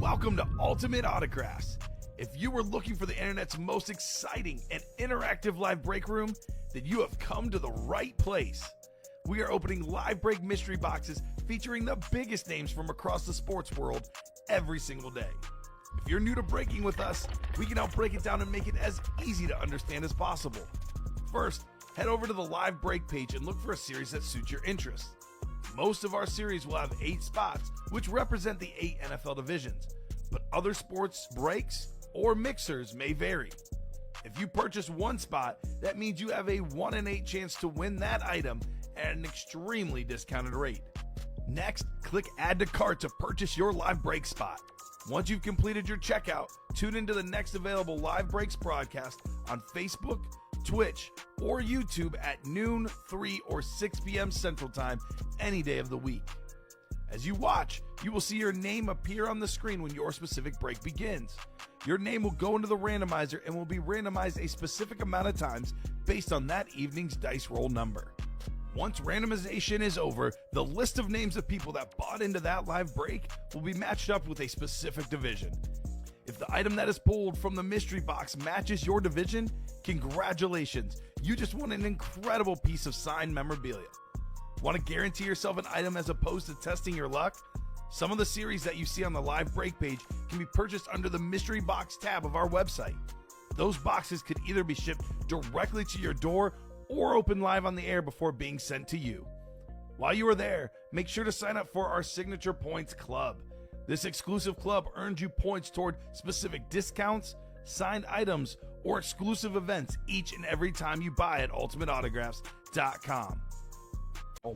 Welcome to Ultimate Autographs. If you were looking for the internet's most exciting and interactive live break room, then you have come to the right place. We are opening live break mystery boxes featuring the biggest names from across the sports world every single day. If you're new to breaking with us, we can help break it down and make it as easy to understand as possible. First, head over to the live break page and look for a series that suits your interests. Most of our series will have 8 spots, which represent the 8 NFL divisions, but other sports breaks or mixers may vary. If you purchase one spot, that means you have a 1 in 8 chance to win that item at an extremely discounted rate. Next, click Add to Cart to purchase your live break spot. Once you've completed your checkout, tune into the next available live breaks broadcast on Facebook, Twitch, or YouTube at noon, 3, or 6 p.m. Central Time any day of the week. As you watch, you will see your name appear on the screen when your specific break begins. Your name will go into the randomizer and will be randomized a specific amount of times based on that evening's dice roll number. Once randomization is over, the list of names of people that bought into that live break will be matched up with a specific division. If the item that is pulled from the mystery box matches your division, congratulations, you just won an incredible piece of signed memorabilia. Want to guarantee yourself an item as opposed to testing your luck? Some of the series that you see on the live break page can be purchased under the mystery box tab of our website. Those boxes could either be shipped directly to your door or open live on the air before being sent to you. While you are there, make sure to sign up for our Signature Points Club. This exclusive club earns you points toward specific discounts, signed items, or exclusive events each and every time you buy at ultimateautographs.com.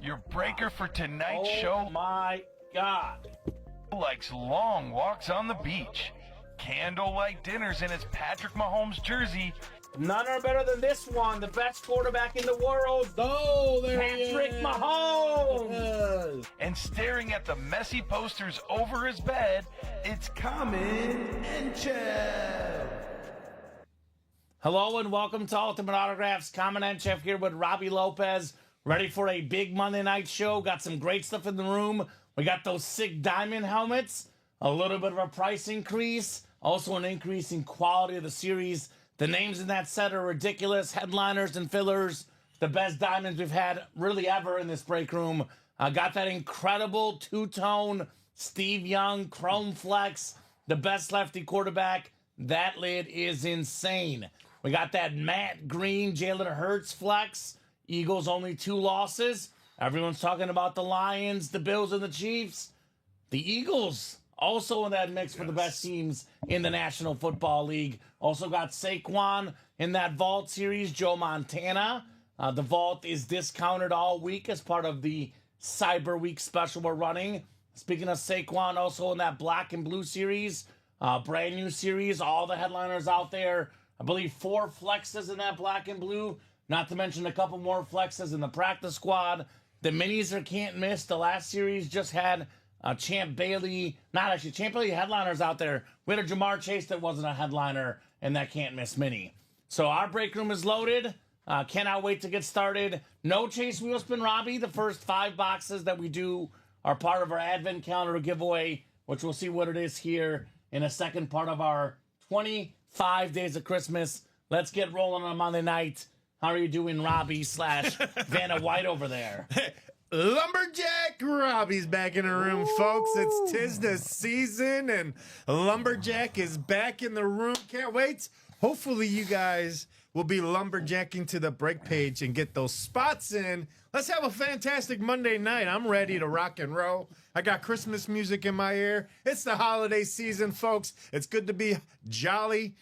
Your breaker for tonight's show. Oh my God. Likes long walks on the beach, candlelight dinners in his Patrick Mahomes jersey, None are better than this one, the best quarterback in the world. Oh, there Patrick Mahomes. and staring at the messy posters over his bed, it's Kamen Entchev. Hello and welcome to Ultimate Autographs. Kamen Entchev here with Robbie Lopez. Ready for a big Monday night show. Got some great stuff in the room. We got those sick diamond helmets. A little bit of a price increase. Also an increase in quality of the series. The names in that set are ridiculous. Headliners and fillers. The best diamonds we've had really ever in this break room. Got that incredible two-tone Steve Young Chrome Flex. The best lefty quarterback. That lid is insane. We got that matte green Jalen Hurts Flex. Eagles only 2 losses. Everyone's talking about the Lions, the Bills, and the Chiefs. The Eagles also in that mix for the best teams in the National Football League. Also got Saquon in that Vault series, Joe Montana. The Vault is discounted all week as part of the Cyber Week special we're running. Speaking of Saquon, also in that Black and Blue series, brand new series, all the headliners out there. I believe 4 flexes in that Black and Blue, not to mention a couple more flexes in the practice squad. The minis are can't miss. The last series just had Champ Bailey headliners out there. We had a Jamar Chase that wasn't a headliner in that can't miss mini. So our break room is loaded. Cannot wait to get started. No Chase Wheel Spin Robbie. The first 5 boxes that we do are part of our Advent Calendar giveaway, which we'll see what it is here in a second part of our 25 Days of Christmas. Let's get rolling on a Monday night. How are you doing, Robbie / Vanna White over there? Lumberjack Robbie's back in the room, folks. It's 'tis the season, and Lumberjack is back in the room. Can't wait. Hopefully, you guys will be lumberjacking to the break page and get those spots in. Let's have a fantastic Monday night. I'm ready to rock and roll. I got Christmas music in my ear. It's the holiday season, folks. It's good to be jolly.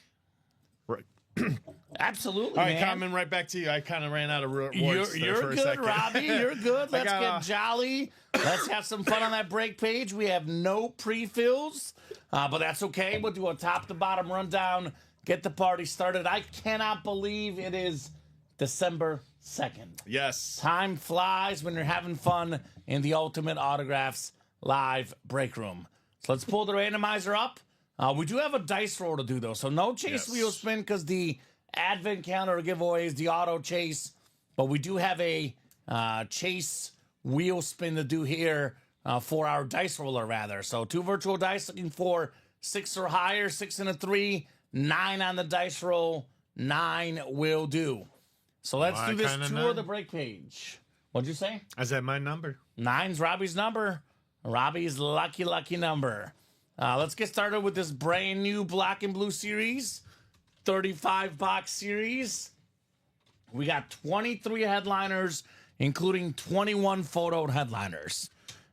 Absolutely, All right, man. Kamen, right back to you. I kind of ran out of words You're for a good, second. Robbie. You're good. Let's get jolly. Let's have some fun on that break page. We have no pre-fills, but that's okay. We'll do a top-to-bottom rundown, get the party started. I cannot believe it is December 2nd. Yes. Time flies when you're having fun in the Ultimate Autographs live break room. So let's pull the randomizer up. We do have a dice roll to do, though, so no Chase Wheel Spin because the Advent Calendar giveaway is the auto chase, but we do have a Chase Wheel Spin to do here for our dice roller, rather. So 2 virtual dice looking for 6 or higher, 6 and a 3, 9 on the dice roll, 9 will do. So let's My do this kinda tour nine. of the break page. What'd you say? I said my number. 9's Robbie's number. Robbie's lucky number. Let's get started with this brand new Black and Blue series, 35 box series. We got 23 headliners, including 21 photoed headliners.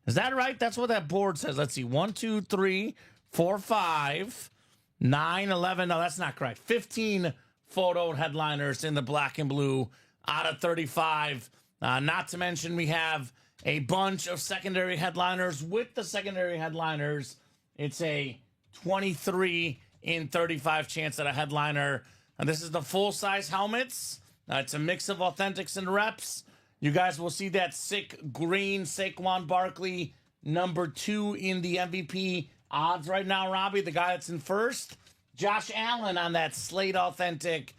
Is that right? That's what that board says. Let's see. 1, 2, 3, 4, 5, 9, 11. No, that's not correct. 15 photoed headliners in the Black and Blue out of 35. Not to mention we have a bunch of secondary headliners. With the secondary headliners, it's a 23 in 35 chance at a headliner. And this is the full-size helmets. It's a mix of authentics and reps. You guys will see that sick green Saquon Barkley, number 2 in the MVP odds right now, Robbie, the guy that's in first. Josh Allen on that Slate authentic.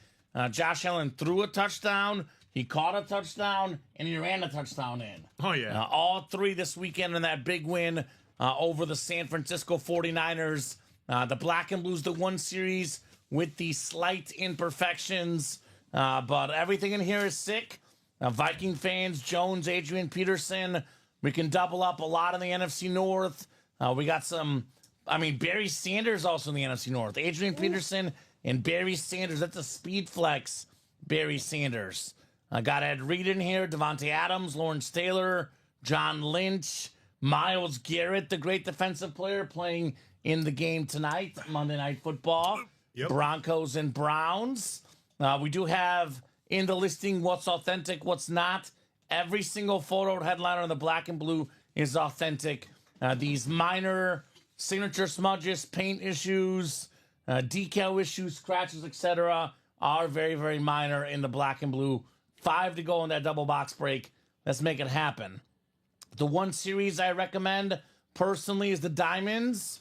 Josh Allen threw a touchdown. He caught a touchdown, and he ran a touchdown in. Oh, yeah. All 3 this weekend in that big win over the San Francisco 49ers. The Black and Blues, the 1 series with the slight imperfections. But everything in here is sick. Viking fans, Jones, Adrian Peterson. We can double up a lot in the NFC North. We got Barry Sanders also in the NFC North. Adrian Peterson and Barry Sanders. That's a speed flex, Barry Sanders. Got Ed Reed in here, Devontae Adams, Lawrence Taylor, John Lynch, Myles Garrett, the great defensive player playing in the game tonight, Monday Night Football. Yep. Broncos and Browns. We do have in the listing what's authentic, what's not. Every single photo headliner in the Black and Blue is authentic. These minor signature smudges, paint issues, decal issues, scratches, etc. are very, very minor in the Black and Blue. 5 to go in that double box break. Let's make it happen. The 1 series I recommend personally is the Diamonds.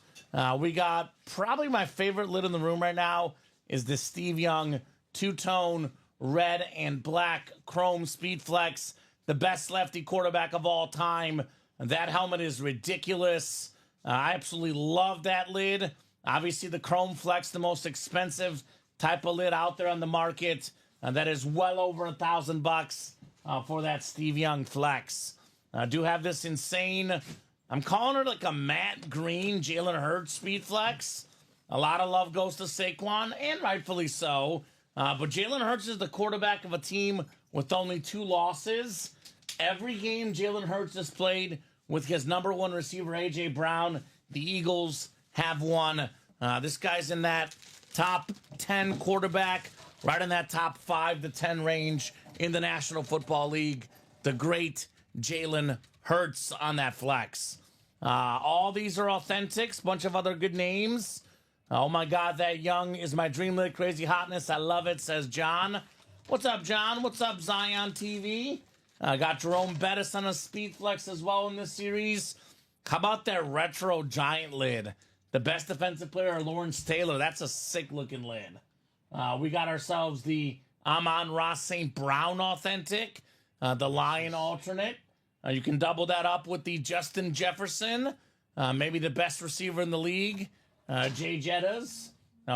We got probably my favorite lid in the room right now is the Steve Young 2-tone red and black chrome speed flex, the best lefty quarterback of all time. That helmet is ridiculous. I absolutely love that lid. Obviously, the chrome flex, the most expensive type of lid out there on the market. That is well over $1,000 for that Steve Young flex. I do have this insane, I'm calling it like a matte green Jalen Hurts speed flex. A lot of love goes to Saquon, and rightfully so. But Jalen Hurts is the quarterback of a team with only 2 losses. Every game Jalen Hurts has played with his number 1 receiver, A.J. Brown, the Eagles have won. This guy's in that top 10 quarterback, right in that top 5 to 10 range in the National Football League. The great Jalen Hurts on that flex. All these are authentics, bunch of other good names. Oh my God, that Young is my dream lid, crazy hotness. I love it, says John. What's up, John? What's up, Zion TV? Got Jerome Bettis on a speed flex as well in this series. How about that retro giant lid? The best defensive player, Lawrence Taylor. That's a sick looking lid. We got ourselves the Amon-Ra St. Brown authentic, the Lion alternate. You can double that up with the Justin Jefferson, maybe the best receiver in the league, Jay Jettas.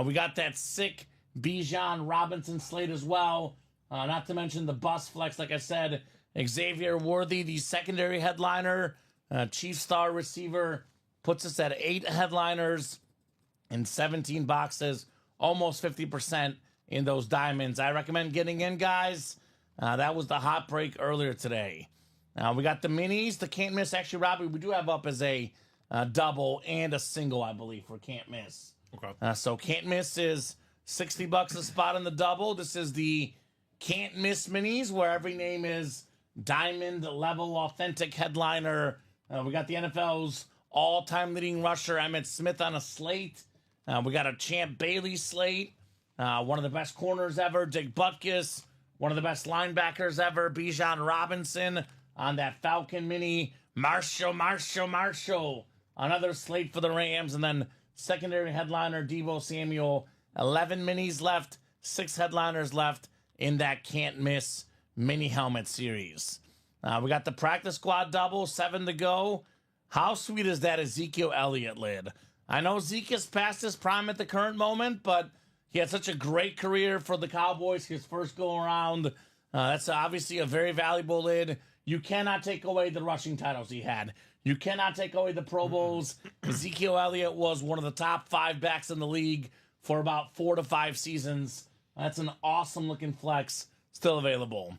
We got that sick Bijan Robinson slate as well. Not to mention the bus flex, like I said, Xavier Worthy, the secondary headliner, chief star receiver, puts us at 8 headliners in 17 boxes, almost 50% in those diamonds. I recommend getting in, guys. That was the hot break earlier today. We got the minis, the can't miss. Actually, Robbie, we do have up as a double and a single, I believe, for can't miss. Okay. So can't miss is $60 a spot in the double. This is the can't miss minis, where every name is diamond level authentic headliner. We got the NFL's all-time leading rusher Emmitt Smith on a slate. We got a Champ Bailey slate. One of the best corners ever, Dick Butkus. One of the best linebackers ever, Bijan Robinson on that Falcon mini. Marshall. Another slate for the Rams. And then secondary headliner, Deebo Samuel. 11 minis left, 6 headliners left in that can't miss mini helmet series. We got the practice squad double, 7 to go. How sweet is that Ezekiel Elliott lid? I know Zeke is past his prime at the current moment, but he had such a great career for the Cowboys, his first go-around. That's obviously a very valuable lid. You cannot take away the rushing titles he had. You cannot take away the Pro Bowls. Ezekiel Elliott was one of the top 5 backs in the league for about 4 to 5 seasons. That's an awesome-looking flex, still available.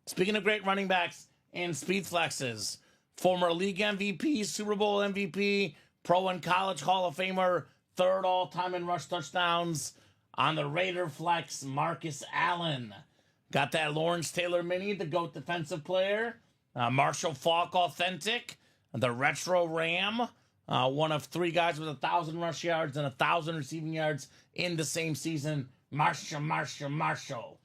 Speaking of great running backs and speed flexes, former league MVP, Super Bowl MVP, pro and college Hall of Famer, 3rd all-time in rush touchdowns on the Raider flex, Marcus Allen. Got that Lawrence Taylor mini, the GOAT defensive player. Marshall Faulk authentic, the retro Ram, one of 3 guys with 1,000 rush yards and 1,000 receiving yards in the same season. Marshall.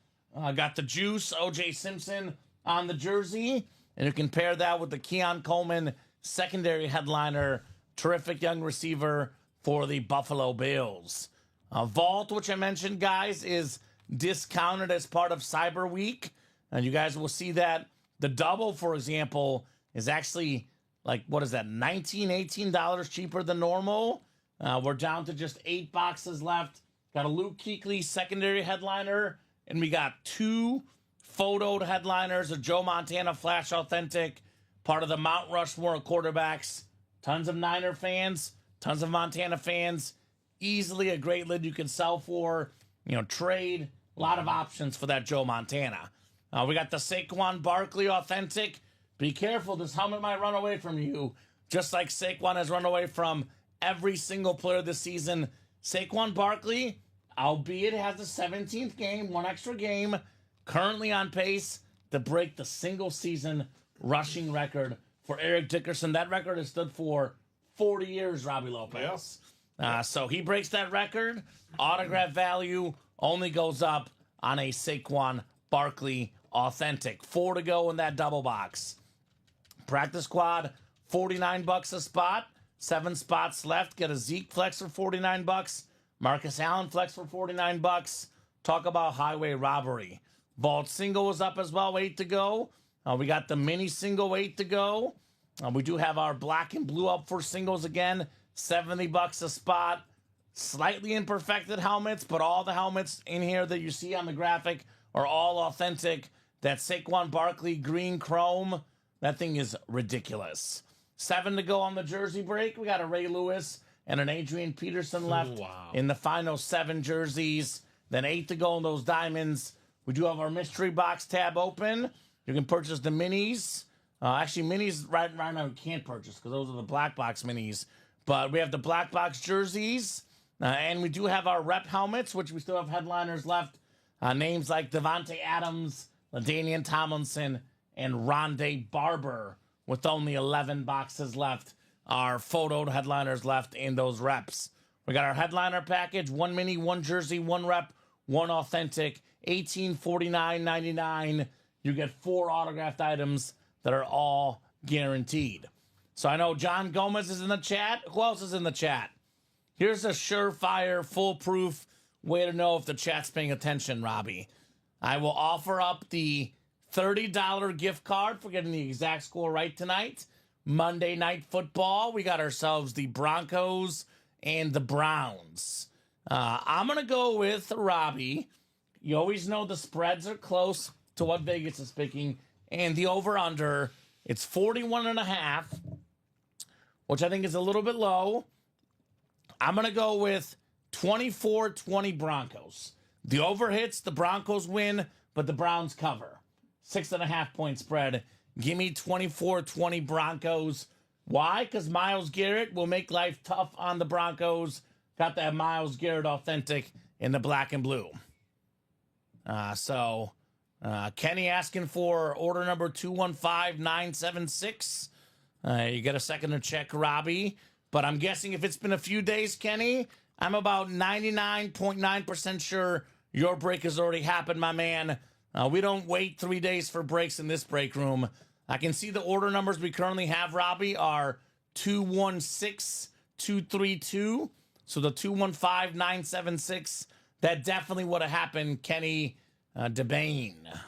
Got the Juice, O.J. Simpson on the jersey. And you can pair that with the Keon Coleman secondary headliner, terrific young receiver for the Buffalo Bills. Vault, which I mentioned, guys, is discounted as part of Cyber Week. And you guys will see that the double, for example, is actually like, what is that, $19, $18 cheaper than normal. We're down to just 8 boxes left. Got a Luke Kuechly secondary headliner, and we got 2 photoed headliners, a Joe Montana Flash Authentic, part of the Mount Rushmore of quarterbacks. Tons of Niner fans, tons of Montana fans. Easily a great lid you can sell for, trade. A lot of options for that Joe Montana. We got the Saquon Barkley Authentic. Be careful, this helmet might run away from you, just like Saquon has run away from every single player this season. Saquon Barkley, albeit has the 17th game, 1 extra game, currently on pace to break the single-season rushing record for Eric Dickerson. That record has stood for 40 years, Robbie Lopez. So he breaks that record. Autograph value only goes up on a Saquon Barkley Authentic. 4 to go in that double box. Practice squad, $49 a spot. 7 spots left. Get a Zeke flex for $49. Marcus Allen flex for $49. Talk about highway robbery. Vault single is up as well, 8 to go. We got the mini single, 8 to go. We do have our black and blue up for singles again, $70 a spot. Slightly imperfected helmets, but all the helmets in here that you see on the graphic are all authentic. That Saquon Barkley green chrome, that thing is ridiculous. 7 to go on the jersey break. We got a Ray Lewis and an Adrian Peterson left in the final 7 jerseys. Then 8 to go on those diamonds. We do have our mystery box tab open. You can purchase the minis. Actually, minis right now you can't purchase because those are the black box minis. But we have the black box jerseys. And we do have our rep helmets, which we still have headliners left. Names like Devontae Adams, LaDainian Tomlinson, and Rondé Barber, with only 11 boxes left. Our photoed headliners left in those reps. We got our headliner package, 1 mini, 1 jersey, 1 rep, 1 authentic, $1849.99. You get 4 autographed items that are all guaranteed. So I know John Gomez is in the chat. Who else is in the chat? Here's a surefire, foolproof way to know if the chat's paying attention, Robbie. I will offer up the $30 gift card for getting the exact score right tonight. Monday Night Football. We got ourselves the Broncos and the Browns. I'm going to go with Robbie. You always know the spreads are close to what Vegas is picking. And the over-under, it's 41.5, which I think is a little bit low. I'm going to go with 24-20 Broncos. The over hits, the Broncos win, but the Browns cover. 6.5 point spread. Give me 24-20 Broncos. Why? Because Myles Garrett will make life tough on the Broncos. Got that Myles Garrett authentic in the black and blue. Kenny asking for order number 215976. You get a second to check, Robbie. But I'm guessing if it's been a few days, Kenny, I'm about 99.9% sure your break has already happened, my man. We don't wait 3 days for breaks in this break room. I can see the order numbers we currently have, Robbie, are 216232. So the 215976, that definitely would have happened, Kenny DeBane.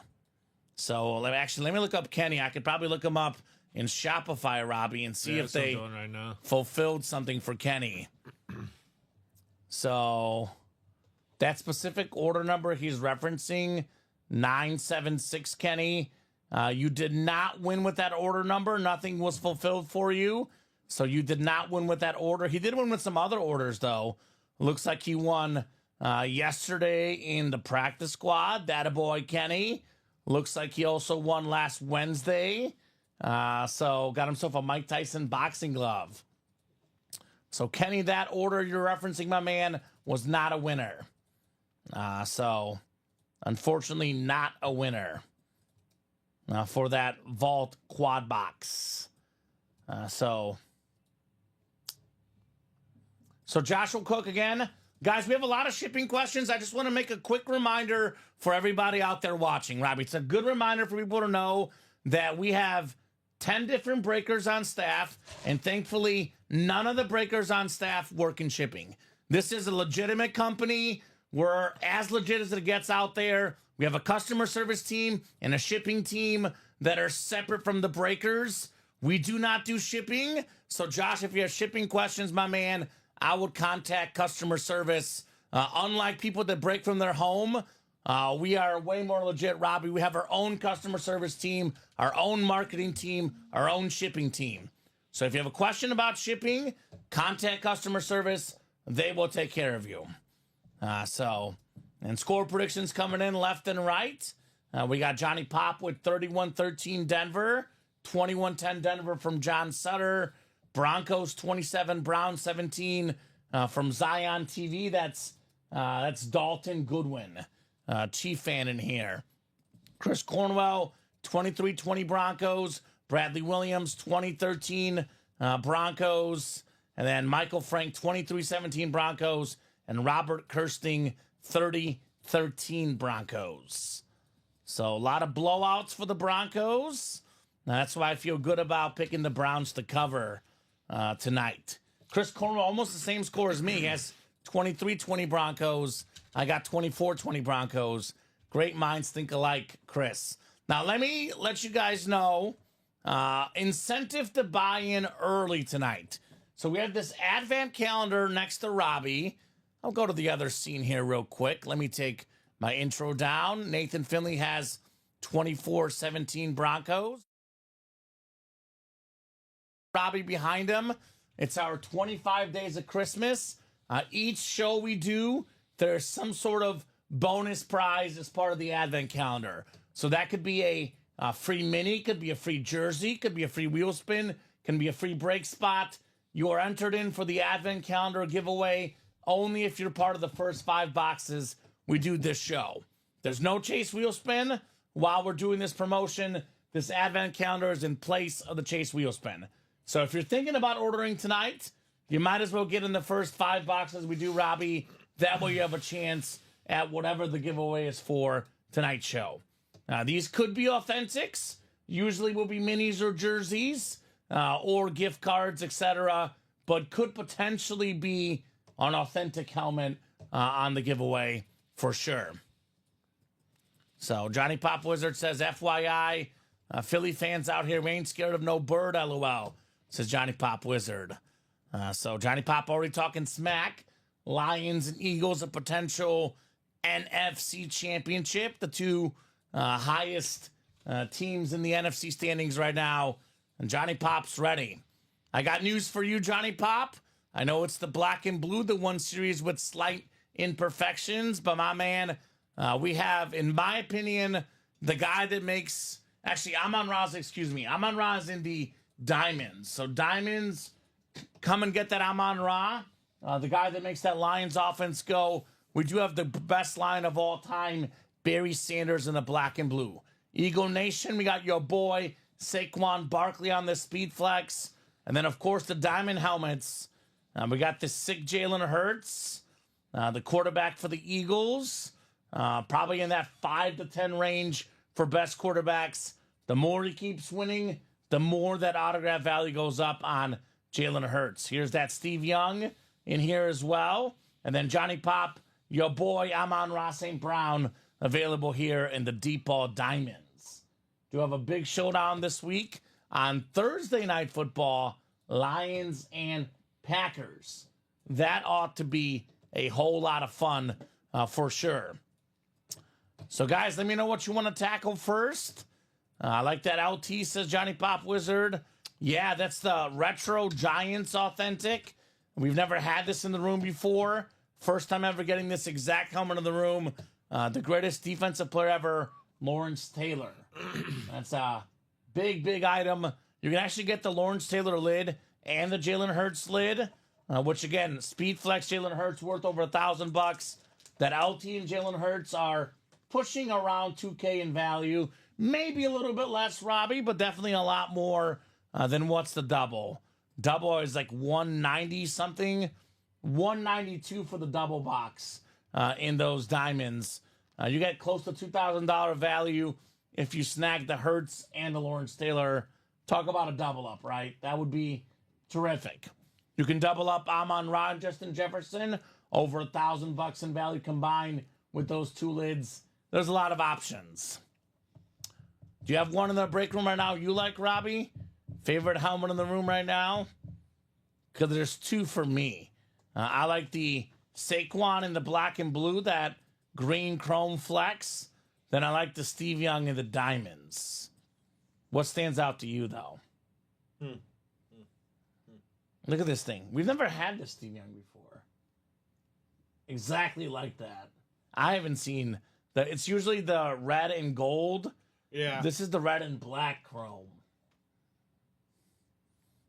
So let me look up Kenny. I could probably look him up in Shopify, Robbie, and see if they right now fulfilled something for Kenny. So that specific order number he's referencing, 976, Kenny. You did not win with that order number. Nothing was fulfilled for you. So you did not win with that order. He did win with some other orders, though. Looks like he won yesterday in the practice squad. That a boy, Kenny. Looks like he also won last Wednesday. So got himself a Mike Tyson boxing glove. So Kenny, that order you're referencing, my man, was not a winner. So unfortunately not a winner for that Vault quad box. So Joshua Cook again. Guys, we have a lot of shipping questions. I just want to make a quick reminder for everybody out there watching, Robbie. It's a good reminder for people to know that we have 10 different breakers on staff, and thankfully, none of the breakers on staff work in shipping. This is a legitimate company. We're as legit as it gets out there. We have a customer service team and a shipping team that are separate from the breakers. We do not do shipping. So, Josh, if you have shipping questions, my man, I would contact customer service. Unlike people that break from their home, we are way more legit, Robbie. We have our own customer service team, our own marketing team, our own shipping team. So if you have a question about shipping, contact customer service. They will take care of you. And score predictions coming in left and right. We got Johnny Pop with 31-13 Denver, 21-10 Denver from John Sutter, Broncos 27, Browns 17 from Zion TV. That's Dalton Goodwin, Chief fan in here. Chris Cornwell 23-20 Broncos, Bradley Williams 20-13 Broncos, and then Michael Frank 23-17 Broncos, and Robert Kirsting 30-13 Broncos. So a lot of blowouts for the Broncos. That's why I feel good about picking the Browns to cover tonight. Chris Cornwell, almost the same score as me. He has 23-20 Broncos. I got 24-20 Broncos. Great minds think alike, Chris. Now, let me let you guys know, incentive to buy in early tonight. So we have this advent calendar next to Robbie. I'll go to the other scene here real quick. Let me take my intro down. Nathan Finley has 24-17 Broncos. Robbie behind him. It's our 25 days of Christmas. Each show we do, there's some sort of bonus prize as part of the advent calendar. So that could be a free mini, could be a free jersey, could be a free wheel spin, can be a free break spot. You are entered in for the advent calendar giveaway only if you're part of the first 5 boxes we do this show. There's no chase wheel spin while we're doing this promotion. This advent calendar is in place of the chase wheel spin. So if you're thinking about ordering tonight, you might as well get in the first 5 boxes we do, Robbie. That way you have a chance at whatever the giveaway is for tonight's show. These could be authentics. Usually will be minis or jerseys or gift cards, etc. But could potentially be an authentic helmet on the giveaway for sure. So Johnny Pop Wizard says, FYI, Philly fans out here ain't scared of no bird, LOL, says Johnny Pop Wizard. So Johnny Pop already talking smack. Lions and Eagles, a potential NFC championship. The two highest teams in the NFC standings right now. And Johnny Pop's ready. I got news for you, Johnny Pop. I know it's the black and blue, the one series with slight imperfections. But my man, we have, in my opinion, the guy that makes... Actually, Amon-Ra's in the diamonds. So diamonds, come and get that Amon-Ra. The guy that makes that Lions offense go. We do have the best line of all time, Barry Sanders in the black and blue. Eagle Nation, we got your boy Saquon Barkley on the Speed Flex. And then, of course, the diamond helmets. We got the sick Jalen Hurts, the quarterback for the Eagles. Probably in that 5 to 10 range for best quarterbacks. The more he keeps winning, the more that autograph value goes up on Jalen Hurts. Here's that Steve Young in here as well. And then Johnny Pop, your boy Amon-Ra St. Brown, available here in the Deep Ball Diamonds. Do have a big showdown this week on Thursday Night Football, Lions and Packers. That ought to be a whole lot of fun for sure. So, guys, let me know what you want to tackle first. I like that LT, says Johnny Pop Wizard. Yeah, that's the Retro Giants Authentic. We've never had this in the room before. First time ever getting this exact helmet in the room. The greatest defensive player ever, Lawrence Taylor. That's a big, big item. You can actually get the Lawrence Taylor lid and the Jalen Hurts lid, which, again, Speed Flex Jalen Hurts worth over $1,000. That LT and Jalen Hurts are pushing around 2K in value. Maybe a little bit less, Robbie, but definitely a lot more than what's the double. Double is like 190 something. 192 for the double box in those diamonds. You get close to $2,000 value if you snag the Hurts and the Lawrence Taylor. Talk about a double up, right? That would be terrific. You can double up Amon-Ra and Justin Jefferson, over $1,000 in value combined with those two lids. There's a lot of options. Do you have one in the break room right now you like, Robbie? Favorite helmet in the room right now? Because there's two for me. I like the Saquon in the black and blue, that green chrome flex. Then I like the Steve Young in the diamonds. What stands out to you, though? Look at this thing. We've never had this Steve Young before. Exactly like that. I haven't seen the. It's usually the red and gold. Yeah. This is the red and black chrome.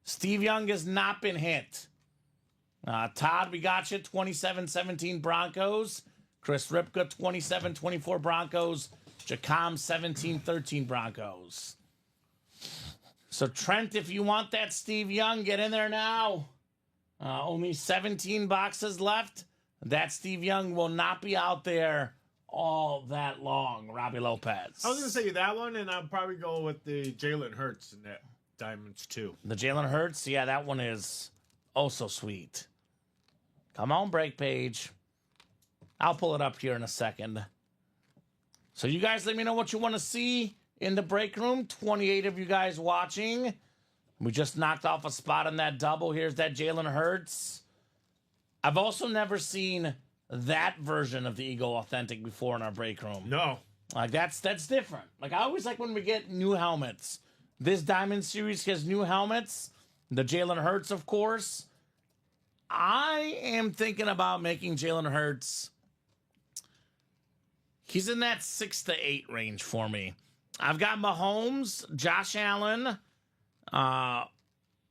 Steve Young has not been hit. Todd, we got you. 27-17 Broncos. Chris Ripka, 27-24 Broncos. Jacom, 17-13 Broncos. So, Trent, if you want that Steve Young, get in there now. Only 17 boxes left. That Steve Young will not be out there all that long, Robbie Lopez. I was going to say that one, and I'll probably go with the Jalen Hurts in that diamonds, too. The Jalen Hurts? Yeah, that one is oh so sweet. Come on, break page. I'll pull it up here in a second. So you guys let me know what you want to see in the break room. 28 of you guys watching. We just knocked off a spot on that double. Here's that Jalen Hurts. I've also never seen that version of the Eagle Authentic before in our break room. No. Like, that's different. Like, I always like when we get new helmets. This Diamond Series has new helmets. The Jalen Hurts, of course. I am thinking about making Jalen Hurts. He's in that 6 to 8 range for me. I've got Mahomes, Josh Allen,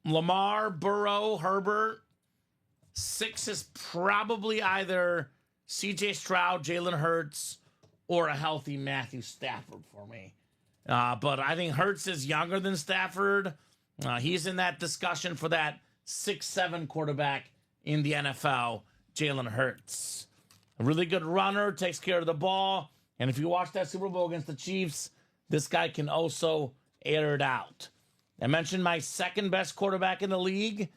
Lamar, Burrow, Herbert. 6 is probably either CJ Stroud, Jalen Hurts, or a healthy Matthew Stafford for me. But I think Hurts is younger than Stafford. He's in that discussion for that 6'7" quarterback in the NFL, Jalen Hurts. A really good runner, takes care of the ball. And if you watch that Super Bowl against the Chiefs, this guy can also air it out. I mentioned my second best quarterback in the league.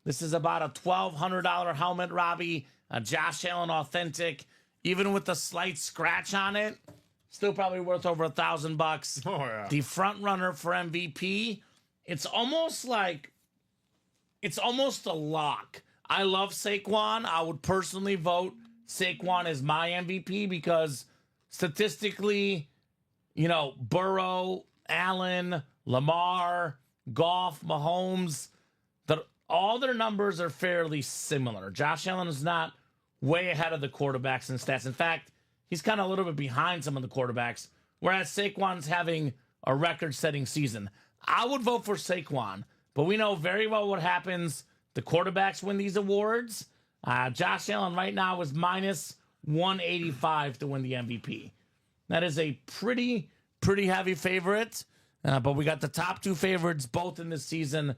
This is about a $1,200 helmet, Robbie. A Josh Allen Authentic. Even with the slight scratch on it, still probably worth over $1,000. Oh, yeah. The front runner for MVP. It's almost a lock. I love Saquon. I would personally vote Saquon as my MVP because statistically, Burrow, Allen, Lamar, Goff, Mahomes, all their numbers are fairly similar. Josh Allen is not way ahead of the quarterbacks in stats. In fact, he's kind of a little bit behind some of the quarterbacks, whereas Saquon's having a record-setting season. I would vote for Saquon, but we know very well what happens. The quarterbacks win these awards. Josh Allen right now is minus 185 to win the MVP. That is a pretty heavy favorite, but we got the top two favorites both in this season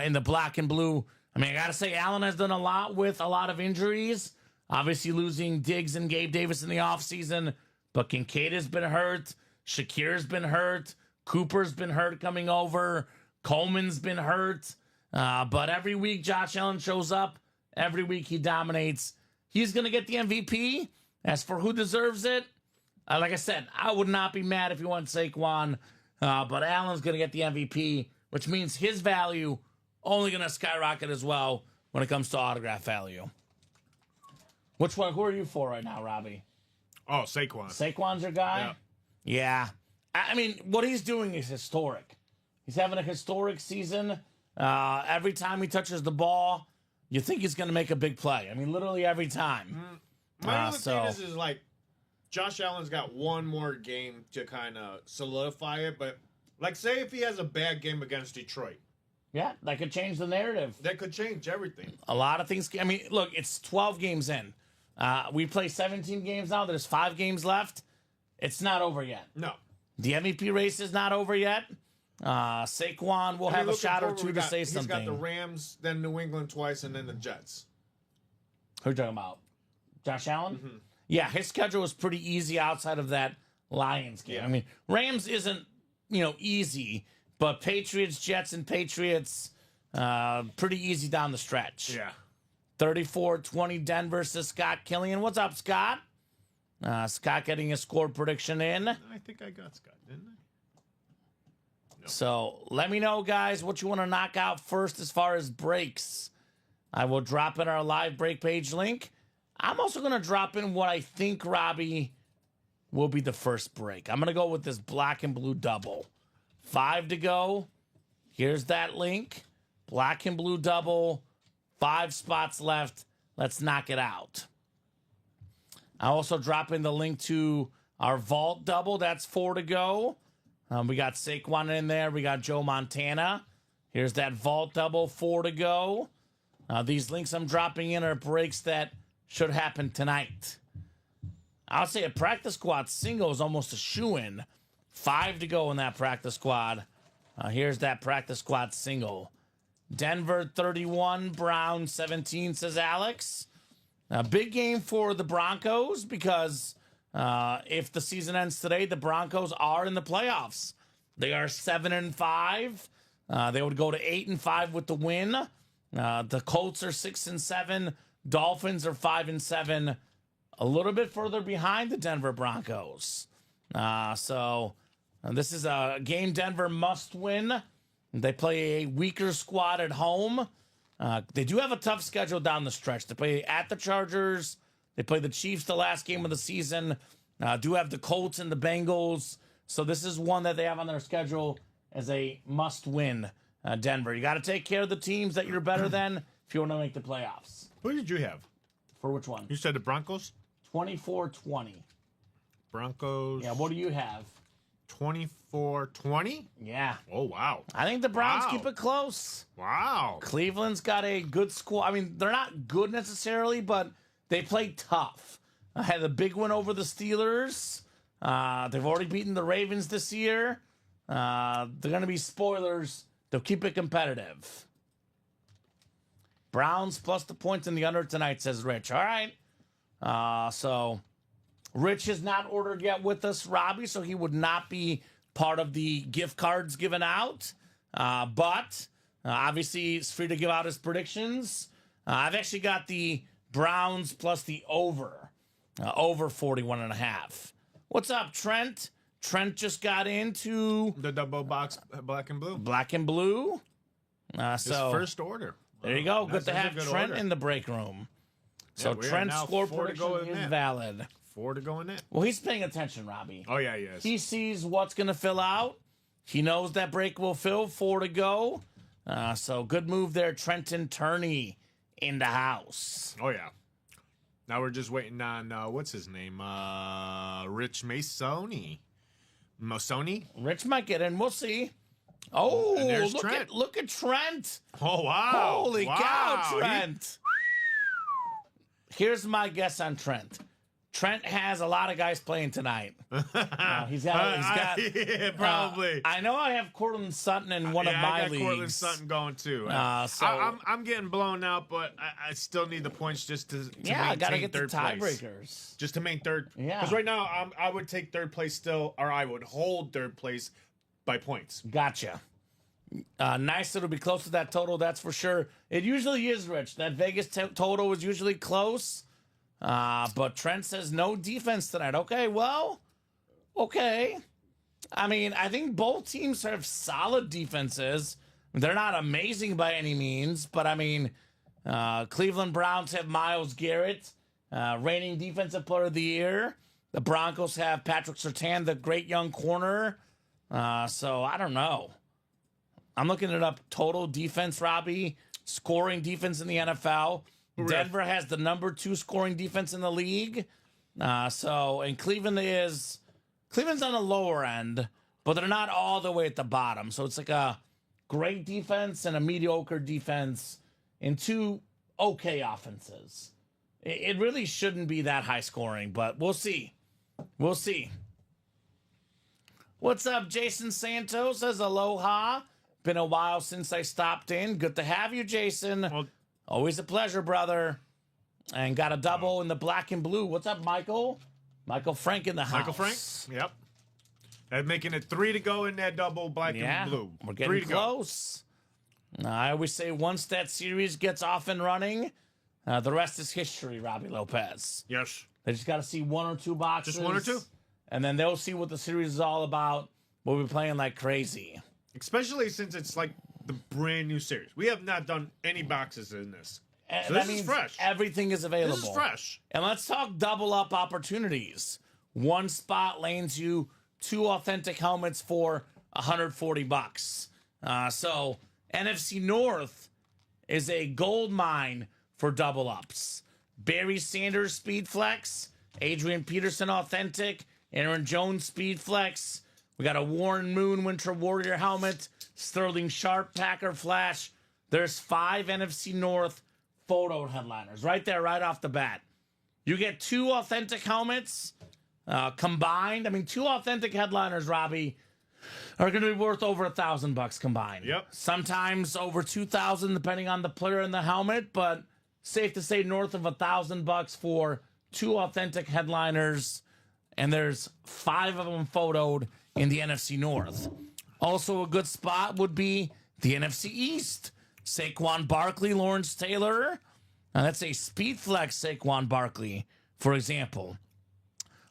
in the black and blue. I mean, I got to say, Allen has done a lot with a lot of injuries. Obviously losing Diggs and Gabe Davis in the offseason, but Kincaid has been hurt. Shakir's been hurt. Cooper's been hurt coming over. Coleman's been hurt. But every week Josh Allen shows up. Every week he dominates. He's going to get the MVP. As for who deserves it, like I said, I would not be mad if you want Saquon. But Allen's going to get the MVP, which means his value only going to skyrocket as well when it comes to autograph value. Which one? Who are you for right now, Robbie? Oh, Saquon. Saquon's your guy? Yeah. I mean, what he's doing is historic. He's having a historic season. Every time he touches the ball, you think he's going to make a big play. I mean, literally every time. My other thing is like, Josh Allen's got one more game to kind of solidify it. But, like, say if he has a bad game against Detroit. Yeah, that could change the narrative. That could change everything. A lot of things. I mean, look, it's 12 games in. We play 17 games now. There's 5 games left. It's not over yet. No. The MVP race is not over yet. Saquon will have a shot or two to say something. He's got the Rams, then New England twice, and then the Jets. Who are you talking about? Josh Allen? Mm-hmm. Yeah, his schedule is pretty easy outside of that Lions game. Yeah. I mean, Rams isn't, easy, but Patriots, Jets, and Patriots, pretty easy down the stretch. Yeah. 34-20 Denver says Scott Killian. What's up, Scott? Scott getting a score prediction in. I think I got Scott, didn't I? No. So let me know, guys, what you want to knock out first as far as breaks. I will drop in our live break page link. I'm also going to drop in what I think, Robbie, will be the first break. I'm going to go with this black and blue double. 5 to go. Here's that link. Black and blue double. 5 spots left. Let's knock it out. I also drop in the link to our vault double. That's 4 to go. We got Saquon in there. We got Joe Montana. Here's that vault double. 4 to go. These links I'm dropping in are breaks that should happen tonight. I'll say a practice squad single is almost a shoo-in. 5 to go in that practice squad. Here's that practice squad single. Denver 31, Brown 17, says Alex. A big game for the Broncos because if the season ends today, the Broncos are in the playoffs. They are 7-5. They would go to 8-5 with the win. The Colts are 6-7. Dolphins are 5-7. A little bit further behind the Denver Broncos. So this is a game Denver must win. They play a weaker squad at home. They do have a tough schedule down the stretch. They play at the Chargers. They play the Chiefs the last game of the season. Do have the Colts and the Bengals. So this is one that they have on their schedule as a must-win. Denver, you got to take care of the teams that you're better than if you want to make the playoffs. Who did you have? For which one? You said the Broncos? 24-20. Broncos. Yeah, what do you have? 24-20? Yeah. Oh, wow. I think the Browns Wow. keep it close. Wow. Cleveland's got a good squad. I mean, they're not good necessarily, but they play tough. I had a big win over the Steelers. They've already beaten the Ravens this year. They're going to be spoilers. They'll keep it competitive. Browns plus the points in the under tonight, says Rich. All right. So Rich is not ordered yet with us, Robbie, so he would not be part of the gift cards given out. But obviously, he's free to give out his predictions. I've actually got the Browns plus the over 41.5. What's up, Trent? Trent just got into The double box black and blue. black and blue. His So first order. there you go. Good That's to a have good Trent order. in the break room. So we are Trent's now score 4 to go prediction in is that. valid. 4 to go in that. Well, he's paying attention, Robbie. Oh, yeah, yes. He sees what's going to fill out. He knows that break will fill. 4 to go. So good move there, Trenton Turney in the house. Oh, yeah. Now we're just waiting on, what's his name? Rich Masoni. Mosoni? Rich might get in. We'll see. Oh, And there's look Trent. at Trent. Oh, wow. Holy Wow. cow, Trent. Here's my guess on Trent. Trent has a lot of guys playing tonight. He's got yeah, probably. I know I have Cortland Sutton in one of my I got leagues. Cortland Sutton going too. So- I'm getting blown out, but I still need the points just to Yeah, I gotta maintain get the third place. tiebreakers. Just to maintain third. Yeah. Because right now I would take third place still, or I would hold third place by points. Gotcha. Nice. It'll be close to that total. That's for sure. It usually is, Rich. That Vegas total is usually close. But Trent says no defense tonight. Okay, well, okay. I mean, I think both teams have solid defenses. They're not amazing by any means, but I mean, Cleveland Browns have Myles Garrett. reigning defensive player of the year. The Broncos have Patrick Surtain, the great young corner. So I don't know. I'm looking it up. Total defense, Robbie. Scoring defense in the NFL. Denver has the number 2 scoring defense in the league. And Cleveland's on the lower end, but they're not all the way at the bottom. So it's like a great defense and a mediocre defense and 2 okay offenses. It really shouldn't be that high scoring, but we'll see. We'll see. What's up, Jason Santos says aloha. Been a while since I stopped in. Good to have you, Jason. Well, always a pleasure, brother. And got a double in the black and blue. What's up, Michael? Michael Frank in the house. Michael Frank? Yep. That's making it 3 to go in that double black and blue. We're getting close. I always say once that series gets off and running, the rest is history, Robbie Lopez. Yes. They just got to see 1 or 2 boxes. Just 1 or 2? And then they'll see what the series is all about. We'll be playing like crazy. Especially since it's like the brand new series. We have not done any boxes in this. And so this is fresh. Everything is available. This is fresh. And let's talk double up opportunities. One spot lands you 2 authentic helmets for $140. So NFC North is a gold mine for double ups. Barry Sanders Speed Flex, Adrian Peterson Authentic, Aaron Jones Speed Flex. We got a Warren Moon Winter Warrior helmet, Sterling Sharp Packer Flash. There's 5 NFC North photo headliners right there, right off the bat. You get 2 authentic helmets combined. I mean, 2 authentic headliners, Robbie, are going to be worth over $1,000 combined. Yep. Sometimes over $2,000 depending on the player and the helmet, but safe to say north of $1,000 for 2 authentic headliners, and there's 5 of them photoed in the NFC North. Also a good spot would be the NFC East. Saquon Barkley, Lawrence Taylor. Now that's a Speed Flex Saquon Barkley, for example.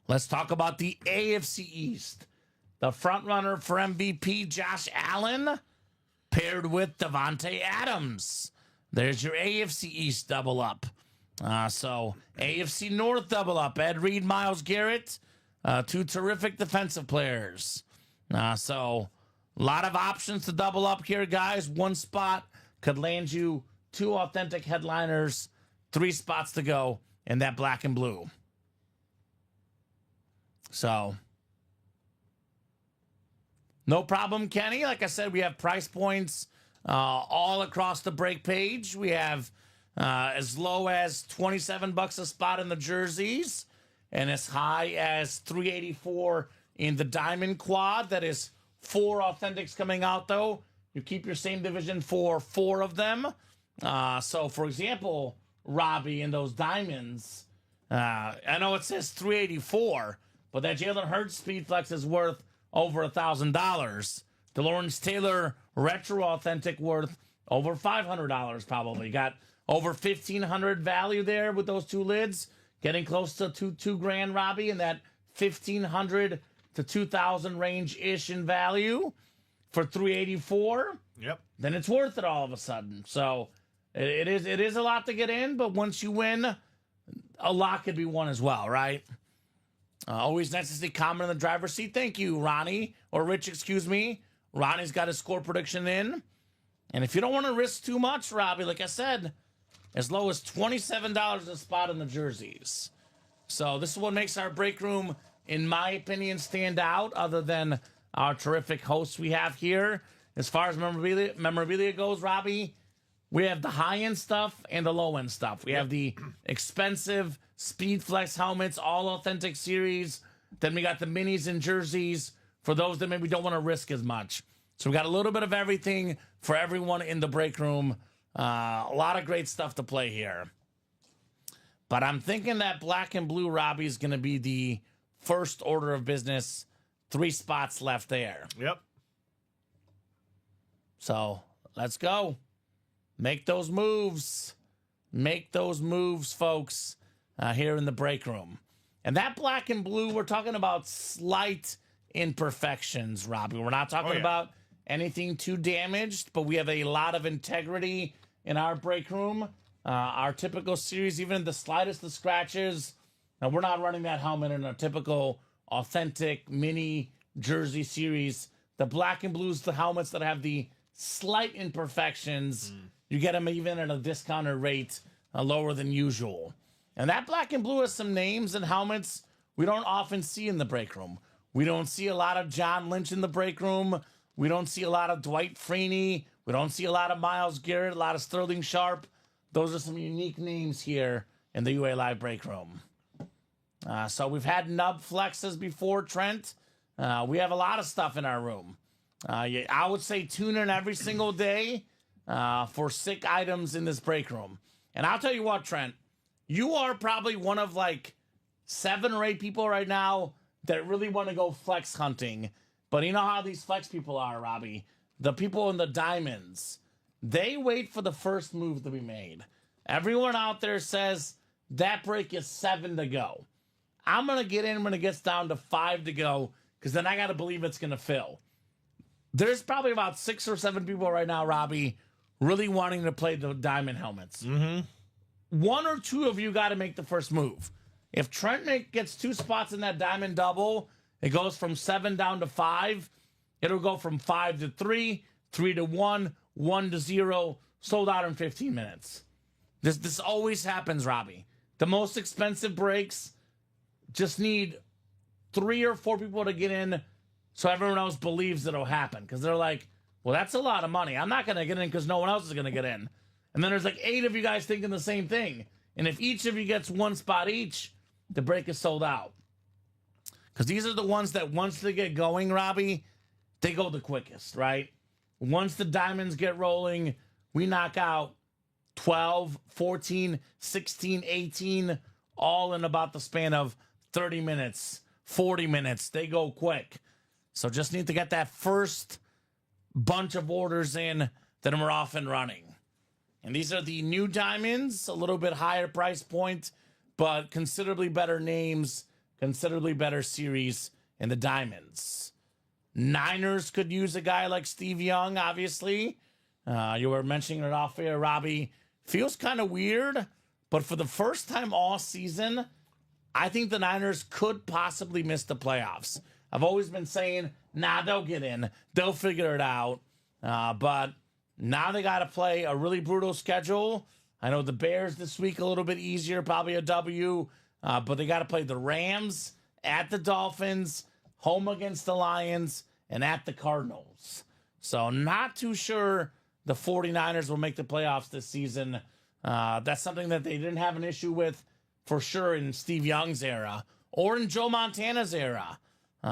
Let's talk about the AFC East. The front runner for MVP, Josh Allen, paired with Devontae Adams. There's your AFC East double up. So AFC North double up. Ed Reed, Myles Garrett, 2 terrific defensive players. So a lot of options to double up here, guys. 1 spot could land you 2 authentic headliners, 3 spots to go in that black and blue. So no problem, Kenny. Like I said, we have price points all across the break page. We have as low as $27 a spot in the jerseys and as high as $384 in the diamond quad. That is 4 authentics coming out, though. You keep your same division for 4 of them. So, for example, Robbie, in those diamonds, I know it says $384, but that Jalen Hurts Speed Flex is worth over $1,000. The Lawrence Taylor Retro Authentic worth over $500 probably. Got over $1,500 value there with those 2 lids. Getting close to two grand, Robbie, in that $1,500 to $2,000 range-ish in value for $384. Yep. Then it's worth it all of a sudden. So it is a lot to get in, but once you win, a lot could be won as well, right? Always nice to see Kamen in the driver's seat. Thank you, Ronnie. Or Rich, excuse me. Ronnie's got his score prediction in. And if you don't want to risk too much, Robbie, like I said, as low as $27 a spot in the jerseys. So this is what makes our break room, in my opinion, stand out, other than our terrific hosts we have here. As far as memorabilia goes, Robbie, we have the high-end stuff and the low-end stuff. We have the expensive Speed Flex helmets, all authentic series. Then we got the minis and jerseys for those that maybe don't want to risk as much. So we got a little bit of everything for everyone in the break room. A lot of great stuff to play here. But I'm thinking that black and blue, Robbie, is going to be the first order of business. 3 spots left there. Yep. So let's go. Make those moves. Make those moves, folks, here in the break room. And that black and blue, we're talking about slight imperfections, Robbie. We're not talking about anything too damaged, but we have a lot of integrity in our break room. Our typical series, even the slightest of scratches, now we're not running that helmet in a typical authentic mini jersey series. The black and blues, the helmets that have the slight imperfections, you get them even at a discounted rate, lower than usual. And that black and blue has some names and helmets we don't often see in the break room. We don't see a lot of John Lynch in the break room. We don't see a lot of Dwight Freeney. We don't see a lot of Myles Garrett, a lot of Sterling Sharp. Those are some unique names here in the UA Live break room. So we've had nub flexes before, Trent. We have a lot of stuff in our room. I would say tune in every single day for sick items in this break room. And I'll tell you what, Trent, you are probably one of like 7 or 8 people right now that really want to go flex hunting. But you know how these flex people are, Robbie? The people in the diamonds, they wait for the first move to be made. Everyone out there says that break is 7 to go. I'm going to get in when it gets down to 5 to go because then I got to believe it's going to fill. There's probably about 6 or 7 people right now, Robbie, really wanting to play the diamond helmets. 1 or 2 of you got to make the first move. If Trent gets 2 spots in that diamond double, it goes from 7 down to 5. It'll go from 5 to 3, 3 to 1, 1 to 0, sold out in 15 minutes. This always happens, Robbie. The most expensive breaks just need 3 or 4 people to get in so everyone else believes it'll happen. Because they're like, well, that's a lot of money. I'm not going to get in because no one else is going to get in. And then there's like 8 of you guys thinking the same thing. And if each of you gets 1 spot each, the break is sold out. Because these are the ones that once they get going, Robbie, they go the quickest, right? Once the diamonds get rolling, we knock out 12, 14, 16, 18, all in about the span of 30 minutes, 40 minutes. They go quick. So just need to get that first bunch of orders in, then we're off and running. And these are the new diamonds, a little bit higher price point, but considerably better names, considerably better series in the diamonds. Niners could use a guy like Steve Young, obviously. You were mentioning it off air, Robbie. Feels kind of weird, but for the first time all season, I think the Niners could possibly miss the playoffs. I've always been saying, nah, they'll get in. They'll figure it out. But now they got to play a really brutal schedule. I know the Bears this week a little bit easier, probably a W. But they got to play the Rams, at the Dolphins, home against the Lions, and at the Cardinals. So not too sure the 49ers will make the playoffs this season. That's something that they didn't have an issue with for sure in Steve Young's era or in Joe Montana's era.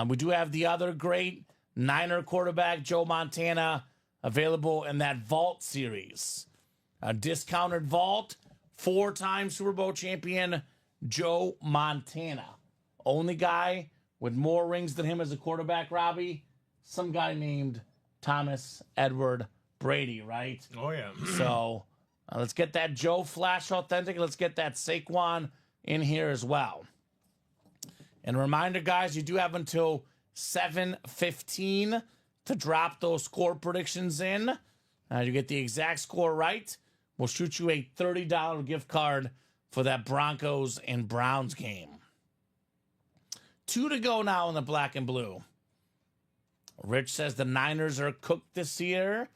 We do have the other great Niner quarterback, Joe Montana, available in that Vault series. A discounted Vault, 4-time Super Bowl champion, Joe Montana. Only guy with more rings than him as a quarterback, Robbie. Some guy named Thomas Edward Brady, right? Oh, yeah. So let's get that Joe Flash authentic. Let's get that Saquon in here as well. And a reminder, guys, you do have until 7:15 to drop those score predictions in. You get the exact score right, we'll shoot you a $30 gift card for that Broncos and Browns game. 2 to go now in the black and blue. Rich says the Niners are cooked this year.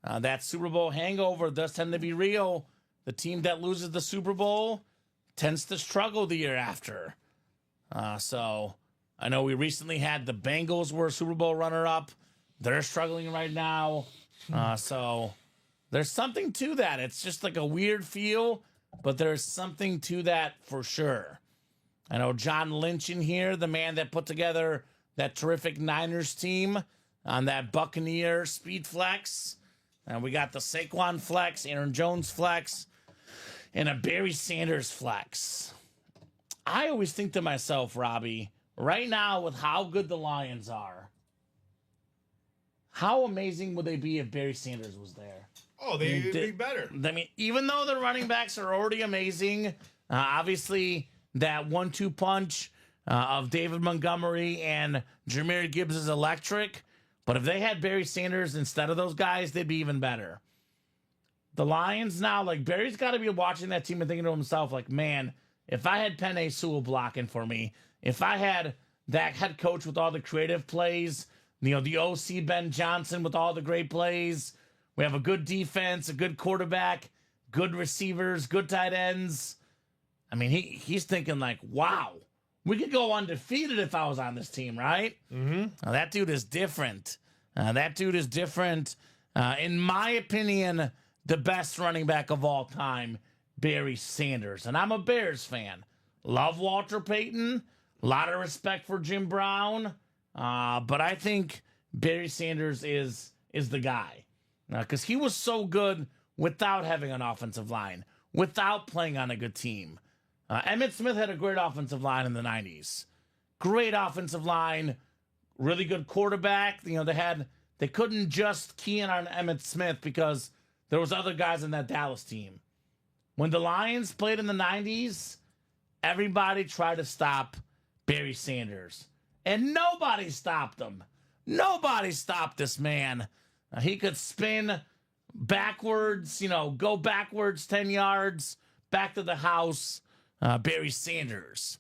That Super Bowl hangover does tend to be real. The team that loses the Super Bowl tends to struggle the year after. So I know we recently had the Bengals were Super Bowl runner-up. They're struggling right now. So there's something to that. It's just like a weird feel, but there's something to that for sure. I know John Lynch in here, the man that put together that terrific Niners team on that Buccaneer speed flex. And we got the Saquon flex, Aaron Jones flex, and a Barry Sanders flex. I always think to myself, Robbie, right now with how good the Lions are, how amazing would they be if Barry Sanders was there? Oh, they'd be better. I mean, even though the running backs are already amazing, obviously that 1-2 punch of David Montgomery and Jahmyr Gibbs is electric. But if they had Barry Sanders instead of those guys, they'd be even better. the Lions now, like, Barry's got to be watching that team and thinking to himself, like, man, if I had Penei Sewell blocking for me, if I had that head coach with all the creative plays, the OC Ben Johnson with all the great plays, we have a good defense, a good quarterback, good receivers, good tight ends. I mean, he's thinking like, wow, we could go undefeated if I was on this team, right? Mm-hmm. Now, that dude is different. In my opinion, the best running back of all time, Barry Sanders. And I'm a Bears fan. Love Walter Payton. A lot of respect for Jim Brown. But I think Barry Sanders is the guy. Because he was so good without having an offensive line, without playing on a good team. Emmitt Smith had a great offensive line in the 90s. Great offensive line, really good quarterback. They couldn't just key in on Emmitt Smith because there was other guys in that Dallas team. When the Lions played in the 90s, everybody tried to stop Barry Sanders. And nobody stopped him. Nobody stopped this man. He could spin backwards, go backwards 10 yards, back to the house. Barry Sanders.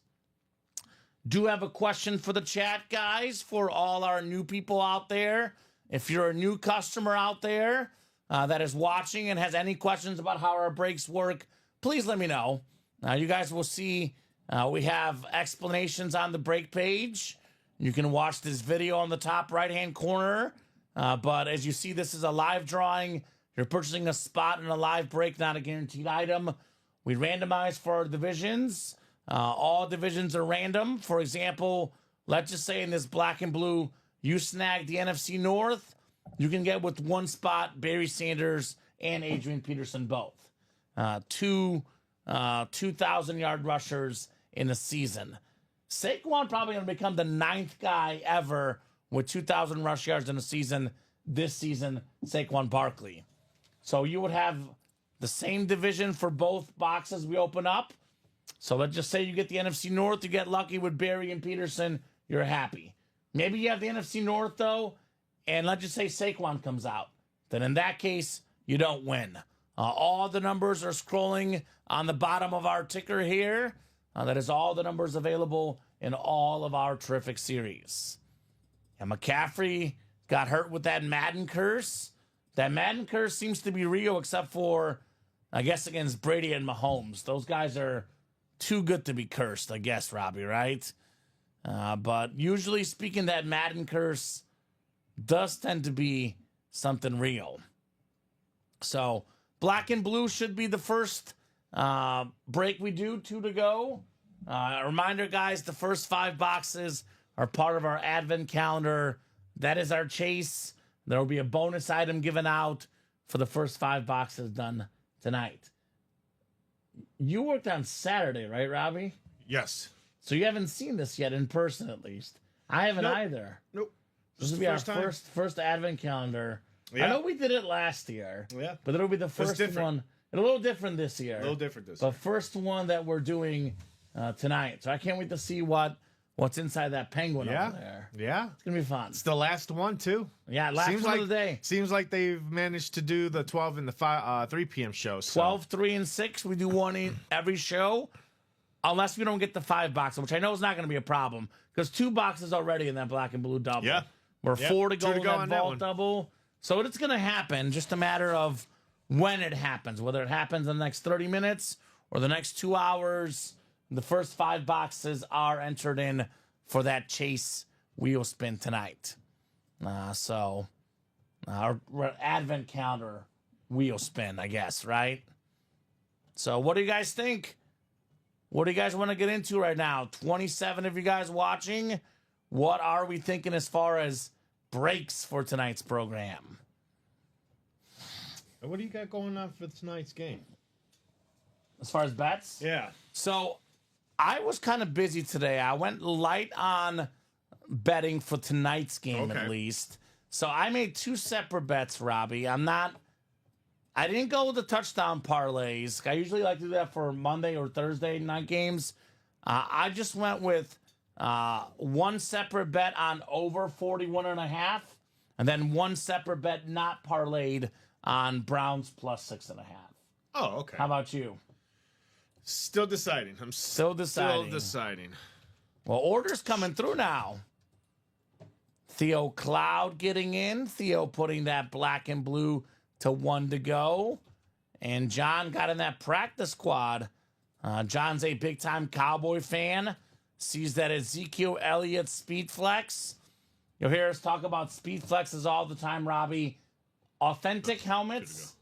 Do have a question for the chat, guys, for all our new people out there. If you're a new customer out there that is watching and has any questions about how our breaks work, please let me know. You guys will see we have explanations on the break page. You can watch this video on the top right-hand corner. But as you see, this is a live drawing. You're purchasing a spot in a live break, not a guaranteed item. We randomize for our divisions. All divisions are random. For example, let's just say in this black and blue, you snag the NFC North. You can get with one spot Barry Sanders and Adrian Peterson both. Two 2,000-yard rushers in a season. Saquon probably going to become the 9th guy ever with 2,000 rush yards in a season this season, Saquon Barkley. So you would have the same division for both boxes we open up. So let's just say you get the NFC North, you get lucky with Barry and Peterson, you're happy. Maybe you have the NFC North, though, and let's just say Saquon comes out. Then in that case, you don't win. All the numbers are scrolling on the bottom of our ticker here. That is all the numbers available in all of our terrific series. And McCaffrey got hurt with that Madden curse. That Madden curse seems to be real, except for, I guess, against Brady and Mahomes. Those guys are too good to be cursed, I guess, Robbie, right? But usually speaking, that Madden curse does tend to be something real. So black and blue should be the first break we do, 2 to go. A reminder, guys, the first 5 boxes are part of our advent calendar. That is our chase. There will be a bonus item given out for the first 5 boxes done tonight. You worked on Saturday, right, Robbie? Yes. So you haven't seen this yet in person, at least. I haven't either. Nope. This will be our first advent calendar. Yeah. I know we did it last year. Yeah. But it'll be the first one. It's a little different this year. The first one that we're doing tonight. So I can't wait to see what's inside that penguin over there. Yeah. It's going to be fun. It's the last one, too. Yeah, last one of the day. Seems like they've managed to do the 12 and the 3 p.m. shows. 12, 3, and 6. We do one in every show. Unless we don't get the 5 boxes, which I know is not going to be a problem. Because 2 boxes already in that black and blue double. Yeah. We're 4 to go in that on vault double. So it's going to happen. Just a matter of when it happens. Whether it happens in the next 30 minutes or the next 2 hours. The first 5 boxes are entered in for that chase wheel spin tonight. So our advent calendar wheel spin, I guess, right? So what do you guys think? What do you guys want to get into right now? 27 of you guys watching. What are we thinking as far as breaks for tonight's program? What do you got going on for tonight's game? As far as bets? Yeah. So I was kind of busy today. I went light on betting for tonight's game, at least. So I made 2 separate bets, Robbie. I didn't go with the touchdown parlays. I usually like to do that for Monday or Thursday night games. I just went with one separate bet on over 41.5, and then one separate bet not parlayed on Browns plus 6.5. Oh, okay. How about you? Still deciding. I'm Still deciding. Still deciding. Well, orders coming through now. Theo Cloud getting in. Theo putting that black and blue to 1 to go. And John got in that practice squad. John's a big-time Cowboy fan. Sees that Ezekiel Elliott speed flex. You'll hear us talk about speed flexes all the time, Robbie. Authentic helmets.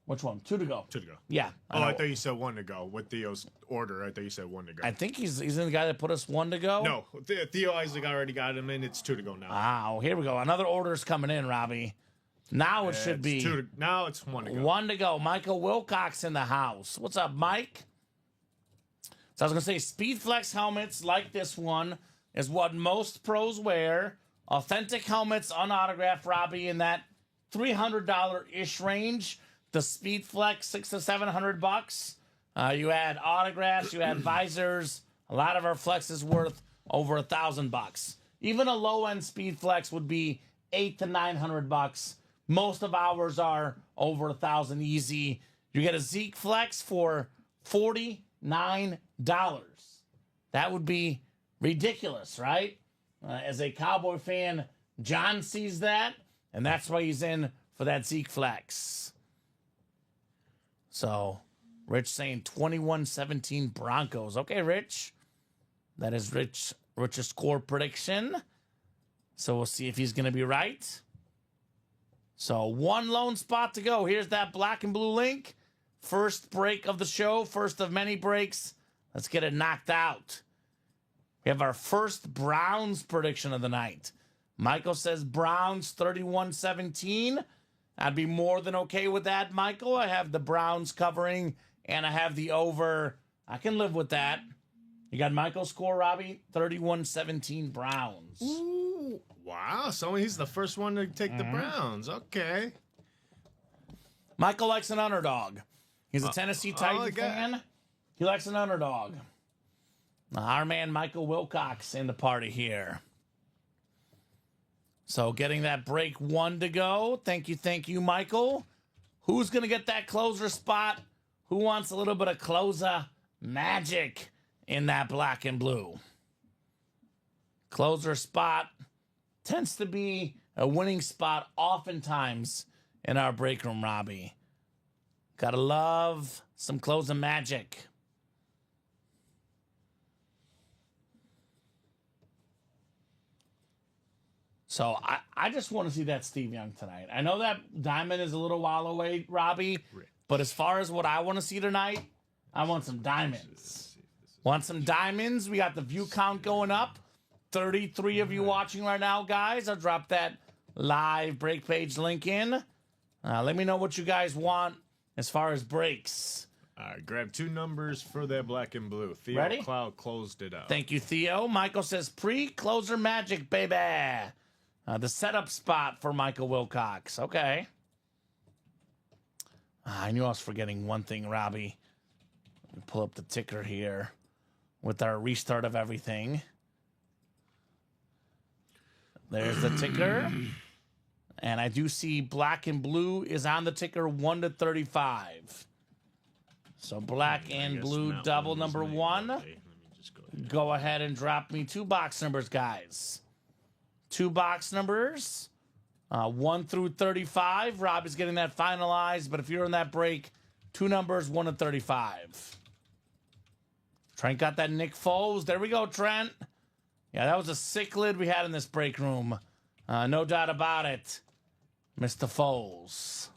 Which one? 2 to go. 2 to go. Yeah. I thought you said 1 to go. With Theo's order, I thought you said 1 to go. I think he's the guy that put us 1 to go. No, Theo Isaac already got him in. It's 2 to go now. Wow, here we go. Another order's coming in, Robbie. Now it should be now it's 1 to go. 1 to go. Michael Wilcox in the house. What's up, Mike? So I was going to say, Speedflex helmets like this one is what most pros wear. Authentic helmets, unautographed, Robbie, in that $300-ish range. The Speedflex, $600 to $700. You add autographs, you add visors. A lot of our flexes worth over $1,000. Even a low-end Speedflex would be $800 to $900. Most of ours are over $1,000 easy. You get a Zeke Flex for $49. That would be ridiculous, right? As a Cowboy fan, John sees that, and that's why he's in for that Zeke Flex. So, Rich saying 21-17 Broncos. Okay, Rich. That is Rich's score prediction. So we'll see if he's going to be right. So 1 lone spot to go. Here's that black and blue link. First break of the show. First of many breaks. Let's get it knocked out. We have our first Browns prediction of the night. Michael says Browns 31-17. I'd be more than okay with that, Michael. I have the Browns covering, and I have the over. I can live with that. You got Michael's score, Robbie? 31-17 Browns. Ooh, wow. So he's the first one to take the Browns. Okay. Michael likes an underdog. He's a Tennessee Titans fan. He likes an underdog. Our man Michael Wilcox in the party here. So getting that break 1 to go. Thank you, Michael. Who's going to get that closer spot? Who wants a little bit of closer magic in that black and blue? Closer spot tends to be a winning spot oftentimes in our break room, Robbie. Gotta love some closer magic. So I just want to see that Steve Young tonight. I know that diamond is a little while away, Robbie, but as far as what I want to see tonight, I want some diamonds. Want some diamonds? We got the view count going up. 33 of you watching right now, guys. I'll drop that live break page link in. Let me know what you guys want as far as breaks. All right, grab 2 numbers for that black and blue. Theo Ready? Cloud closed it out. Thank you, Theo. Michael says pre-closer magic, baby. The setup spot for Michael Wilcox. Okay. I knew I was forgetting one thing, Robbie. Let me pull up the ticker here with our restart of everything. There's the ticker. And I do see black and blue is on the ticker 1 to 35. So black and blue double number 1. Let me just Go ahead and drop me 2 box numbers, guys. 2 box numbers, 1 through 35. Rob is getting that finalized, but if you're in that break, 2 numbers, 1 to 35. Trent got that Nick Foles. There we go, Trent. Yeah, that was a sick lid we had in this break room. No doubt about it, Mr. Foles.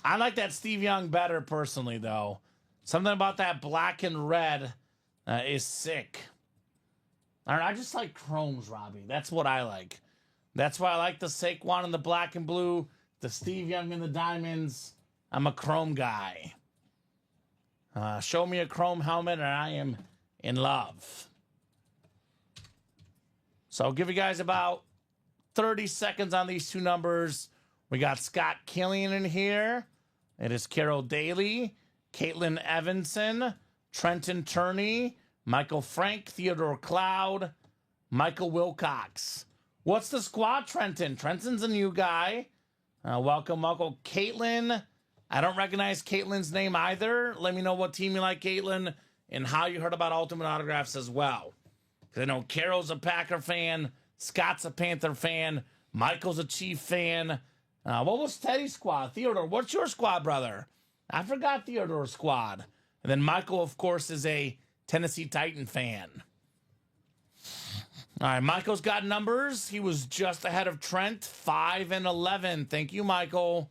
I like that Steve Young better personally, though. Something about that black and red is sick. I just like chromes, Robbie. That's what I like. That's why I like the Saquon in the black and blue, the Steve Young in the diamonds. I'm a chrome guy. Show me a chrome helmet and I am in love. So I'll give you guys about 30 seconds on these 2 numbers. We got Scott Killian in here. It is Carol Daly, Caitlin Evanson, Trenton Turney, Michael Frank, Theodore Cloud, Michael Wilcox. What's the squad, Trenton? Trenton's a new guy. Welcome. Caitlin. I don't recognize Caitlin's name either. Let me know what team you like, Caitlin, and how you heard about Ultimate Autographs as well. Because I know Carol's a Packer fan, Scott's a Panther fan, Michael's a Chief fan. What was Teddy's squad? Theodore, what's your squad, brother? I forgot Theodore's squad. And then Michael, of course, is a Tennessee Titan fan. All right, Michael's got numbers. He was just ahead of Trent, 5 and 11. Thank you, Michael.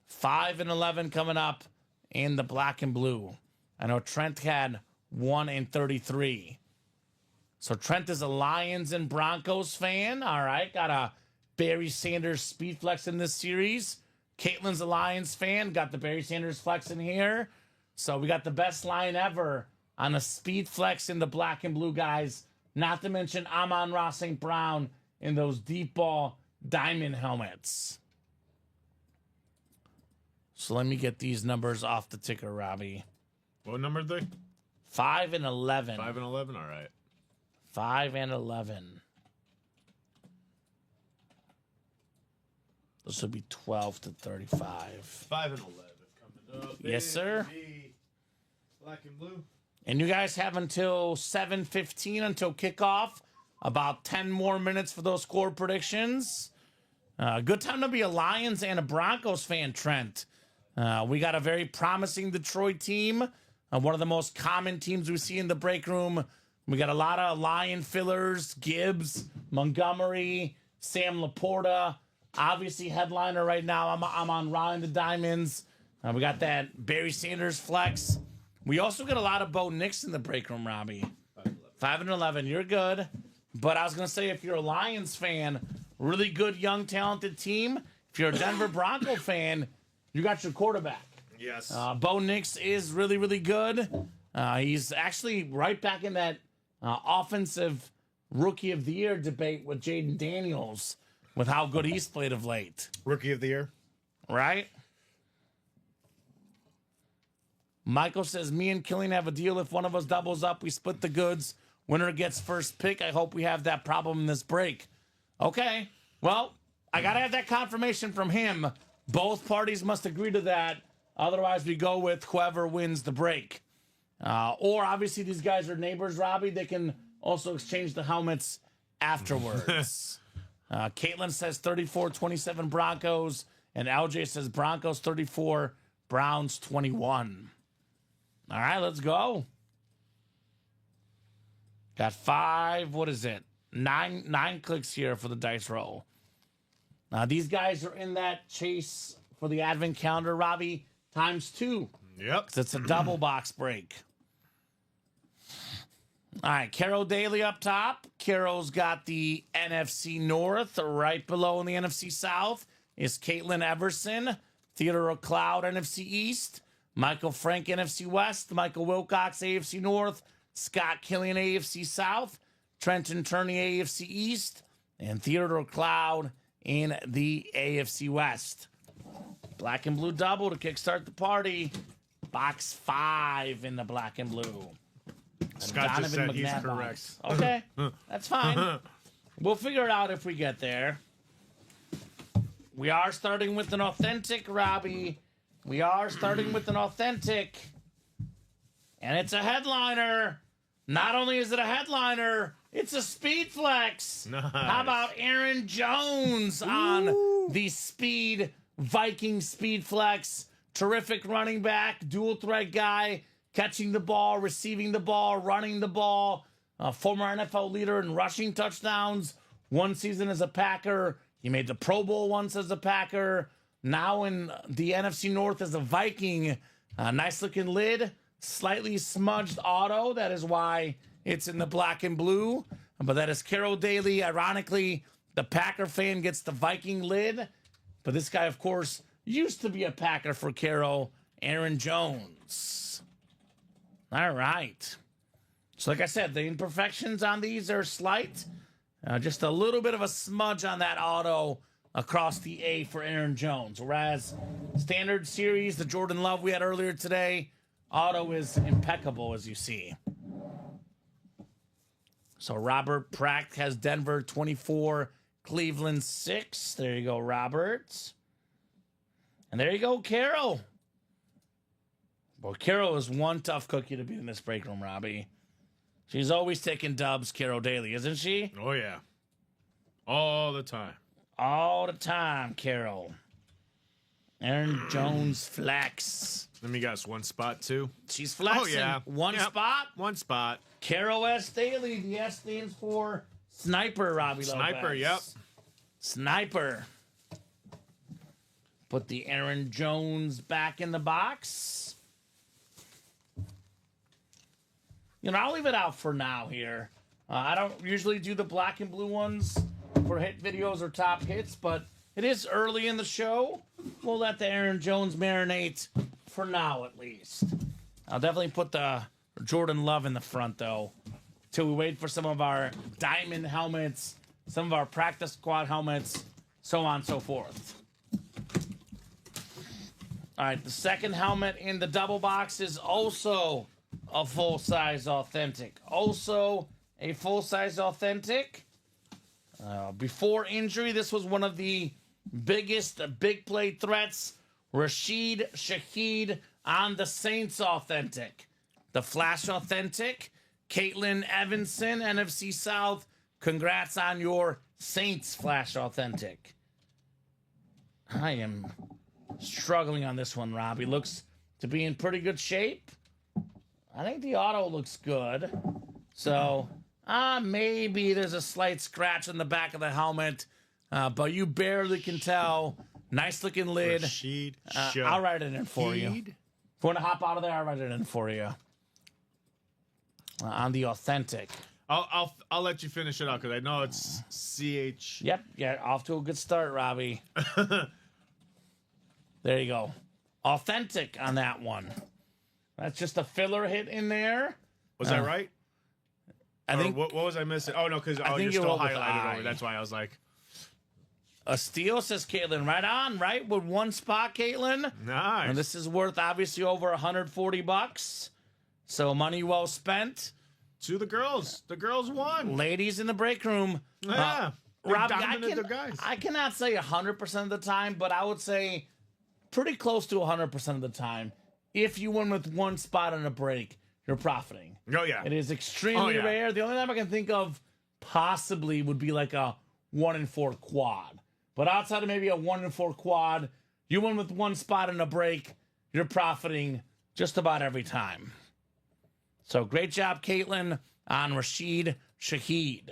5 and 11 coming up in the black and blue. I know Trent had 1 and 33. So Trent is a Lions and Broncos fan. All right, got a Barry Sanders speed flex in this series. Caitlin's a Lions fan. Got the Barry Sanders flex in here. So we got the best line ever on a speed flex in the black and blue, guys. Not to mention Amon-Ra St. Brown in those deep ball diamond helmets. So let me get these numbers off the ticker, Robbie. What number are they? 5 and 11. 5 and 11. All right. 5 and 11. This would be 12 to 35. 5 and 11 coming up. Yes, sir. Black and blue. And you guys have until 7:15 until kickoff. About 10 more minutes for those score predictions. Good time to be a Lions and a Broncos fan, Trent. We got a very promising Detroit team. One of the most common teams we see in the break room. We got a lot of Lion fillers, Gibbs, Montgomery, Sam Laporta. Obviously, headliner right now, I'm on Raw and the Diamonds. We got that Barry Sanders flex. We also got a lot of Bo Nix in the break room, Robbie. 5 and 11, you're good. But I was going to say, if you're a Lions fan, really good, young, talented team. If you're a Denver Bronco fan, you got your quarterback. Yes. Bo Nix is really, really good. He's actually right back in that offensive rookie of the year debate with Jaden Daniels with how good he's played of late. Rookie of the year. Right? Michael says, me and Killian have a deal. If one of us doubles up, we split the goods. Winner gets first pick. I hope we have that problem in this break. Okay. Well, I got to have that confirmation from him. Both parties must agree to that. Otherwise, we go with whoever wins the break. Or, obviously, these guys are neighbors, Robbie. They can also exchange the helmets afterwards. Caitlin says 34-27 Broncos. And LJ says Broncos 34, Browns 21. All right, let's go. Got 5, what is it? 9 clicks here for the dice roll. Now, these guys are in that chase for the advent calendar, Robbie, ×2. Yep. It's a double box break. All right, Carol Daly up top. Carol's got the NFC North. Right below in the NFC South is Caitlin Everson. Theodore Cloud, NFC East. Michael Frank, NFC West. Michael Wilcox, AFC North. Scott Killian, AFC South. Trenton Turney, AFC East. And Theodore Cloud in the AFC West. Black and blue double to kickstart the party. Box 5 in the black and blue. Scott just said he's McNabb correct. box. Okay, that's fine. We'll figure it out if we get there. We are starting with an authentic, Robbie. We are starting with an authentic. And it's a headliner. Not only is it a headliner, it's a speed flex. Nice. How about Aaron Jones on the speed Viking speed flex? Terrific running back, dual threat guy, catching the ball, receiving the ball, running the ball. Former NFL leader in rushing touchdowns. One season as a Packer. He made the Pro Bowl once as a Packer. Now in the NFC North as a Viking. Nice looking lid. Slightly smudged auto. That is why it's in the black and blue. But that is Carol Daly. Ironically, the Packer fan gets the Viking lid. But this guy, of course, used to be a Packer for Carol. Aaron Jones. All right. So like I said, the imperfections on these are slight. Just a little bit of a smudge on that auto across the A for Aaron Jones. Whereas standard series, the Jordan Love we had earlier today, auto is impeccable, as you see. So Robert Pratt has Denver 24, Cleveland 6. There you go, Robert. And there you go, Carol. Well, Carol is one tough cookie to beat in this break room, Robbie. She's always taking dubs, Carol Daly, isn't she? Oh, yeah. All the time. All the time, Carol. Aaron Jones flex. Let me guess, one spot, too? She's flexing. Oh, yeah. One Yep. spot. One spot. Carol S. Daly. The S stands for Sniper, Robbie Sniper, Lopez. yep. Sniper. Put the Aaron Jones back in the box. You know, I'll leave it out for now here. I don't usually do the black and blue ones for hit videos or top hits, but it is early in the show. We'll let the Aaron Jones marinate for now, at least. I'll definitely put the Jordan Love in the front, though, till we wait for some of our diamond helmets, some of our practice squad helmets, so on and so forth. All right, the second helmet in the double box is also a full-size authentic. Also a full-size authentic. Before injury, this was one of the biggest big play threats. Rashid Shaheed on the Saints authentic. The Flash authentic. Caitlin Evanson, NFC South. Congrats on your Saints Flash authentic. I am struggling on this one, Robbie. Looks to be in pretty good shape. I think the auto looks good. So, maybe there's a slight scratch on the back of the helmet, but you barely can tell. Nice looking lid. Rashid I'll write it in for you. If you want to hop out of there, I'll write it in for you. On the authentic. I'll let you finish it out because I know it's CH. Yep, yeah, off to a good start, Robbie. There you go. Authentic on that one. That's just a filler hit in there. Was that right? I think what was I missing? Oh no, because think you're you still rolled with highlighted I. over. That's why I was like, a steal, says Caitlin. Right on, right? With one spot, Caitlin. nice. And this is worth obviously over $140. So money well spent. To the girls. The girls won. Ladies in the break room. Yeah. They Robbie, dominated the guys. I cannot say 100% of the time, but I would say pretty close to 100% of the time. If you win with one spot on a break, you're profiting. Oh yeah. It is extremely yeah. rare. The only time I can think of possibly would be like a 1 in 4 quad. But outside of maybe a 1 in 4 quad, you win with one spot in a break, you're profiting just about every time. So great job, Caitlin, on Rashid Shaheed.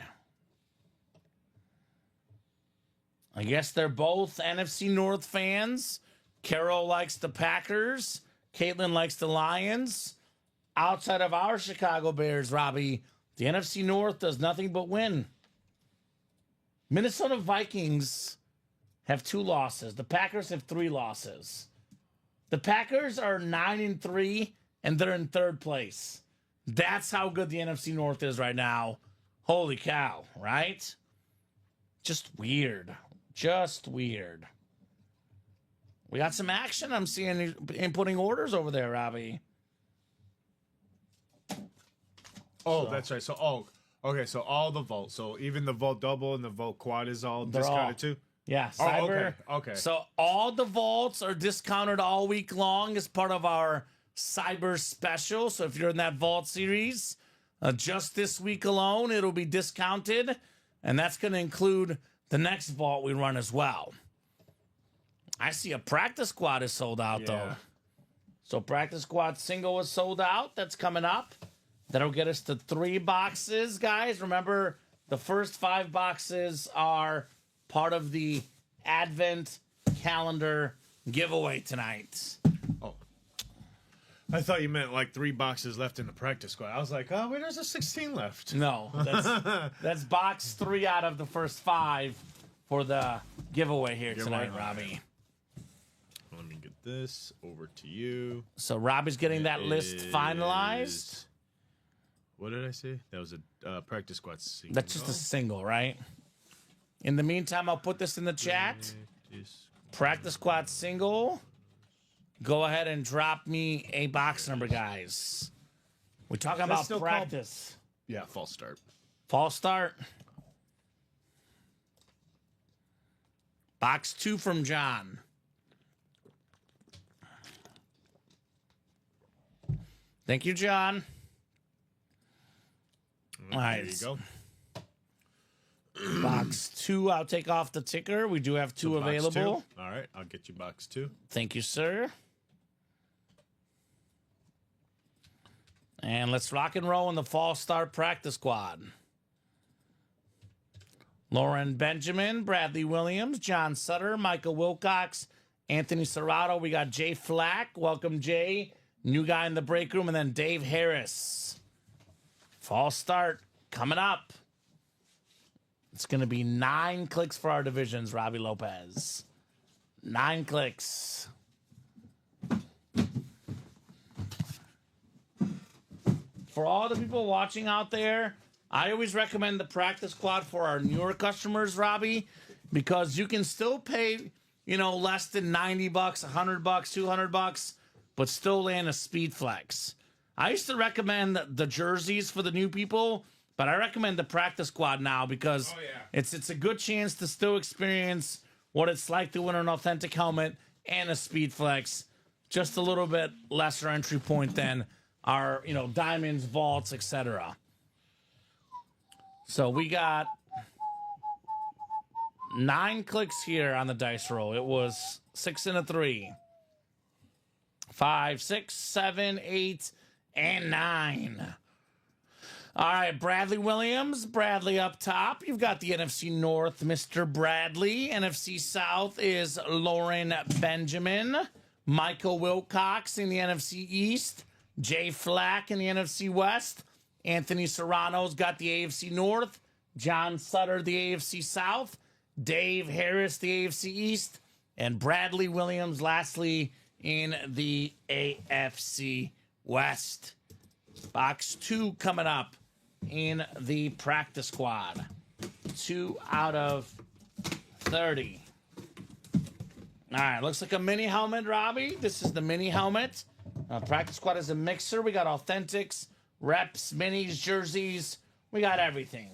I guess they're both NFC North fans. Carol likes the Packers. Caitlin likes the Lions. Outside of our Chicago Bears, Robbie, the NFC North does nothing but win. Minnesota Vikings have 2 losses. The Packers have 3 losses. The Packers are 9-3, and they're in 3rd place. That's how good the NFC North is right now. Holy cow, right? Just weird. Just weird. We got some action. I'm seeing inputting orders over there, Robbie. Oh, that's right. So, okay. So all the vault. So even the vault double and the vault quad is all They're discounted all- too. Yeah, Oh, Cyber. okay. So all the vaults are discounted all week long as part of our Cyber special. So if you're in that vault series, just this week alone, it'll be discounted. And that's going to include the next vault we run as well. I see a practice squad is sold out, though. So practice squad single is sold out. That's coming up. That'll get us to 3 boxes, guys. Remember, the first 5 boxes are part of the Advent calendar giveaway tonight. Oh, I thought you meant like 3 boxes left in the practice squad. I was like, oh, wait, there's a 16 left. No, that's box 3 out of the first 5 for the giveaway here tonight, Robbie. Let me get this over to you. So Robbie's getting that list Is- finalized. What did I say? That was a practice squad single. That's just a single, right? In the meantime, I'll put this in the chat. Practice squad single. Go ahead and drop me a box number, guys. We're talking about still practice. Yeah, false start. False start. Box 2 from John. Thank you, John. All right. There you go. Box 2, I'll take off the ticker. We do have 2 So box available. 2. All right, I'll get you box 2. Thank you, sir. And let's rock and roll in the fall start practice squad. Lauren Benjamin, Bradley Williams, John Sutter, Michael Wilcox, Anthony Serrato. We got Jay Flack. Welcome, Jay. New guy in the break room. And then Dave Harris. Fall start coming up. It's going to be 9 clicks for our divisions, Robbie Lopez. 9 clicks. For all the people watching out there, I always recommend the practice squad for our newer customers, Robbie, because you can still pay, less than $90, $100, $200, but still land a speed flex. I used to recommend the jerseys for the new people, but I recommend the practice squad now because it's a good chance to still experience what it's like to win an authentic helmet and a speed flex. Just a little bit lesser entry point than our, diamonds, vaults, etc. So we got 9 clicks here on the dice roll. It was 6 and a 3. 5, 6, 7, 8, and 9. All right, Bradley Williams. Bradley up top. You've got the NFC North, Mr. Bradley. NFC South is Lauren Benjamin. Michael Wilcox in the NFC East. Jay Flack in the NFC West. Anthony Serrano's got the AFC North. John Sutter, the AFC South. Dave Harris, the AFC East. And Bradley Williams, lastly, in the AFC West. Box 2 coming up in the practice squad. 2 out of 30. All right, looks like a mini helmet, Robbie. This is the mini helmet. Practice squad is a mixer. We got authentics, reps, minis, jerseys. We got everything.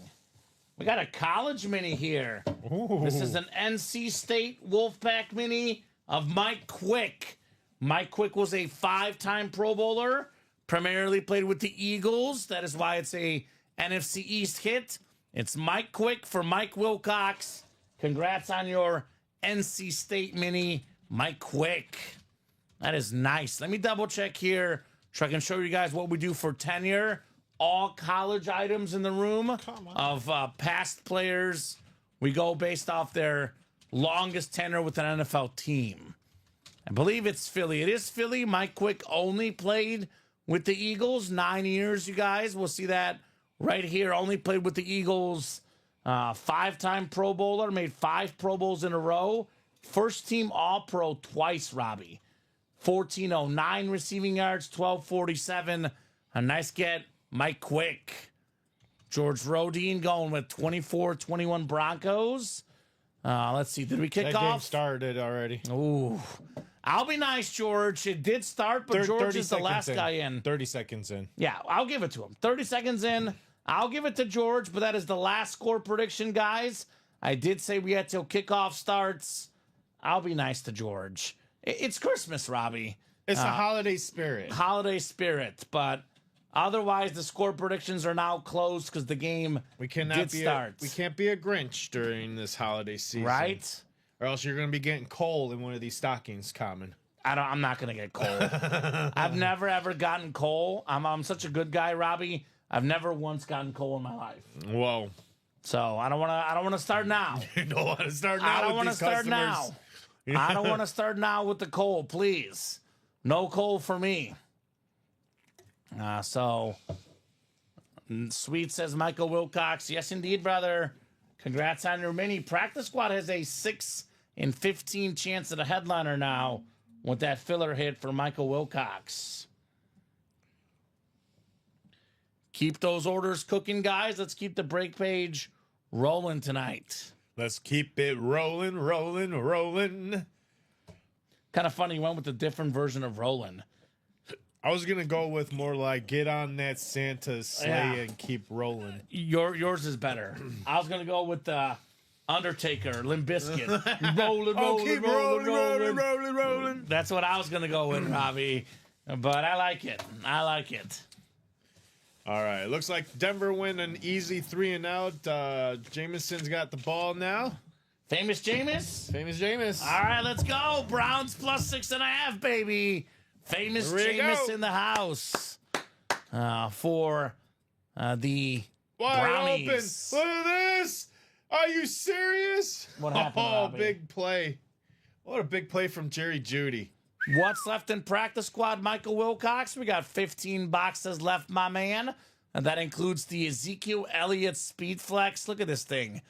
We got a college mini here. Ooh. This is an NC State Wolfpack mini of Mike Quick. Mike Quick was a 5-time Pro Bowler, primarily played with the Eagles. That is why it's a NFC East hit. It's Mike Quick for Mike Wilcox. Congrats on your NC State mini, Mike Quick. That is nice. Let me double check here so I can show you guys what we do for tenure. All college items in the room of past players. We go based off their longest tenure with an NFL team. I believe it's Philly. It is Philly. Mike Quick only played with the Eagles 9 years, you guys. We'll see that right here. Only played with the Eagles. 5-time Pro Bowler. Made 5 Pro Bowls in a row. First team All-Pro twice, Robbie. 1409 receiving yards, 1247. A nice get, Mike Quick. George Rodine going with 24-21 Broncos. Let's see, did we kick That off? game started already. Ooh. I'll be nice, George. It did start, but George is the last guy in. 30 seconds in. Yeah, I'll give it to him. 30 seconds in. I'll give it to George, but that is the last score prediction, guys. I did say we had till kickoff starts. I'll be nice to George. It's Christmas, Robbie. It's a holiday spirit. Holiday spirit, but otherwise the score predictions are now closed because the game We cannot did be start. we can't be a Grinch during this holiday season. Right? Or else you're going to be getting coal in one of these stockings, Common. I'm not gonna get coal. I've never ever gotten coal. I'm such a good guy, Robbie. I've never once gotten coal in my life. Whoa. So I don't wanna start now. You don't want to start now I don't with want to these start customers. now. I don't want to start now with the coal, please. No coal for me. So Sweet says Michael Wilcox. Yes, indeed, brother. Congrats on your mini. Practice squad has a 6 in 15 chance at a headliner now with that filler hit for Michael Wilcox. Keep those orders cooking, guys. Let's keep the break page rolling tonight. Let's keep it rolling, rolling, rolling. Kind of funny, you went with a different version of rolling. I was going to go with more like get on that Santa sleigh and keep rolling. Yours is better. I was going to go with the Undertaker, Limp Bizkit. Rolling, rolling, keep rolling, rolling. That's what I was going to go with, Robbie. but I like it. I like it. All right. Looks like Denver win an easy 3-and-out. Jameson's got the ball now. Famous Jameis? Famous Jameis. All right, let's go. Browns plus 6.5, baby. Famous Here we Jameis go. in the house for the Wide Brownies. open. Look at this. Are you serious? What happened, Oh, Robbie? big play. What a big play from Jerry Jeudy. What's left in practice squad, Michael Wilcox? We got 15 boxes left, my man. And that includes the Ezekiel Elliott Speed Flex. Look at this thing.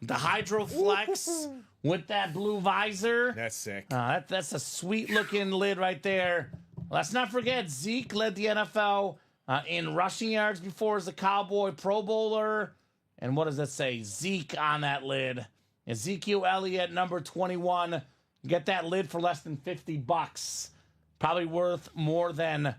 The Hydro Flex with that blue visor. That's sick. That's a sweet-looking lid right there. Let's not forget, Zeke led the NFL in rushing yards before as a Cowboy Pro Bowler. And what does that say? Zeke on that lid. Ezekiel Elliott, number 21. Get that lid for less than $50. Probably worth more than,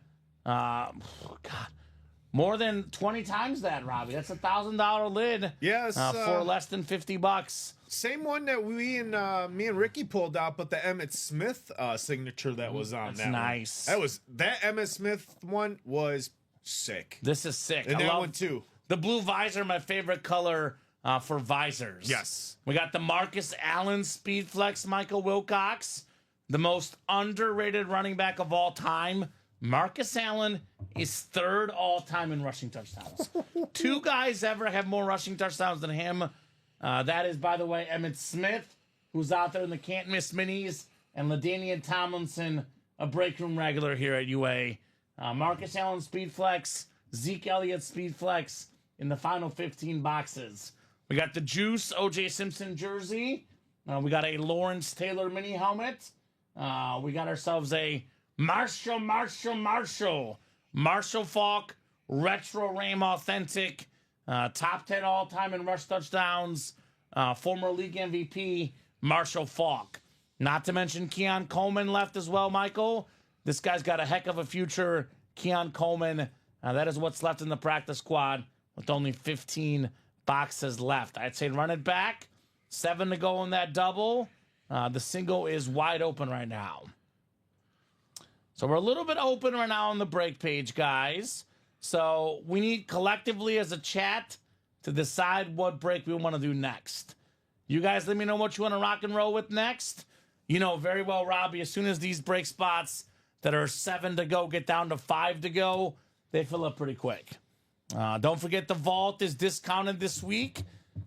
more than 20 times that, Robbie. That's $1,000 lid. Yes. For less than $50. Same one that me and Ricky pulled out, but the Emmitt Smith signature that was on That's that. nice. That Emmitt Smith one was sick. This is sick. And I that love one too. the blue visor, my favorite color for visors. Yes. We got the Marcus Allen Speed Flex, Michael Wilcox, the most underrated running back of all time. Marcus Allen is third all time in rushing touchdowns. Two guys ever have more rushing touchdowns than him. That is, by the way, Emmitt Smith, who's out there in the can't miss minis, and LaDainian Tomlinson, a break room regular here at UA. Marcus Allen Speed Flex, Zeke Elliott Speed Flex in the final 15 boxes. We got the Juice OJ Simpson jersey. We got a Lawrence Taylor mini helmet. We got ourselves a Marshall Falk Retro Ram Authentic. Top 10 all-time in rush touchdowns. Former league MVP Marshall Falk. Not to mention Keon Coleman left as well, Michael. This guy's got a heck of a future. Keon Coleman. That is what's left in the practice squad with only 15 boxes left. I'd say run it back. 7 to go in that double. The single is wide open right now. So we're a little bit open right now on the break page, guys. So we need collectively as a chat to decide what break we want to do next. You guys let me know what you want to rock and roll with next. You know very well, Robbie, as soon as these break spots that are 7 to go get down to 5 to go, they fill up pretty quick. Don't forget the vault is discounted this week.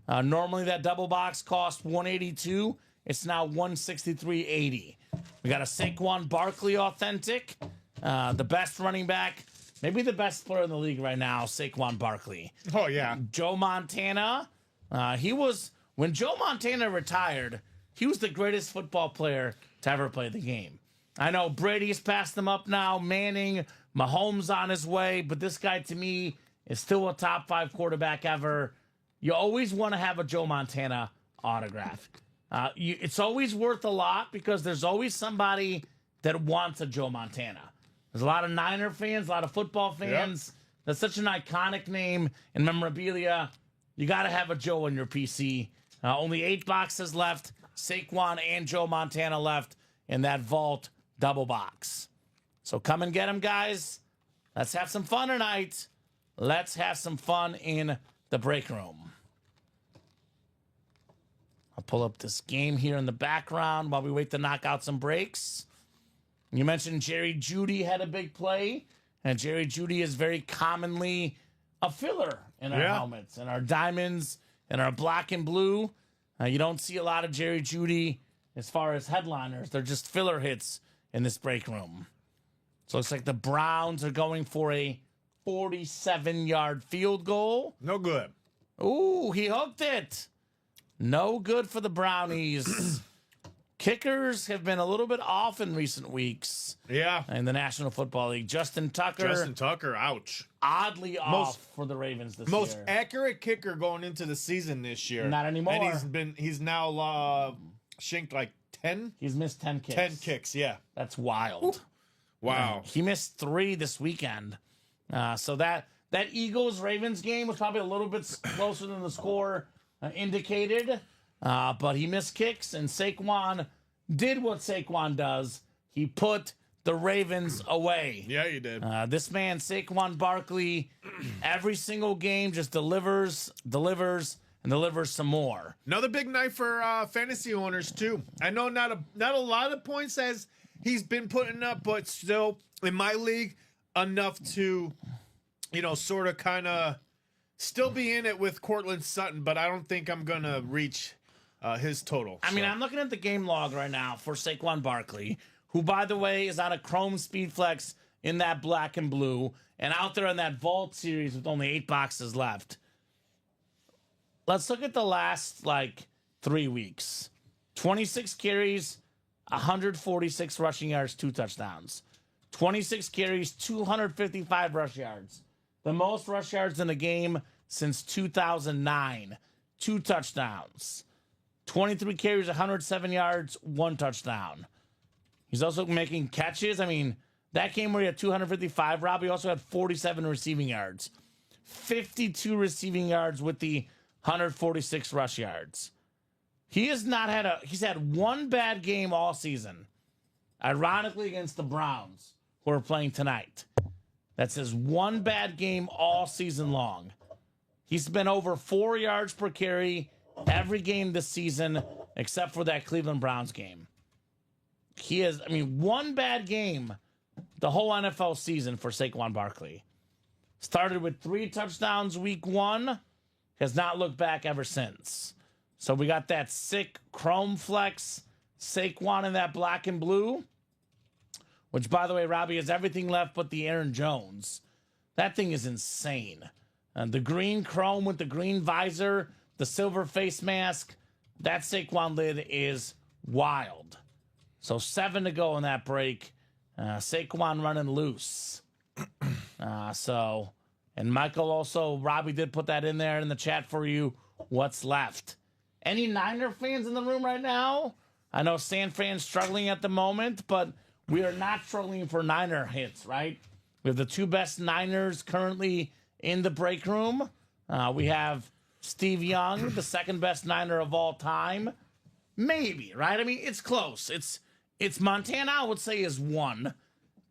Normally that double box cost $182. It's now $163.80. We got a Saquon Barkley authentic, the best running back, maybe the best player in the league right now, Saquon Barkley. Oh, yeah. Joe Montana, when Joe Montana retired, he was the greatest football player to ever play the game. I know Brady's passed him up now, Manning, Mahomes on his way, but this guy to me is still a top 5 quarterback ever. You always want to have a Joe Montana autograph. It's always worth a lot because there's always somebody that wants a Joe Montana. There's a lot of Niner fans, a lot of football fans. Yep. That's such an iconic name and memorabilia. You got to have a Joe on your PC. Only 8 boxes left. Saquon and Joe Montana left in that vault double box. So come and get them, guys. Let's have some fun tonight. Let's have some fun in the break room. I'll pull up this game here in the background while we wait to knock out some breaks. You mentioned Jerry Jeudy had a big play, and Jerry Jeudy is very commonly a filler in our helmets and our diamonds and our black and blue. You don't see a lot of Jerry Jeudy as far as headliners. They're just filler hits in this break room. So it looks like the Browns are going for a 47-yard field goal. No good. Ooh, he hooked it. No good for the Brownies. Kickers have been a little bit off in recent weeks. Yeah. In the National Football League. Justin Tucker, ouch. Oddly off for the Ravens this year. Most accurate kicker going into the season this year. Not anymore. And he's now shanked like 10? He's missed 10 kicks. 10 kicks, yeah. That's wild. Ooh. Wow. He missed 3 this weekend. So that Eagles-Ravens game was probably a little bit closer than the score indicated. But he missed kicks, and Saquon did what Saquon does. He put the Ravens away. Yeah, you did. This man, Saquon Barkley, every single game just delivers, and delivers some more. Another big night for fantasy owners too. I know not a lot of points as he's been putting up, but still in my league enough to, sort of kind of still be in it with Cortland Sutton. But I don't think I'm gonna reach his total. I mean, I'm looking at the game log right now for Saquon Barkley, who, by the way, is on a Chrome Speed Flex in that black and blue, and out there in that Vault series with only 8 boxes left. Let's look at the last, 3 weeks. 26 carries, 146 rushing yards, 2 touchdowns. 26 carries, 255 rush yards. The most rush yards in a game since 2009. 2 touchdowns. 23 carries, 107 yards, 1 touchdown. He's also making catches. I mean, that game where he had 255, Rob, he also had 47 receiving yards. 52 receiving yards with the 146 rush yards. He's had one bad game all season. Ironically, against the Browns, who are playing tonight. That's his one bad game all season long. He's been over 4 yards per carry every game this season, except for that Cleveland Browns game. He has, one bad game the whole NFL season for Saquon Barkley. Started with 3 touchdowns week 1, has not looked back ever since. So we got that sick Chrome Flex Saquon in that black and blue, which, by the way, Robbie, has everything left but the Aaron Jones. That thing is insane. The green Chrome with the green visor, the silver face mask, that Saquon lid is wild. So 7 to go in that break. Saquon running loose. And Michael also, Robbie did put that in there in the chat for you. What's left? Any Niner fans in the room right now? I know San Fran's struggling at the moment, but we are not struggling for Niner hits, right? We have the 2 best Niners currently in the break room. We have Steve Young, the 2nd best Niner of all time. Maybe, right? I mean, it's close. It's Montana, I would say, is 1.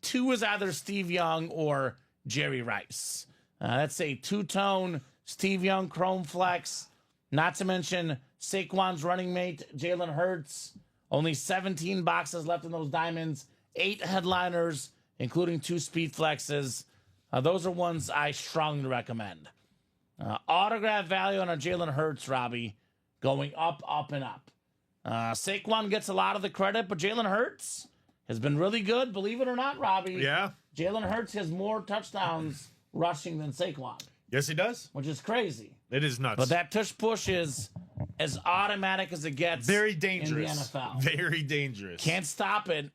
2 is either Steve Young or Jerry Rice. That's a 2-tone Steve Young Chrome Flex. Not to mention Saquon's running mate, Jalen Hurts. Only 17 boxes left in those diamonds. 8 headliners, including 2 speed flexes. Those are ones I strongly recommend. Autograph value on a Jalen Hurts, Robbie, going up, up, and up. Saquon gets a lot of the credit, but Jalen Hurts has been really good, believe it or not, Robbie. Yeah. Jalen Hurts has more touchdowns rushing than Saquon. Yes, he does. Which is crazy. It is nuts. But that tush push is as automatic as it gets. Very dangerous. In the NFL. Very dangerous. Can't stop it.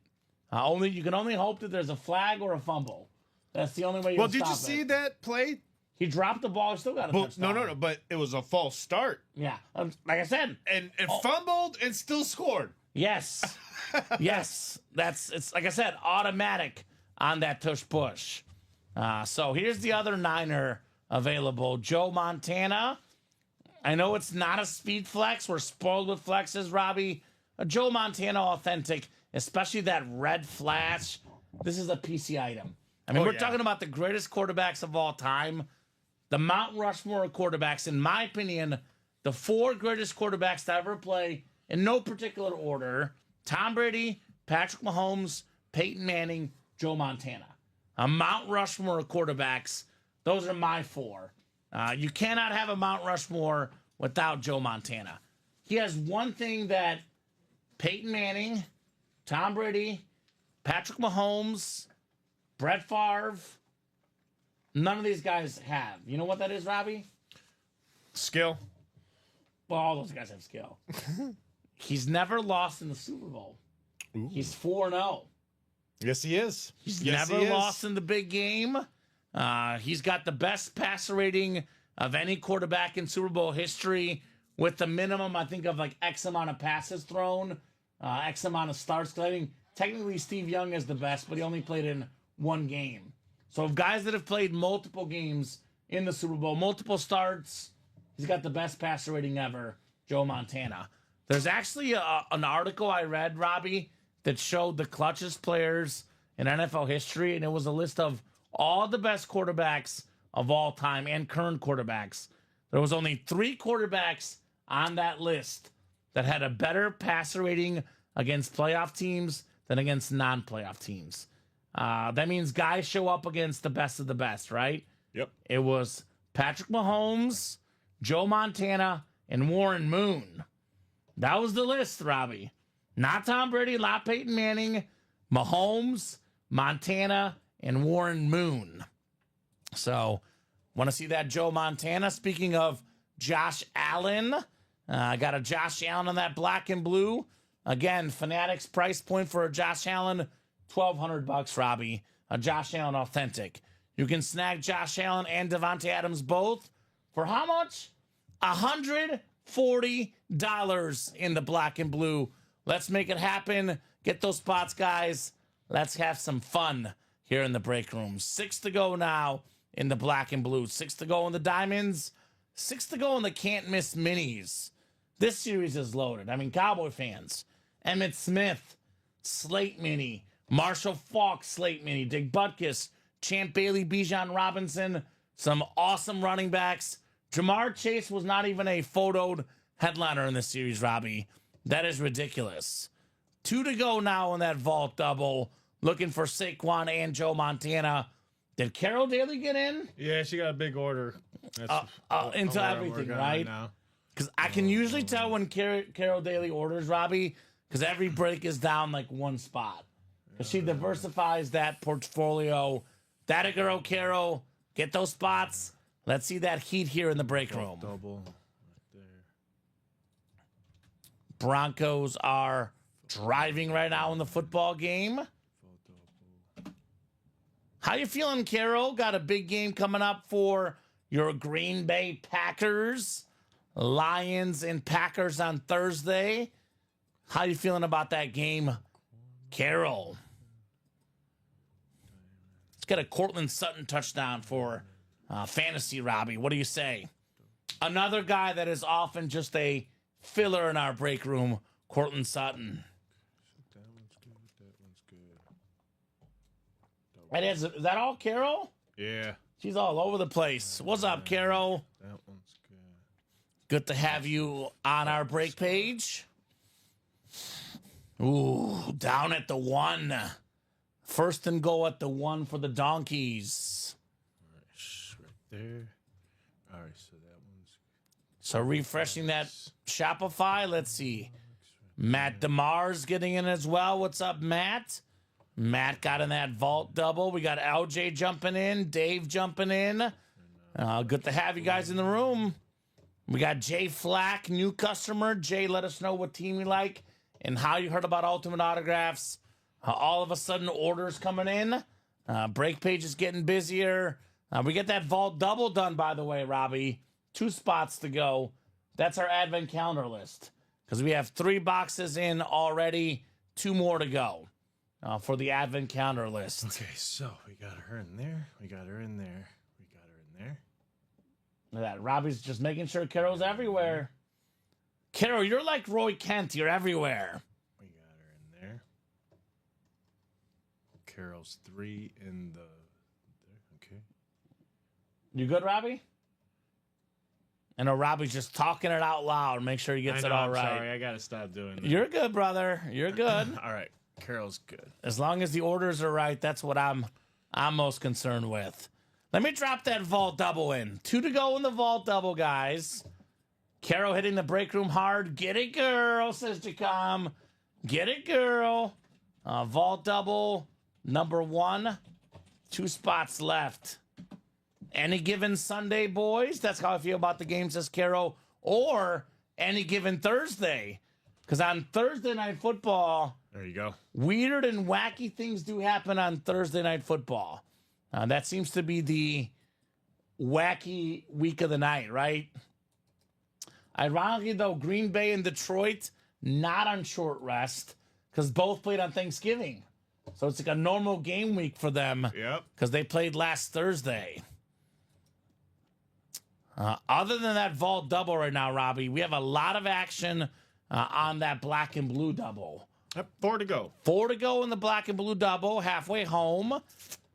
You can only hope that there's a flag or a fumble. That's the only way you Well, can did stop you see it. that play? He dropped the ball. He still got a touchdown. No. But it was a false start. Yeah. Like I said. And fumbled and still scored. Yes. Yes. It's like I said, automatic on that tush push. So here's the other Niner available. Joe Montana. I know it's not a speed flex. We're spoiled with flexes, Robbie. Joe Montana authentic, especially that red flash. This is a PC item. I mean, we're talking about the greatest quarterbacks of all time. The Mount Rushmore of quarterbacks, in my opinion, the 4 greatest quarterbacks to ever play in no particular order. Tom Brady, Patrick Mahomes, Peyton Manning, Joe Montana. A Mount Rushmore of quarterbacks. Those are my 4. You cannot have a Mount Rushmore without Joe Montana. He has one thing that Peyton Manning, Tom Brady, Patrick Mahomes, Brett Favre, none of these guys have. You know what that is, Robbie? Skill. Well, all those guys have skill. He's never lost in the Super Bowl. Ooh. He's 4-0. Yes, he is. He's never lost in the big game. He's got the best passer rating of any quarterback in Super Bowl history, with the minimum, I think, of like X amount of passes thrown, X amount of starts. I think technically Steve Young is the best, but he only played in 1 game. So of guys that have played multiple games in the Super Bowl, multiple starts, he's got the best passer rating ever, Joe Montana. There's actually an article I read, Robbie, that showed the clutchest players in NFL history, and it was a list of all the best quarterbacks of all time and current quarterbacks. There was only 3 quarterbacks on that list that had a better passer rating against playoff teams than against non-playoff teams. That means guys show up against the best of the best, right? Yep. It was Patrick Mahomes, Joe Montana, and Warren Moon. That was the list, Robbie. Not Tom Brady, not Peyton Manning, Mahomes, Montana, and Warren Moon. So, want to see that Joe Montana? Speaking of Josh Allen, I got a Josh Allen on that black and blue. Again, Fanatics price point for a Josh Allen, $1,200, Robbie. A Josh Allen authentic. You can snag Josh Allen and Devontae Adams both for how much? $140 in the black and blue. Let's make it happen. Get those spots, guys. Let's have some fun here in the break room. 6 to go now in the black and blue. 6 to go in the diamonds. 6 to go in the can't miss minis. This series is loaded. I mean, Cowboy fans. Emmitt Smith, Slate Mini. Marshall Faulk, Slate Mini. Dick Butkus, Champ Bailey, Bijan Robinson. Some awesome running backs. Jamar Chase was not even a photoed headliner in this series, Robbie. That is ridiculous. 2 to go now in that vault double. Looking for Saquon and Joe Montana. Did Carol Daly get in? Yeah, she got a big order. Into everything, right? Because I can usually tell when Carol Daly orders, Robbie, because every break is down like 1 spot. Because she diversifies that portfolio. That a girl, Carol. Get those spots. Let's see that heat here in the break room. Double right there. Broncos are driving right now in the football game. How you feeling, Carol? Got a big game coming up for your Green Bay Packers. Lions and Packers on Thursday. How you feeling about that game, Carol? Let's get a Cortland Sutton touchdown for fantasy, Robbie. What do you say? Another guy that is often just a filler in our break room, Cortland Sutton. That one's good. That one's good. It is that all, Carol? Yeah. She's all over the place. What's up, Carol? That one's good. Good to have you on our break page. Ooh, down at the 1. First and goal at the 1 for the Donkeys. Right there. All right, so that one's So refreshing that Shopify. Let's see. Matt DeMar's getting in as well. What's up, Matt? Matt got in that vault double. We got LJ jumping in. Dave jumping in. Good to have you guys in the room. We got Jay Flack, new customer. Jay, let us know what team you like and how you heard about Ultimate Autographs. All of a sudden, orders coming in. Break page is getting busier. We get that vault double done, by the way, Robbie. 2 spots to go. That's our advent calendar list. Because we have 3 boxes in already. 2 more to go for the advent calendar list. okay. So we got her in there. We got her in there. We got her in there. Look at that. Robbie's just making sure Carol's everywhere. Carol, you're like Roy Kent. You're everywhere. We got her in there. Carol's 3 in the. Okay. You good, Robbie? I know Robbie's just talking it out loud. Make sure he gets it all I'm right. Sorry, I gotta stop doing that. You're good, brother. You're good. All right. Carol's good. As long as the orders are right, that's what I'm most concerned with. Let me drop that vault double in. 2 to go in the vault double, guys. Carol hitting the break room hard. Get it, girl, says Jacom. Get it, girl. Vault double, number 1. 2 spots left. Any given Sunday, boys. That's how I feel about the game, says Carol. Or any given Thursday. Because on Thursday Night Football, There you go. weird and wacky things do happen on Thursday Night Football. That seems to be the wacky week of the night, right? Ironically, though, Green Bay and Detroit not on short rest because both played on Thanksgiving. So it's like a normal game week for them Yep. because they played last Thursday. Other than that vault double right now, Robbie, we have a lot of action on that black and blue double. Yep, 4 to go. 4 to go in the black and blue double, halfway home.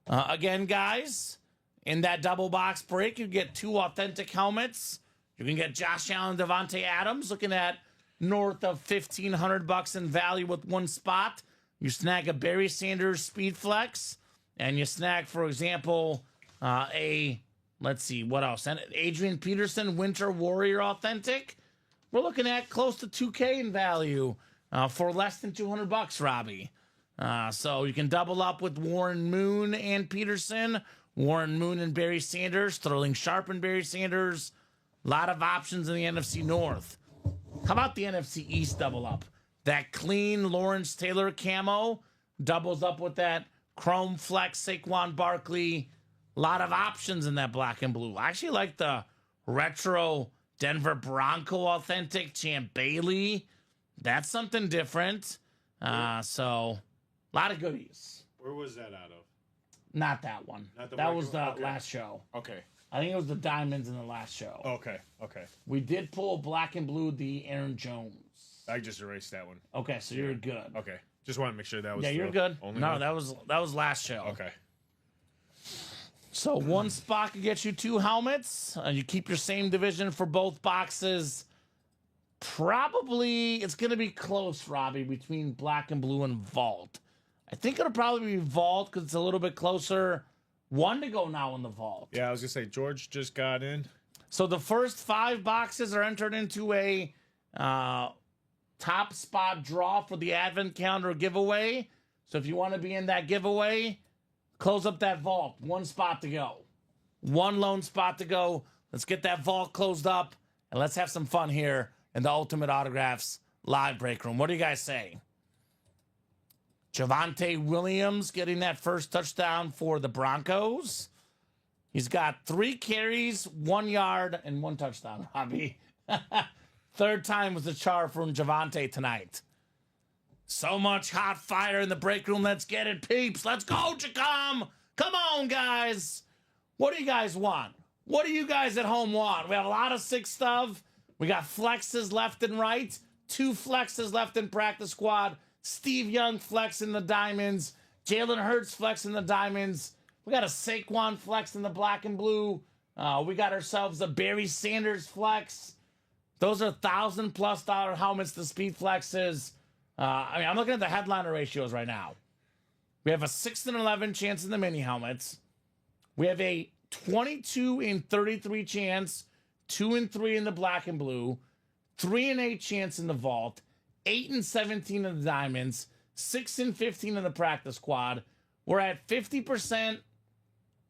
Again, guys, in that double box break, you get 2 authentic helmets. You can get Josh Allen, Devontae Adams, looking at north of $1,500 in value with 1 spot. You snag a Barry Sanders Speed Flex, and you snag, for example, let's see, what else? And Adrian Peterson Winter Warrior Authentic. We're looking at close to $2K in value for less than $200, Robbie. So you can double up with Warren Moon and Peterson, Warren Moon and Barry Sanders, Sterling Sharp and Barry Sanders. A lot of options in the NFC North. How about the NFC East double up? That clean Lawrence Taylor camo doubles up with that Chrome Flex Saquon Barkley. A lot of options in that black and blue. I actually like the retro Denver Bronco authentic Champ Bailey. That's something different. So, a lot of goodies. Where was that out of? Not that one. That was the last show. Okay. I think it was the diamonds in the last show. Okay. We did pull black and blue the Aaron Jones. I just erased that one. Okay, so you're good. Okay. Just want to make sure that was Yeah, you're good. Only No, one? that was last show. Okay. So 1 spot can get you 2 helmets. You keep your same division for both boxes. Probably it's going to be close, Robbie, between black and blue and vault. I think it'll probably be vault because it's a little bit closer. 1 to go now in the vault. Yeah, I was going to say, George just got in. So the first 5 boxes are entered into a top spot draw for the Advent Calendar giveaway. So if you want to be in that giveaway, close up that vault. 1 spot to go. 1 lone spot to go. Let's get that vault closed up, and let's have some fun here in the Ultimate Autographs live break room. What do you guys say? Javonte Williams getting that first touchdown for the Broncos. He's got 3 carries, 1 yard, and 1 touchdown, Robbie. Third time was the charm from Javonte tonight. So much hot fire in the break room. Let's get it, peeps. Let's go, Chacom. Come on, guys. What do you guys want? What do you guys at home want? We have a lot of sick stuff. We got flexes left and right. 2 flexes left in practice squad. Steve Young flex in the diamonds. Jalen Hurts flex in the diamonds. We got a Saquon flex in the black and blue. We got ourselves a Barry Sanders flex. Those are $1,000+ helmets, the speed flexes. I'm looking at the headliner ratios right now. We have a 6 and 11 chance in the mini helmets. We have a 22 in 33 chance, 2 and 3 in the black and blue, 3 and 8 chance in the vault, 8 and 17 in the diamonds, 6 and 15 in the practice squad. We're at 50%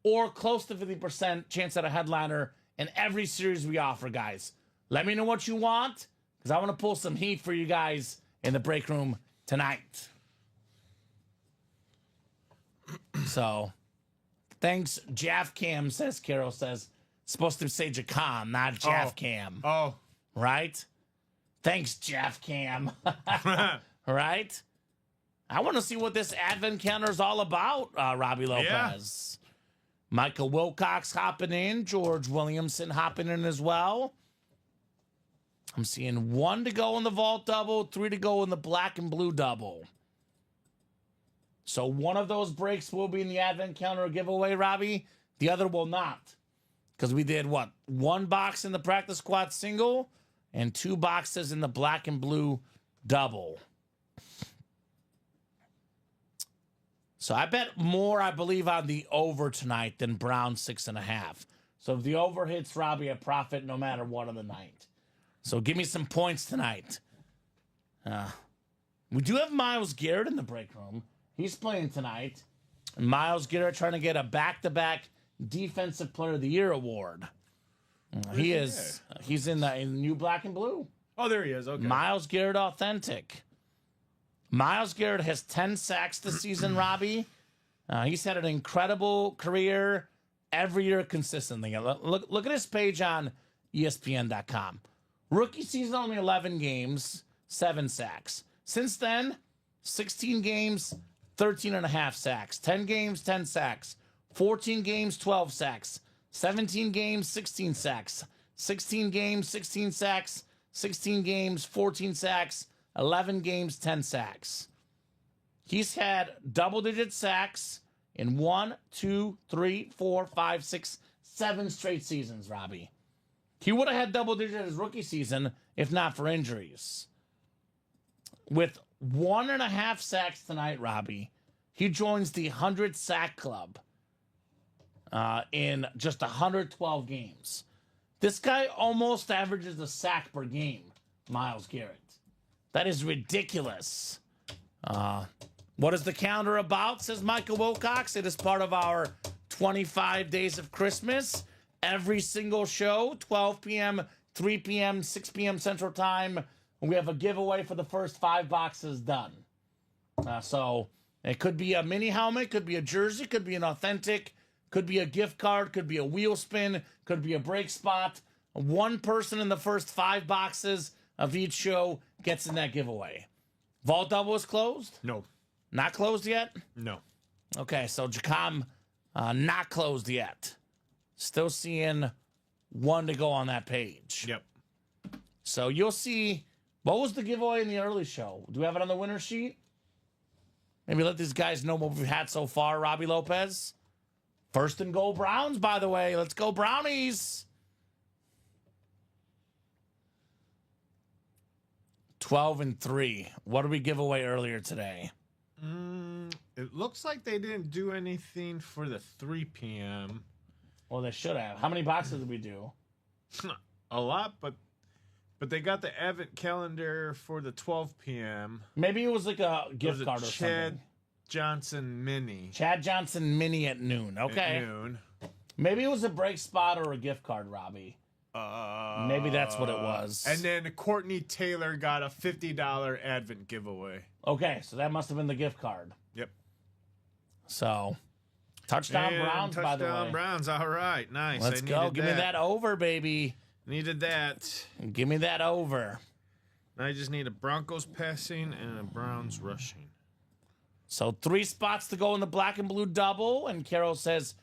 or close to 50% chance at a headliner in every series we offer, guys. Let me know what you want, because I want to pull some heat for you guys in the break room tonight. So, thanks, Jaff Cam, says Carol says. Supposed to say Jacom, not Jaff Cam. Oh. Right? Thanks, Jaff Cam. Right? I want to see what this Advent Calendar is all about, Robbie Lopez. Yeah. Michael Wilcox hopping in. George Williamson hopping in as well. I'm seeing 1 to go in the vault double, 3 to go in the black and blue double. So one of those breaks will be in the Advent Calendar giveaway, Robbie. The other will not. Because we did, 1 box in the practice squad single and 2 boxes in the black and blue double. So I bet more, I believe, on the over tonight than Brown 6.5. So if the over hits, Robbie, a profit no matter what on the night. So give me some points tonight. We do have Myles Garrett in the break room. He's playing tonight. And Myles Garrett trying to get a back-to-back Defensive Player of the Year award. He is. He's in the new black and blue. Oh, there he is. Okay. Myles Garrett authentic. Myles Garrett has 10 sacks this season, Robbie. He's had an incredible career every year consistently. Look at his page on ESPN.com. Rookie season, only 11 games, 7 sacks. Since then, 16 games, 13.5 sacks. 10 games, 10 sacks. 14 games, 12 sacks. 17 games, 16 sacks. 16 games, 16 sacks. 16 games, 14 sacks. 11 games, 10 sacks. He's had double-digit sacks in 1, 2, 3, 4, 5, 6, 7 straight seasons, Robbie. He would have had double-digit his rookie season if not for injuries. With 1.5 sacks tonight, Robbie, he joins the 100 sack club in just 112 games. This guy almost averages a sack per game, Myles Garrett. That is ridiculous. What is the calendar about, says Michael Wilcox. It is part of our 25 Days of Christmas. Every single show, 12 p.m., 3 p.m., 6 p.m. Central Time. We have a giveaway for the first 5 boxes done. So it could be a mini helmet, could be a jersey, could be an authentic, could be a gift card, could be a wheel spin, could be a break spot. One person in the first 5 boxes of each show gets in that giveaway. Vault double is closed? No. Not closed yet? No. Okay, so Jacom, not closed yet. Still seeing 1 to go on that page. Yep. So you'll see, what was the giveaway in the early show? Do we have it on the winner sheet? Maybe let these guys know what we've had so far, Robbie Lopez. First and goal Browns, by the way. Let's go Brownies. 12-3. What did we give away earlier today? It looks like they didn't do anything for the 3 p.m. Well, they should have. How many boxes did we do? A lot, but they got the Advent calendar for the 12 p.m. Maybe it was like a gift card or Chad something. Johnson mini. Chad Johnson mini at noon. Okay. At noon. Maybe it was a break spot or a gift card, Robbie. Maybe that's what it was. And then Courtney Taylor got a $50 Advent giveaway. Okay, so that must have been the gift card. Yep. So, touchdown And Browns, by the way. Touchdown Browns. All right. Nice. Let's go. Give me that over, baby. Needed that. Give me that over. I just need a Broncos passing and a Browns rushing. So 3 spots to go in the black and blue double, and Carol says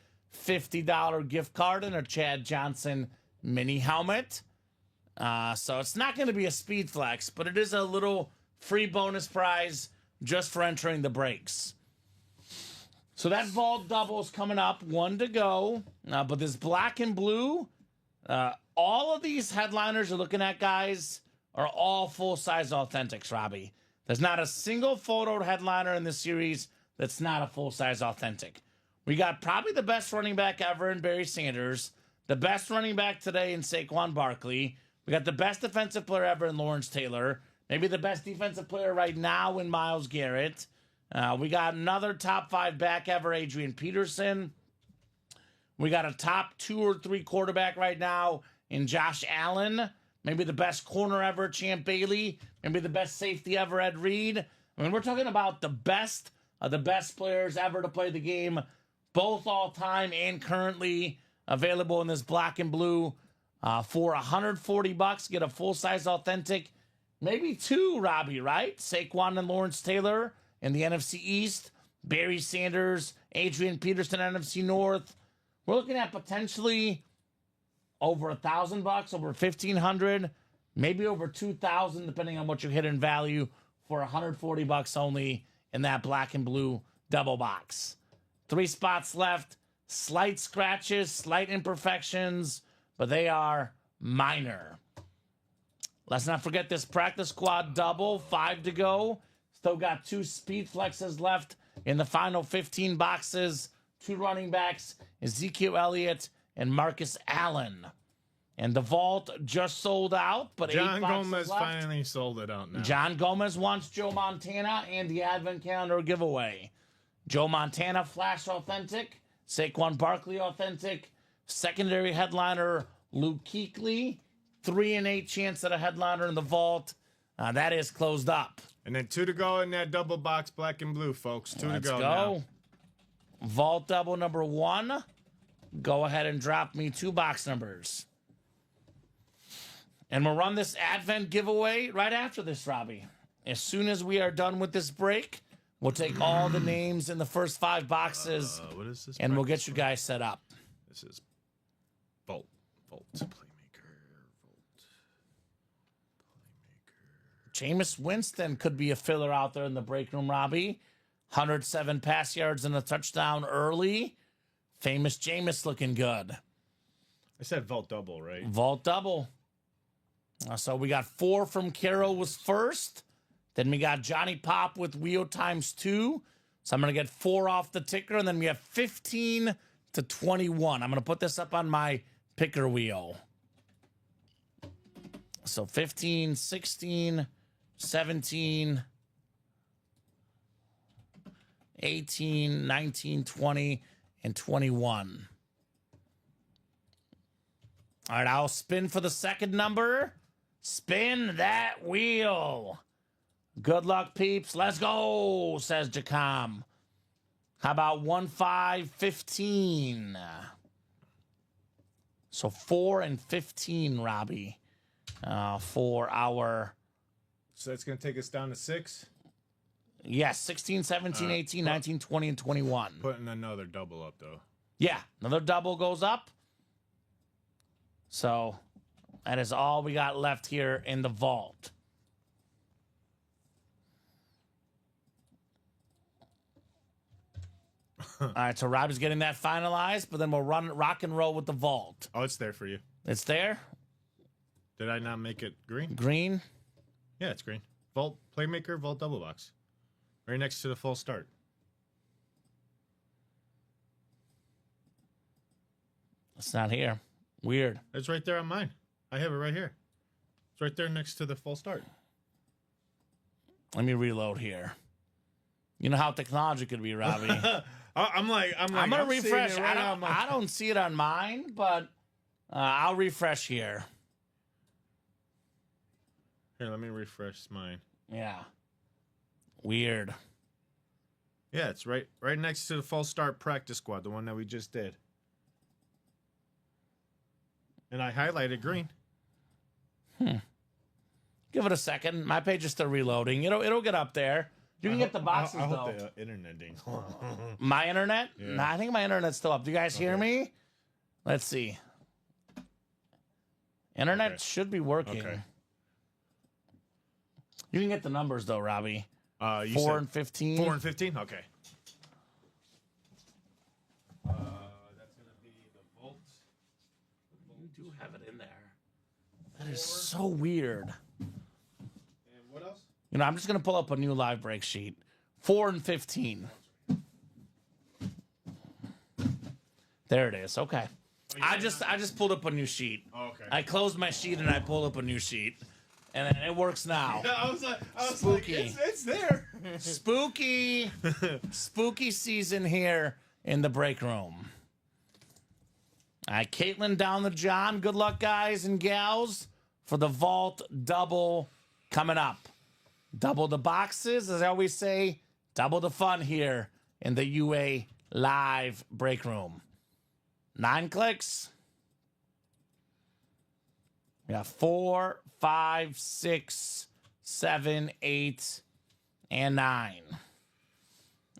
$50 gift card and a Chad Johnson mini helmet. So it's not going to be a speed flex, but it is a little free bonus prize just for entering the breaks. So that vault double is coming up, 1 to go. But this black and blue, all of these headliners you're looking at, guys, are all full-size authentics, Robbie. There's not a single photoed headliner in this series that's not a full-size authentic. We got probably the best running back ever in Barry Sanders, the best running back today in Saquon Barkley. We got the best defensive player ever in Lawrence Taylor, maybe the best defensive player right now in Myles Garrett. We got another top 5 back ever, Adrian Peterson. We got a top 2 or 3 quarterback right now in Josh Allen. Maybe the best corner ever, Champ Bailey. Maybe the best safety ever, Ed Reed. I mean, we're talking about the best of the best players ever to play the game, both all time and currently available in this black and blue. For $140, get a full-size authentic. Maybe 2, Robbie, right? Saquon and Lawrence Taylor in the NFC East. Barry Sanders, Adrian Peterson, NFC North. We're looking at potentially over $1,000, over $1,500, maybe over $2,000, depending on what you hit in value, for $140 only in that black and blue double box. 3 spots left, slight scratches, slight imperfections, but they are minor. Let's not forget this practice squad double, 5 to go. Still got 2 speed flexes left in the final 15 boxes. 2 running backs, Ezekiel Elliott and Marcus Allen. And the vault just sold out, but John 8 boxes Gomez left. finally sold it out now. John Gomez wants Joe Montana and the Advent calendar giveaway. Joe Montana flash authentic, Saquon Barkley authentic, secondary headliner Luke Kuechly, 3 and 8 chance at a headliner in the vault. That is closed up. And then 2 to go in that double box black and blue, folks. 2 Let's to go. go. Now. Vault double number 1. Go ahead and drop me 2 box numbers. And we'll run this Advent giveaway right after this, Robbie. As soon as we are done with this break, we'll take all the names in the first 5 boxes, What is this? and we'll get you guys set up. This is Volt Playmaker. Jameis Winston could be a filler out there in the break room, Robbie. 107 pass yards and a touchdown early. Famous Jameis looking good. I said vault double, right? Vault double. So we got 4 from Carol was first. Then we got Johnny Pop with wheel times 2. So I'm going to get 4 off the ticker. And then we have 15 to 21. I'm going to put this up on my picker wheel. So 15, 16, 17, 18, 19, 20, and 21. All right, I'll spin for the second number. Spin that wheel. Good luck, peeps. Let's go, says Jacom. How about 1, 5, 15? So 4 and 15, Robbie, for our... So that's going to take us down to 6? Yes, 16, 17, 18, 19, 20, and 21. Putting another double up, though. Yeah, another double goes up. So that is all we got left here in the vault. All right, so Rob is getting that finalized, but then we'll rock and roll with the vault. Oh, it's there for you. It's there? Did I not make it green? Green? Yeah, it's green. Vault Playmaker, Vault Double Box. Right next to the full start. It's not here. Weird. It's right there on mine. I have it right here. It's right there next to the full start. Let me reload here. You know how technology could be, Robbie. I'm gonna refresh. I don't see it on mine, but I'll refresh here. Here, let me refresh mine. Yeah. Weird. Yeah, it's right next to the full start practice squad, the one that we just did. And I highlighted green. Give it a second. My page is still reloading. It'll get up there. You can get the boxes, I though. hope the internet didn't. My internet? Yeah. Nah, I think my internet's still up. Do you guys hear me? Let's see. Internet should be working. Okay. You can get the numbers, though, Robbie. 4 and 15. 4 and 15? Okay. That's going to be the Volt. You do have it in there. That is so weird. And what else? You know, I'm just going to pull up a new live break sheet. 4 and 15. There it is. Okay. I just pulled up a new sheet. Oh, okay. I closed my sheet and I pulled up a new sheet. And then it works now. Yeah, I was like, Spooky. It's there. Spooky. Spooky season here in the break room. All right, Caitlin down the John. Good luck, guys and gals, for the vault double coming up. Double the boxes, as I always say, double the fun here in the UA live break room. 9 clicks. We got 4, 5, 6, 7, 8, and 9.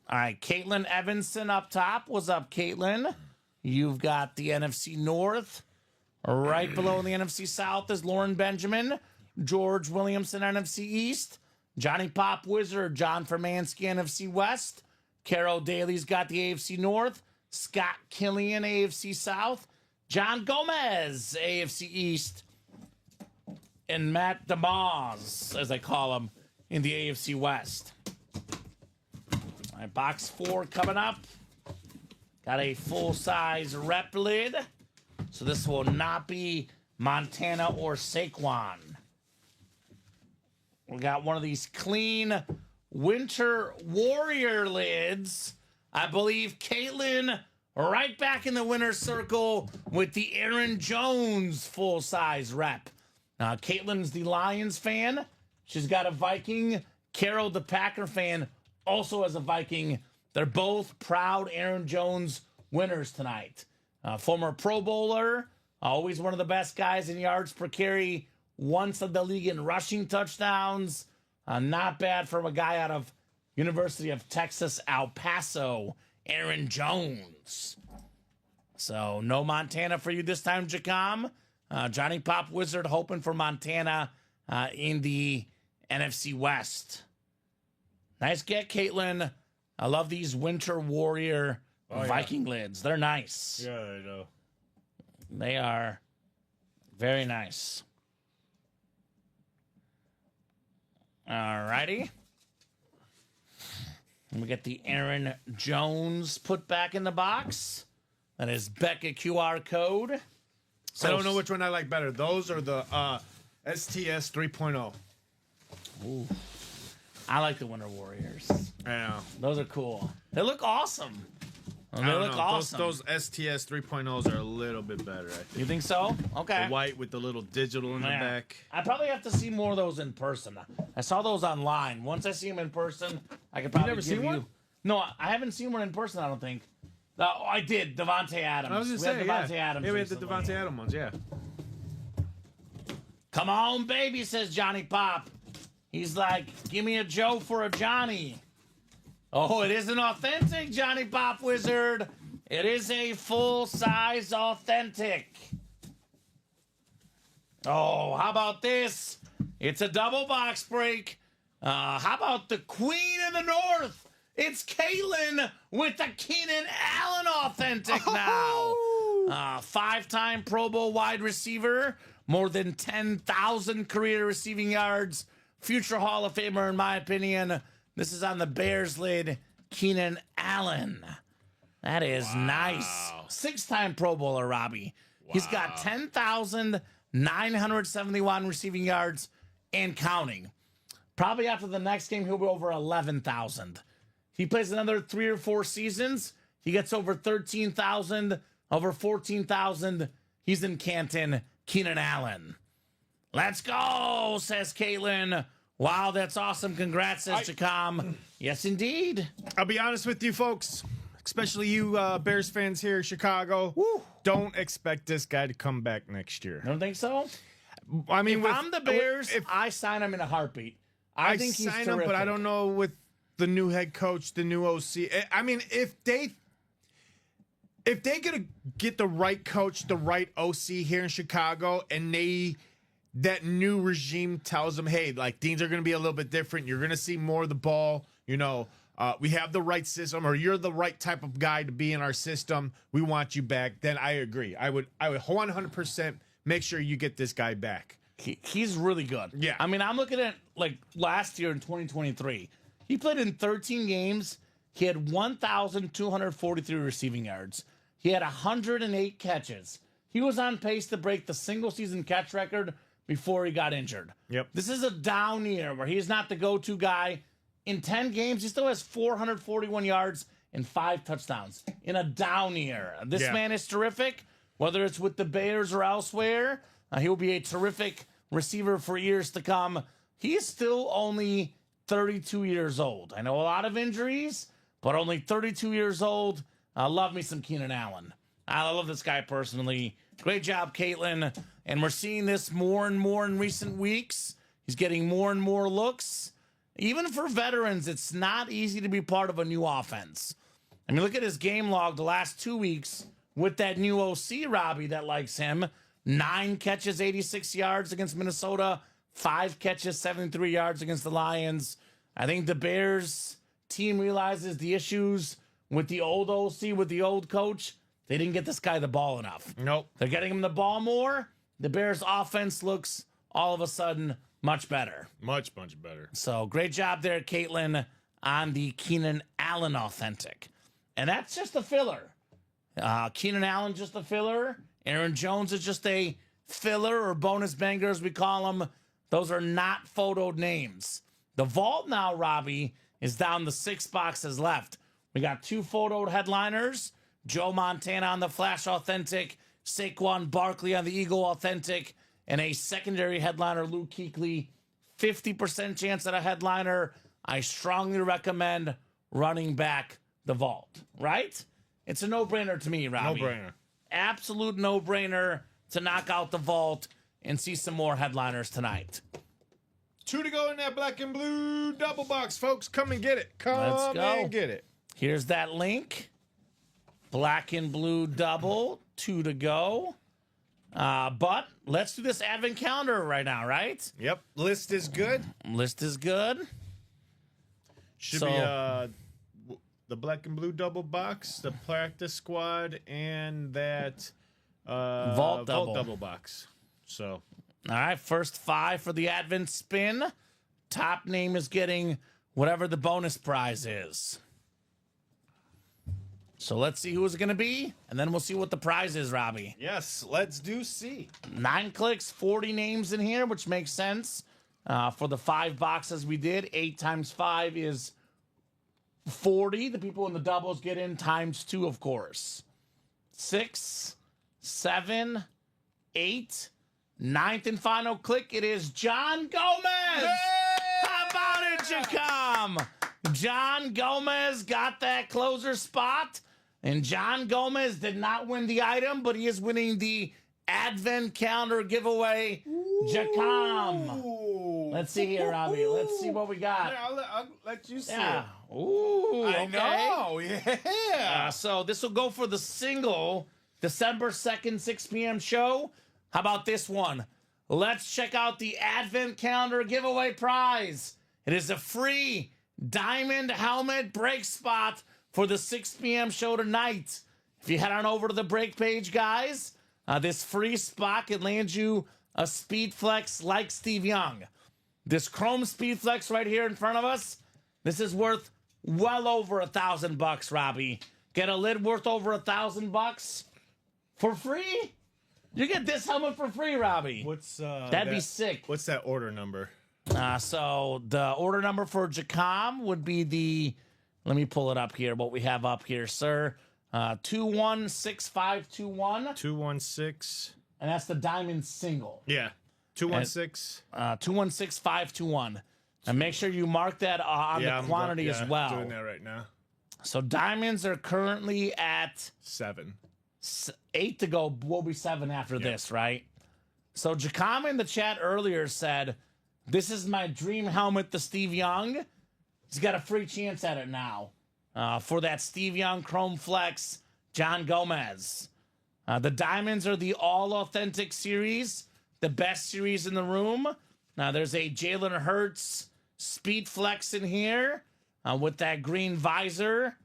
All right, Caitlin Evanson up top. What's up, Caitlin? You've got the NFC North. Right below the NFC South is Lauren Benjamin. George Williamson, NFC East. Johnny Pop Wizard, John Fermansky, NFC West. Carol Daly's got the AFC North. Scott Killian, AFC South. John Gomez, AFC East. And Matt DeMoss, as I call him, in the AFC West. All right, box 4 coming up. Got a full-size rep lid. So this will not be Montana or Saquon. We got one of these clean Winter Warrior lids. I believe Caitlin right back in the winner's circle with the Aaron Jones full-size rep. Now, Caitlin's the Lions fan. She's got a Viking. Carol, the Packer fan, also has a Viking. They're both proud Aaron Jones winners tonight. Former Pro Bowler, always one of the best guys in yards per carry, once led the league in rushing touchdowns. Not bad from a guy out of University of Texas, El Paso, Aaron Jones. So no Montana for you this time, Jacom. Johnny Pop Wizard hoping for Montana in the NFC West. Nice get, Caitlin. I love these Winter Warrior Viking lids. They're nice. Yeah, I know. They are very nice. Alrighty. Let me get the Aaron Jones put back in the box. That is Becca QR code. So I don't know which one I like better. Those or the STS 3.0. Ooh. I like the Winter Warriors. I know. Those are cool. They look awesome. They I don't look know. awesome. Those STS 3.0s are a little bit better, I think. You think so? Okay. The white with the little digital in the back. I probably have to see more of those in person. I saw those online. Once I see them in person, I could probably never give seen you... one? No, I haven't seen one in person, I don't think. Oh, I did. Devontae Adams. I was just We had saying, Devontae Adams Yeah, we had the recently. Devontae Adams ones, yeah. Come on, baby, says Johnny Pop. He's like, give me a Joe for a Johnny. Oh, it isn't authentic, Johnny Pop Wizard. It is a full-size authentic. Oh, how about this? It's a double box break. How about the Queen of the North? It's Caitlin with the Keenan Allen authentic now. Five-time Pro Bowl wide receiver, more than 10,000 career receiving yards, future Hall of Famer in my opinion. This is on the Bears lid, Keenan Allen. That is nice. Six-time Pro Bowler, Robbie. He's got 10,971 receiving yards and counting. Probably after the next game, he'll be over 11,000. He plays another 3 or 4 seasons. He gets over 13,000, over 14,000. He's in Canton, Keenan Allen. Let's go, says Caitlin. Wow, that's awesome. Congrats, says Chacom. Yes, indeed. I'll be honest with you, folks, especially you Bears fans here in Chicago. Don't expect this guy to come back next year. Don't think so? I mean, If I'm the Bears, I sign him in a heartbeat. I think he's sign terrific. him, but I don't know with the new head coach, the new OC. I mean, if they gonna get the right coach, the right OC here in Chicago, and that new regime tells them, hey, like things are gonna be a little bit different. You're gonna see more of the ball. You know, we have the right system, or you're the right type of guy to be in our system. We want you back. Then I agree. I would 100% make sure you get this guy back. He's really good. Yeah. I mean, I'm looking at like last year in 2023. He played in 13 games. He had 1,243 receiving yards. He had 108 catches. He was on pace to break the single season catch record before he got injured. Yep. This is a down year where he's not the go-to guy. In 10 games, he still has 441 yards and 5 touchdowns in a down year. This man is terrific, whether it's with the Bears or elsewhere. He'll be a terrific receiver for years to come. He is still only 32 years old. I know a lot of injuries, but only 32 years old. I love me some Keenan Allen. I love this guy personally. Great job, Caitlin. And we're seeing this more and more in recent weeks. He's getting more and more looks. Even for veterans, it's not easy to be part of a new offense. I mean, look at his game log the last 2 weeks with that new OC, Robbie, that likes him. 9 catches, 86 yards against Minnesota. 5 catches, 73 yards against the Lions. I think the Bears team realizes the issues with the old OC, with the old coach. They didn't get this guy the ball enough. Nope. They're getting him the ball more. The Bears' offense looks all of a sudden much better. Much better. So great job there, Caitlin, on the Keenan Allen authentic. And that's just a filler. Keenan Allen just a filler. Aaron Jones is just a filler or bonus banger, as we call them. Those are not photoed names. The vault now, Robbie, is down to 6 boxes left. We got 2 photoed headliners. Joe Montana on the Flash authentic. Saquon Barkley on the Eagle authentic. And a secondary headliner, Luke Kuechly. 50% chance at a headliner. I strongly recommend running back the vault, right? It's a no-brainer to me, Robbie. No-brainer. Absolute no-brainer to knock out the vault and see some more headliners tonight. 2 to go in that black and blue double box, folks. Come and get it. Let's Come go. and get it. Here's that link. Black and blue double, 2 to go. But let's do this advent calendar right now, right? Yep. List is good. List is good. Should So- be the black and blue double box, the practice squad, and that Vault double box. So, all right, first 5 for the Advent spin. Top name is getting whatever the bonus prize is. So let's see who it's going to be, and then we'll see what the prize is, Robbie. yes, let's do C. 9 clicks, 40 names in here, which makes sense for the 5 boxes we did. 8 times 5 is 40. The people in the doubles get in times 2, of course. 6, 7, 8, 9th and final click. It is John Gomez. How about it, Jacom? John Gomez got that closer spot. And John Gomez did not win the item, but he is winning the Advent calendar giveaway. Jacom. Let's see here, Robbie. Let's see what we got. Yeah, I'll let you see Yeah. it. Ooh, I okay. know, yeah. So this will go for the single December 2nd, 6 p.m. show. How about this one? Let's check out the Advent calendar giveaway prize. It is a free diamond helmet break spot for the 6 p.m. show tonight. If you head on over to the break page, guys, this free spot can land you a Speed Flex like Steve Young. This Chrome Speed Flex right here in front of us, this is worth well over $1,000, Robbie. Get a lid worth over $1,000 for free? You get this helmet for free, Robbie. What's That'd be sick. What's that order number? So the order number for Jacom would be the, let me pull it up here, what we have up here, sir. 216521. 216. And that's the diamond single. Yeah. 216. 216521. And make sure you mark that on the quantity as well. I'm doing that right now. So diamonds are currently at 7. 8 to go. We'll be 7 after this, right? So Jacom in the chat earlier said, this is my dream helmet, the Steve Young. He's got a free chance at it now for that Steve Young Chrome Flex, John Gomez. The diamonds are the all authentic series, the best series in the room. Now there's a Jalen Hurts Speed Flex in here with that green visor,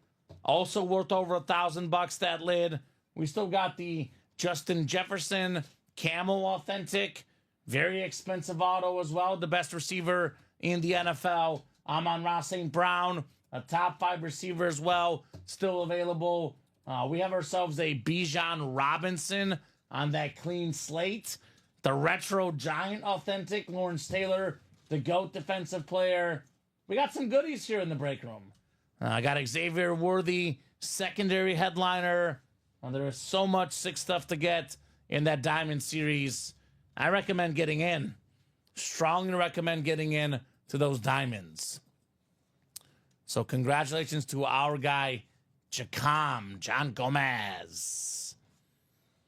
also worth over $1,000. That lid. We still got the Justin Jefferson Camel Authentic, very expensive auto as well. The best receiver in the NFL. Amon-Ra St. Brown, a top 5 receiver as well, still available. We have ourselves a Bijan Robinson on that clean slate. The Retro Giant Authentic, Lawrence Taylor, the GOAT defensive player. We got some goodies here in the break room. I got Xavier Worthy, secondary headliner. There is so much sick stuff to get in that Diamond Series. I recommend getting in. Strongly recommend getting in to those Diamonds. So congratulations to our guy, Jacom, John Gomez.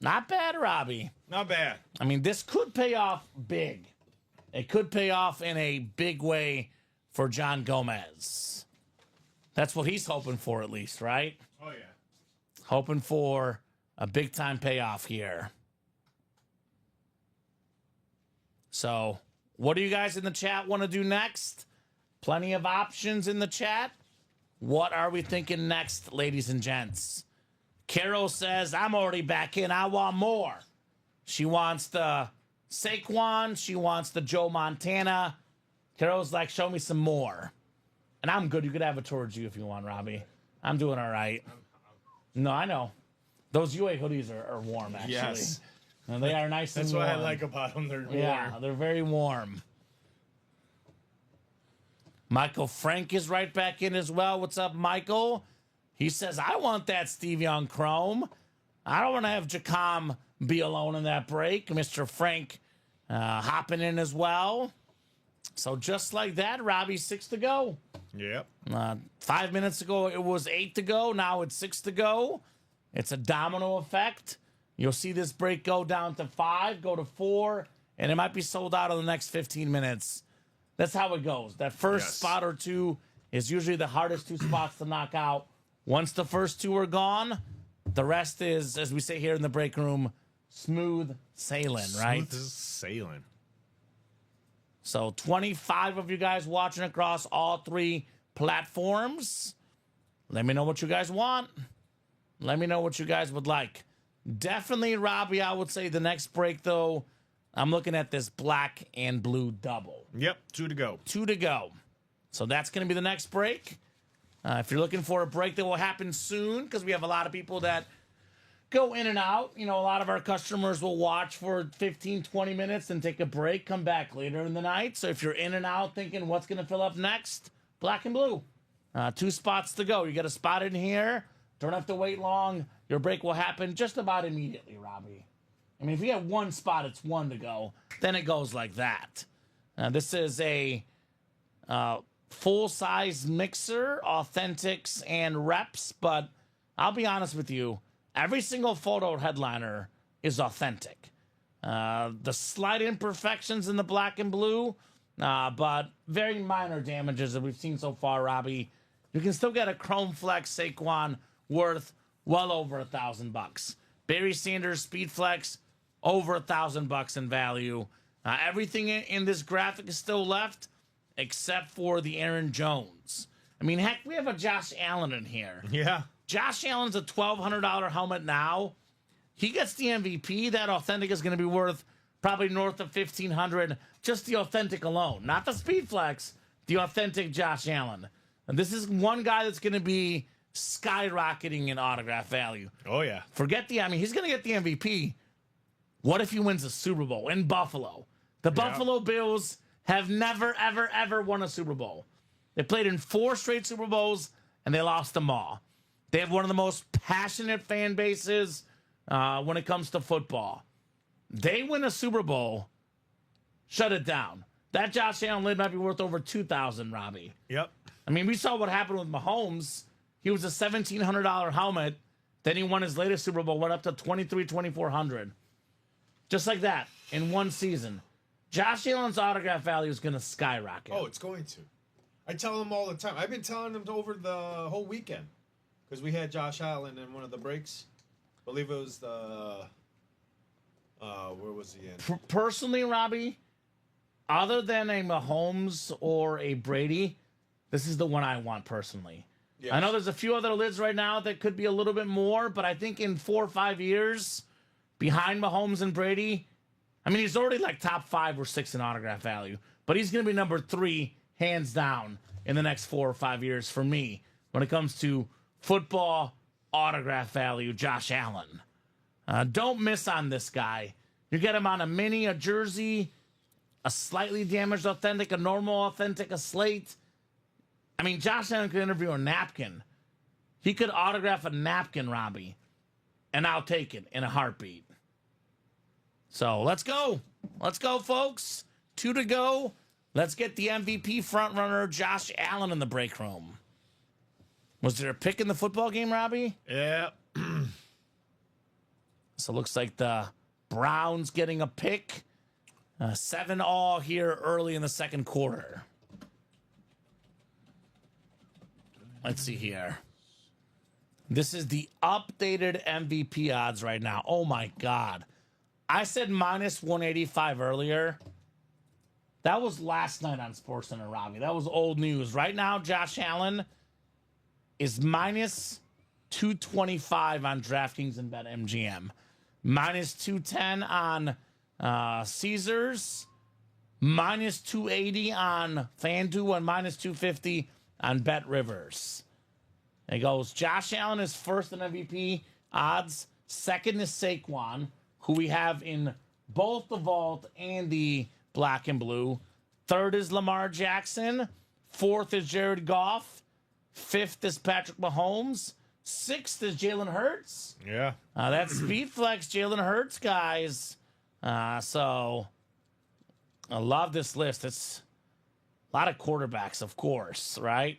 Not bad, Robbie. Not bad. I mean, this could pay off big. It could pay off in a big way for John Gomez. That's what he's hoping for, at least, right? Oh, yeah. Hoping for a big-time payoff here. So, what do you guys in the chat want to do next? Plenty of options in the chat. What are we thinking next, ladies and gents? Carol says, I'm already back in. I want more. She wants the Saquon. She wants the Joe Montana. Carol's like, show me some more. And I'm good. You could have it towards you if you want, Robbie. I'm doing all right. No, I know. Those UA hoodies are warm, actually. Yes. And they are nice and warm. That's what I like about them. They're Yeah, warm. they're very warm. Michael Frank is right back in as well. What's up, Michael? He says, I want that Steve Young Chrome. I don't want to have Jacom be alone in that break. Mr. Frank hopping in as well. So just like that, Robbie, 6 to go. Yep. 5 minutes ago, it was 8 to go. Now it's 6 to go. It's a domino effect. You'll see this break go down to 5, go to 4, and it might be sold out in the next 15 minutes. That's how it goes. That first spot or two is usually the hardest 2 spots to knock out. Once the first 2 are gone, the rest is, as we say here in the break room, smooth sailing, right? Smooth sailing. So 25 of you guys watching across all 3 platforms. Let me know what you guys want. Let me know what you guys would like. Definitely, Robbie, I would say the next break, though, I'm looking at this black and blue double. Yep, 2 to go. 2 to go. So that's going to be the next break. If you're looking for a break that will happen soon, because we have a lot of people that go in and out. You know, a lot of our customers will watch for 15, 20 minutes and take a break, come back later in the night. So if you're in and out thinking what's going to fill up next, black and blue. 2 spots to go. You get a spot in here. Don't have to wait long. Your break will happen just about immediately, Robbie. I mean, if you have 1 spot, it's 1 to go. Then it goes like that. This is a full-size mixer, authentics and reps, but I'll be honest with you, every single photo headliner is authentic. The slight imperfections in the black and blue, but very minor damages that we've seen so far, Robbie. You can still get a Chrome Flex Saquon worth well over $1,000. Barry Sanders Speed Flex, over $1,000 in value. Everything in this graphic is still left, except for the Aaron Jones. I mean, heck, we have a Josh Allen in here. Yeah. Josh Allen's a $1,200 helmet now. He gets the MVP. That authentic is going to be worth probably north of $1,500. Just the authentic alone, not the Speed Flex. The authentic Josh Allen. And this is one guy that's going to be skyrocketing in autograph value. Oh yeah. He's going to get the MVP. What if he wins a Super Bowl in Buffalo? The Buffalo Bills have never, ever, ever won a Super Bowl. They played in 4 straight Super Bowls, and they lost them all. They have one of the most passionate fan bases when it comes to football. They win a Super Bowl, shut it down. That Josh Allen lid might be worth over $2,000, Robbie. Yep. I mean, we saw what happened with Mahomes. He was a $1,700 helmet. Then he won his latest Super Bowl, went up to $2,400. Just like that, in one season. Josh Allen's autograph value is going to skyrocket. Oh, it's going to. I tell them all the time. I've been telling them over the whole weekend. Because we had Josh Allen in one of the breaks. I believe it was the... where was he in? Personally, Robbie, other than a Mahomes or a Brady, this is the one I want personally. Yes. I know there's a few other lids right now that could be a little bit more, but I think in 4 or 5 years, behind Mahomes and Brady, I mean, he's already like top 5 or 6 in autograph value, but he's going to be number 3, hands down, in the next 4 or 5 years for me when it comes to football autograph value, Josh Allen. Don't miss on this guy. You get him on a mini, a jersey, a slightly damaged authentic, a normal authentic, a slate. I mean, Josh Allen could interview a napkin. He could autograph a napkin, Robbie, and I'll take it in a heartbeat. So let's go. Let's go, folks. 2 to go. Let's get the MVP frontrunner, Josh Allen, in the break room. Was there a pick in the football game, Robbie? Yeah. So it looks like the Browns getting a pick. 7-all here early in the second quarter. Let's see here. This is the updated MVP odds right now. Oh, my God. I said minus 185 earlier. That was last night on SportsCenter, Robbie. That was old news. Right now, Josh Allen is minus 225 on DraftKings and BetMGM. Minus 210 on Caesars. Minus 280 on FanDuel and minus 250 on BetRivers. It goes, Josh Allen is first in MVP odds. Second is Saquon, who we have in both the vault and the black and blue. Third is Lamar Jackson. Fourth is Jared Goff. Fifth is Patrick Mahomes. Sixth is Jalen Hurts. Yeah. That's Speed Flex Jalen Hurts, guys. So I love this list. It's a lot of quarterbacks, of course, right?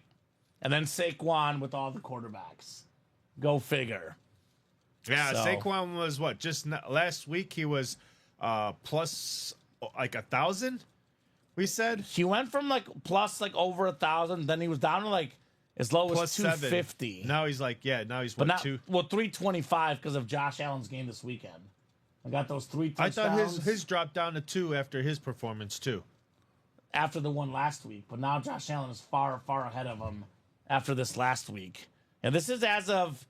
And then Saquon with all the quarterbacks. Go figure. Yeah, So- Saquon was what? Just last week he was plus like 1,000. We said He went from like plus like over 1,000, then he was down to like as low plus as 250. 7. Now he's like, now he's but what, not 2? well 325 because of Josh Allen's game this weekend. I got those 3 I touchdowns thought his dropped down to 2 after his performance too. after the one last week, but now Josh Allen is far ahead of him after this last week. And this is as of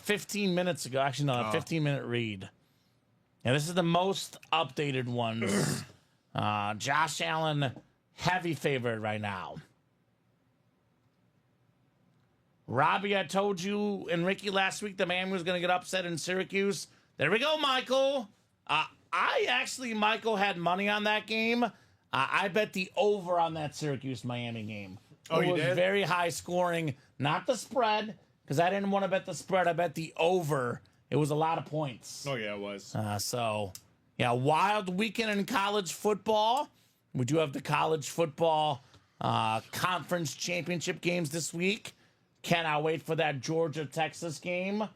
15 minutes ago. Actually, no, a 15-minute read. And this is the most updated ones. Josh Allen, heavy favorite right now. Robbie, I told you and Ricky last week that Miami was going to get upset in Syracuse. There we go, Michael. Michael had money on that game. I bet the over on that Syracuse-Miami game. Oh, it you was did? very high scoring. Not the spread, because I didn't want to bet the spread. I bet the over. It was a lot of points. Oh, yeah, it was. Wild weekend in college football. We do have the college football conference championship games this week. Cannot wait for that Georgia-Texas game.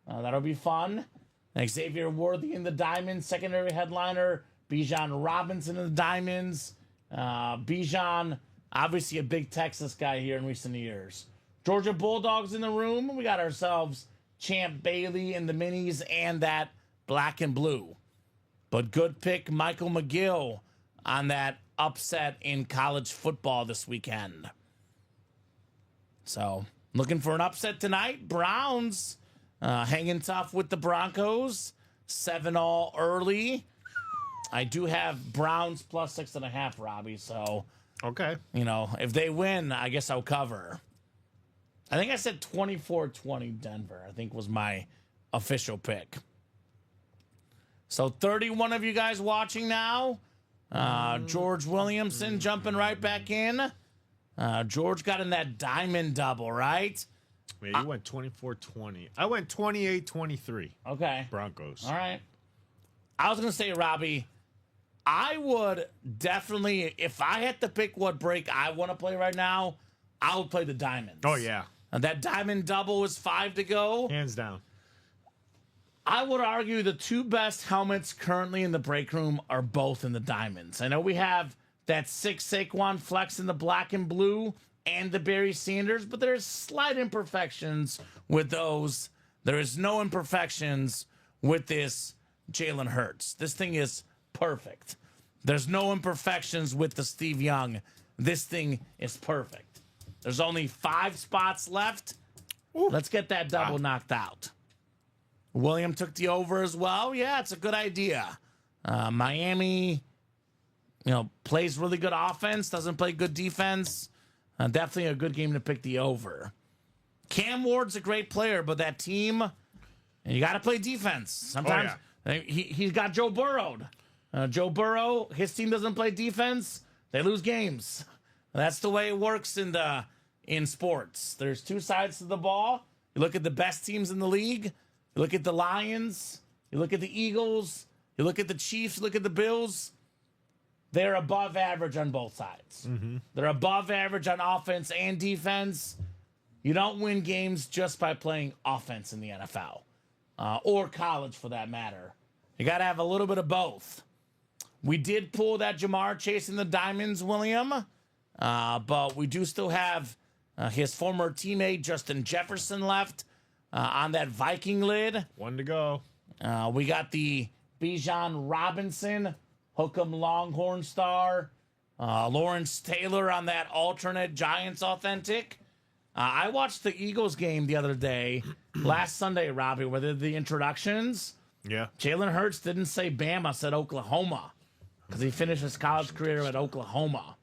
That'll be fun. Xavier Worthy in the Diamonds, secondary headliner. Bijan Robinson in the Diamonds. Bijan, obviously a big Texas guy here in recent years. Georgia Bulldogs in the room. We got ourselves Champ Bailey in the minis and that black and blue. But good pick, Michael McGill, on that upset in college football this weekend. So, looking for an upset tonight. Browns hanging tough with the Broncos. 7-all early. I do have Browns plus 6.5, Robbie. So, Okay. if they win, I guess I'll cover. I think I said 24-20 Denver, I think was my official pick. So 31 of you guys watching now. George Williamson jumping right back in. George got in that diamond double, right? Yeah, you went 24-20. I went 28-23. Okay. Broncos. All right. I was going to say, Robbie, I would definitely, if I had to pick what break I want to play right now, I would play the diamonds. Oh, yeah. And that diamond double was 5 to go. Hands down. I would argue the two best helmets currently in the break room are both in the diamonds. I know we have that 6 Saquon Flex in the black and blue and the Barry Sanders, but there's slight imperfections with those. There is no imperfections with this Jalen Hurts. This thing is perfect. There's no imperfections with the Steve Young. This thing is perfect. There's only 5 spots left. Ooh. Let's get that double knocked out. William took the over as well. Yeah, it's a good idea. Miami, plays really good offense, doesn't play good defense. Definitely a good game to pick the over. Cam Ward's a great player, but that team, and you got to play defense. Sometimes he's got Joe Burrow. Joe Burrow, his team doesn't play defense, they lose games. That's the way it works in sports. There's 2 sides to the ball. You look at the best teams in the league. You look at the Lions, you look at the Eagles, you look at the Chiefs, you look at the Bills. They're above average on both sides. Mm-hmm. They're above average on offense and defense. You don't win games just by playing offense in the NFL or college for that matter. You got to have a little bit of both. We did pull that Jamar Chase in the diamonds, William, but we do still have his former teammate Justin Jefferson left. On that Viking lid. 1 to go. We got the Bijan Robinson, Hook'em Longhorn star. Lawrence Taylor on that alternate Giants authentic. I watched the Eagles game the other day, last Sunday, Robbie, where they did the introductions. Yeah. Jalen Hurts didn't say Bama, said Oklahoma, because he finished his college career at Oklahoma.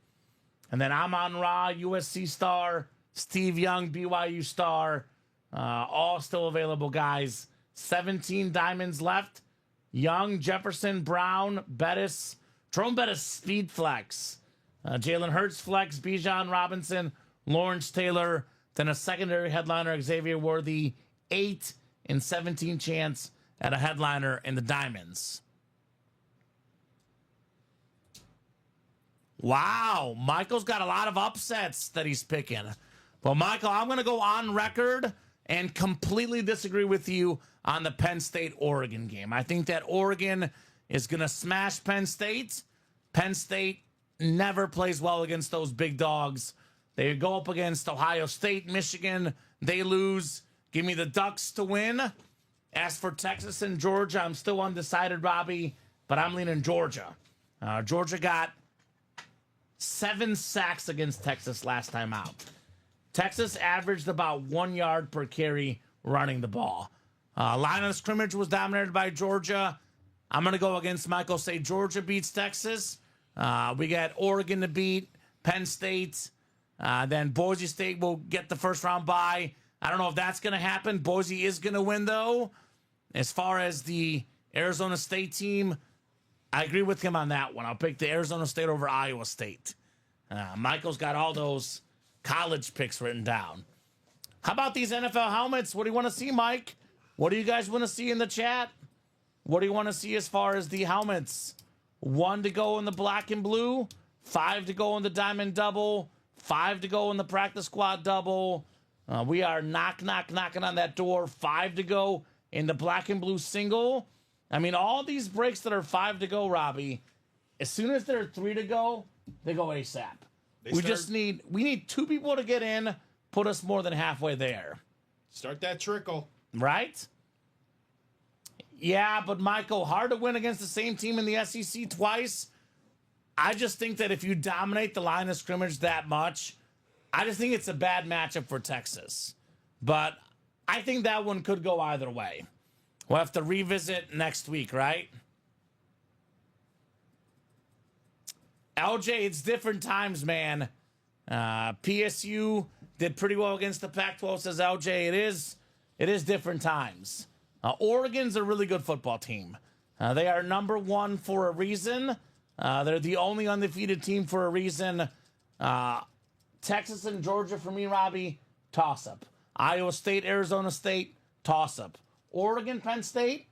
And then Amon-Ra, USC star. Steve Young, BYU star. All still available, guys. 17 diamonds left. Young, Jefferson, Brown, Bettis, Jerome Bettis, Speed Flex. Jalen Hurts Flex, Bijan Robinson, Lawrence Taylor. Then a secondary headliner, Xavier Worthy. 8 in 17 chance at a headliner in the diamonds. Wow, Michael's got a lot of upsets that he's picking. Well, Michael, I'm going to go on record and completely disagree with you on the Penn State-Oregon game. I think that Oregon is going to smash Penn State. Penn State never plays well against those big dogs. They go up against Ohio State, Michigan. They lose. Give me the Ducks to win. As for Texas and Georgia, I'm still undecided, Robbie, but I'm leaning Georgia. Georgia got 7 sacks against Texas last time out. Texas averaged about 1 yard per carry running the ball. Line of scrimmage was dominated by Georgia. I'm going to go against Michael, say Georgia beats Texas. We got Oregon to beat, Penn State. Then Boise State will get the first round bye. I don't know if that's going to happen. Boise is going to win, though. As far as the Arizona State team, I agree with him on that one. I'll pick the Arizona State over Iowa State. Michael's got all those college picks written down. How about these NFL helmets? What do you want to see, Mike? What do you guys want to see in the chat? What do you want to see as far as the helmets? 1 to go in the black and blue, 5 to go in the diamond double, 5 to go in the practice squad double. We are knocking on that door. 5 to go in the black and blue single. I mean, all these breaks that are 5 to go, Robbie, as soon as they're 3 to go, they go ASAP. We need 2 people to get in, put us more than halfway there. Start that trickle. Right? Yeah, but Michael, hard to win against the same team in the SEC twice. I just think that if you dominate the line of scrimmage that much, I just think it's a bad matchup for Texas. But I think that one could go either way. We'll have to revisit next week, right? LJ, it's different times, man. PSU did pretty well against the Pac-12, says LJ. It is different times. Oregon's a really good football team. They are number 1 for a reason. They're the only undefeated team for a reason. Texas and Georgia, for me, Robbie, toss-up. Iowa State, Arizona State, toss-up. Oregon, Penn State,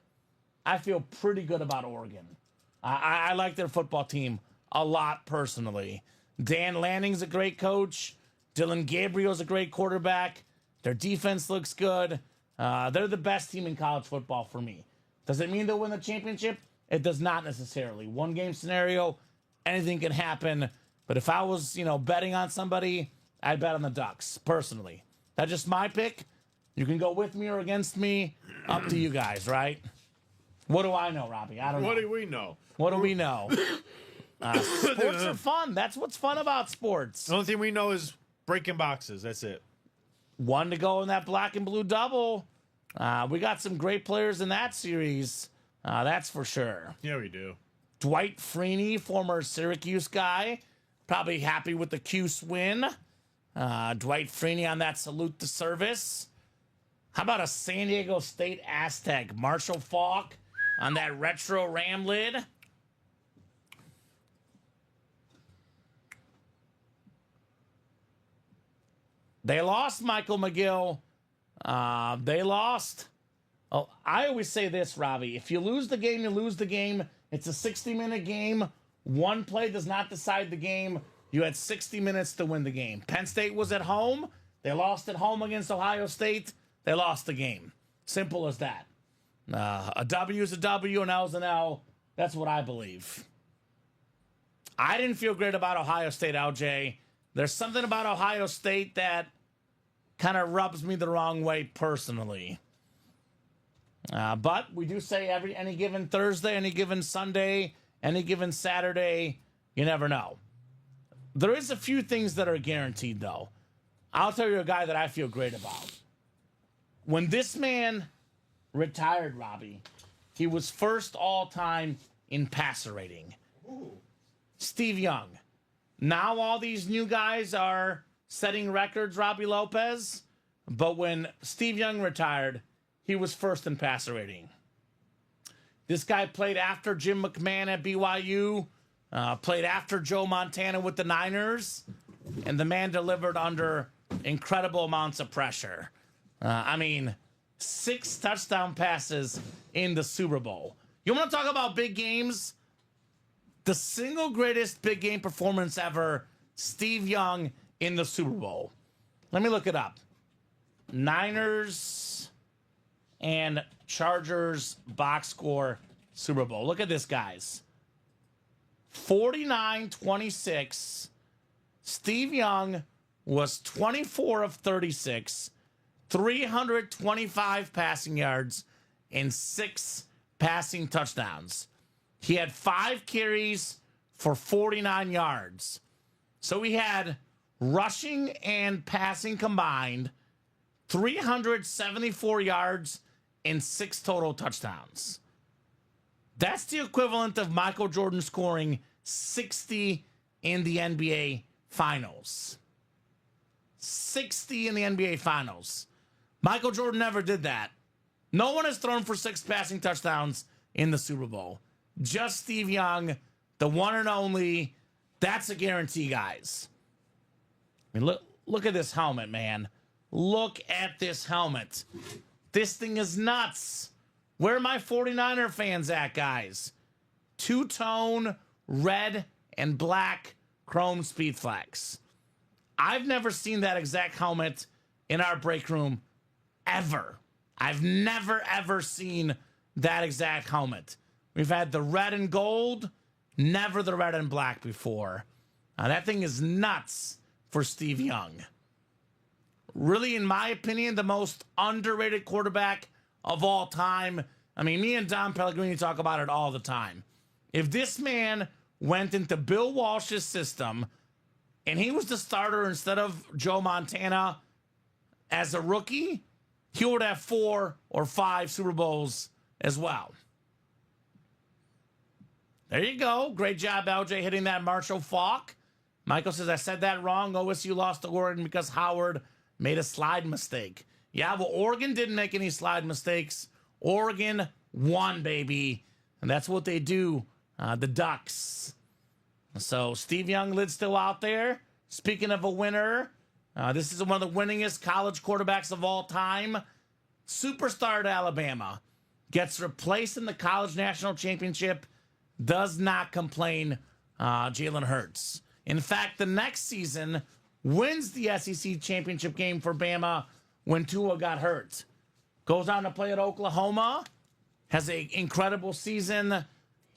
I feel pretty good about Oregon. I like their football team a lot personally. Dan Lanning's a great coach. Dylan Gabriel's a great quarterback. Their defense looks good. They're the best team in college football for me. Does it mean they'll win the championship? It does not necessarily. 1-game scenario, anything can happen. But if I was, betting on somebody, I'd bet on the Ducks, personally. That's just my pick. You can go with me or against me. Up to you guys, right? What do I know, Robbie? I don't know. What do we know? What do we know? Sports are fun. That's what's fun about sports. The only thing we know is breaking boxes. That's it. 1 to go in that black and blue double. We got some great players in that series. That's for sure. Yeah, we do. Dwight Freeney, former Syracuse guy, probably happy with the Cuse win. Dwight Freeney on that salute to service. How about a San Diego State Aztec? Marshall Faulk on that retro Ram lid. They lost, Michael McGill. They lost. Oh, I always say this, Robbie. If you lose the game, you lose the game. It's a 60-minute game. One play does not decide the game. You had 60 minutes to win the game. Penn State was at home. They lost at home against Ohio State. They lost the game. Simple as that. A W is a W, an L is an L. That's what I believe. I didn't feel great about Ohio State, LJ. There's something about Ohio State that kind of rubs me the wrong way personally. But we do say any given Thursday, any given Sunday, any given Saturday, you never know. There is a few things that are guaranteed, though. I'll tell you a guy that I feel great about. When this man retired, Robbie, he was first all-time in passer rating. Ooh. Steve Young. Now all these new guys are setting records, Robbie Lopez. But when Steve Young retired, he was first in passer rating. This guy played after Jim McMahon at BYU, played after Joe Montana with the Niners, and the man delivered under incredible amounts of pressure. 6 touchdown passes in the Super Bowl. You want to talk about big games? The single greatest big game performance ever, Steve Young in the Super Bowl. Let me look it up. Niners and Chargers box score Super Bowl. Look at this, guys. 49-26. Steve Young was 24 of 36, 325 passing yards, and 6 passing touchdowns. He had 5 carries for 49 yards. So he had rushing and passing combined, 374 yards and 6 total touchdowns. That's the equivalent of Michael Jordan scoring 60 in the NBA Finals. 60 in the NBA Finals. Michael Jordan never did that. No one has thrown for 6 passing touchdowns in the Super Bowl. Just Steve Young, the one and only. That's a guarantee, guys. I mean, look at this helmet, man. Look at this helmet. This thing is nuts. Where are my 49er fans at, guys? Two-tone, red and black chrome speed flex. I've never seen that exact helmet in our break room ever. I've never, ever seen that exact helmet. We've had the red and gold, never the red and black before. That thing is nuts for Steve Young. Really, in my opinion, the most underrated quarterback of all time. I mean, me and Don Pellegrini talk about it all the time. If this man went into Bill Walsh's system and he was the starter instead of Joe Montana as a rookie, he would have 4 or 5 Super Bowls as well. There you go. Great job, LJ, hitting that Marshall Faulk. Michael says, I said that wrong. OSU lost to Oregon because Howard made a slide mistake. Yeah, well, Oregon didn't make any slide mistakes. Oregon won, baby. And that's what they do, the Ducks. So Steve Young lid's still out there. Speaking of a winner, this is one of the winningest college quarterbacks of all time. Superstar at Alabama. Gets replaced in the college national championship. Does not complain, Jalen Hurts. In fact, the next season wins the SEC championship game for Bama when Tua got hurt. Goes on to play at Oklahoma. Has an incredible season.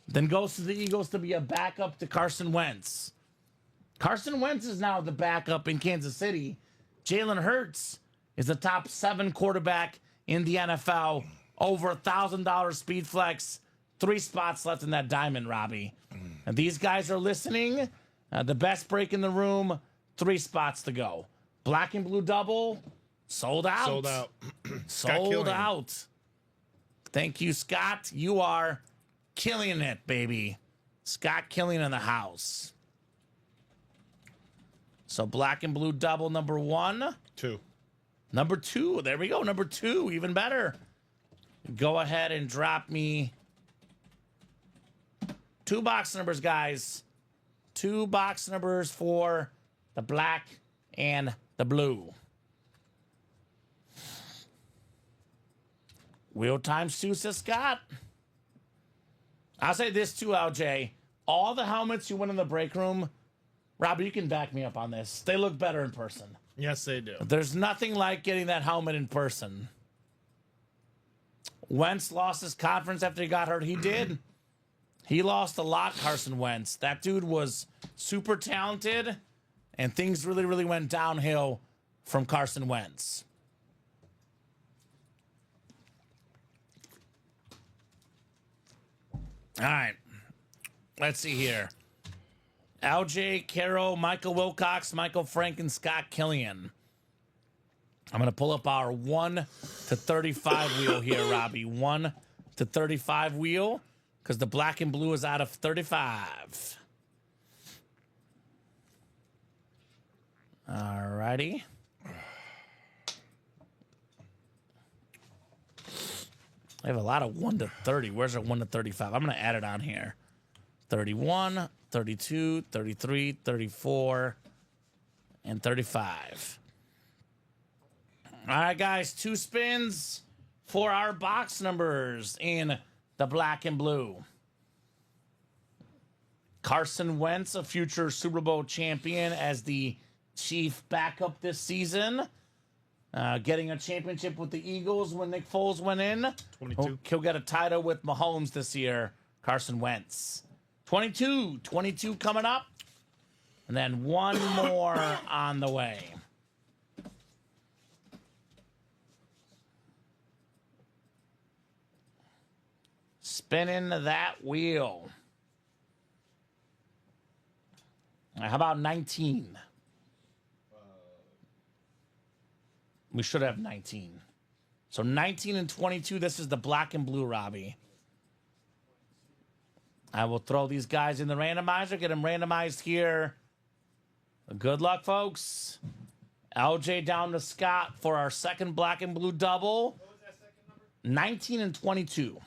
Then goes to the Eagles to be a backup to Carson Wentz. Carson Wentz is now the backup in Kansas City. Jalen Hurts is the top 7 quarterback in the NFL. Over $1,000 speed flex. 3 spots left in that diamond, Robbie. And these guys are listening. The best break in the room. 3 spots to go. Black and blue double. Sold out. Sold out. Sold out. Thank you, Scott. You are killing it, baby. Scott Killian in the house. So black and blue double number 1. 2. Number 2. There we go. Number 2. Even better. Go ahead and drop me 2 box numbers, guys. 2 box numbers for the black and the blue. Wheel times 2, says Scott. I'll say this too, LJ. All the helmets you win in the break room, Robbie, you can back me up on this. They look better in person. Yes, they do. There's nothing like getting that helmet in person. Wentz lost his conference after he got hurt. He did. He lost a lot, Carson Wentz. That dude was super talented, and things really, really went downhill from Carson Wentz. All right. Let's see here. LJ, Carroll, Michael Wilcox, Michael Frank, and Scott Killian. I'm going to pull up our 1 to 35 wheel here, Robbie. 1 to 35 wheel, because the black and blue is out of 35. All righty. I have a lot of 1 to 30. Where's our 1 to 35? I'm going to add it on here. 31, 32, 33, 34, and 35. All right, guys. 2 spins for our box numbers in the black and blue. Carson Wentz, a future Super Bowl champion as the chief backup this season. Getting a championship with the Eagles when Nick Foles went in. 22. He'll get a title with Mahomes this year, Carson Wentz. 22 coming up. And then 1 more on the way. Spinning that wheel. How about 19? We should have 19. So 19 and 22. This is the black and blue, Robbie. I will throw these guys in the randomizer. Get them randomized here. Good luck, folks. LJ down to Scott for our second black and blue double. What was that second number? 19 and 22.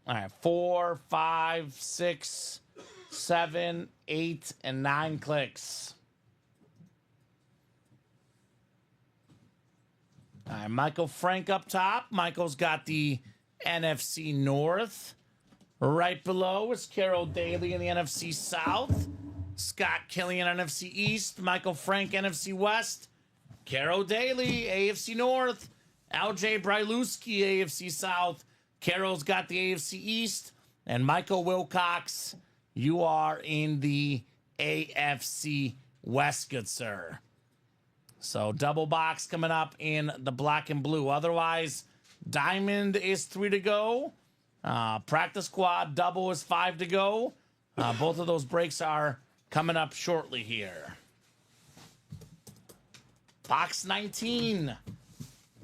All right, 4, 5, 6, 7, 8, and 9 clicks. All right, Michael Frank up top. Michael's got the NFC North. Right below is Carol Daly in the NFC South. Scott Killian, NFC East. Michael Frank, NFC West. Carol Daly, AFC North. LJ Bryluski, AFC South. Carol's got the AFC East. And Michael Wilcox, you are in the AFC West, good sir. So double box coming up in the black and blue. Otherwise, diamond is 3 to go. Practice squad double is 5 to go. Both of those breaks are coming up shortly here. Box 19.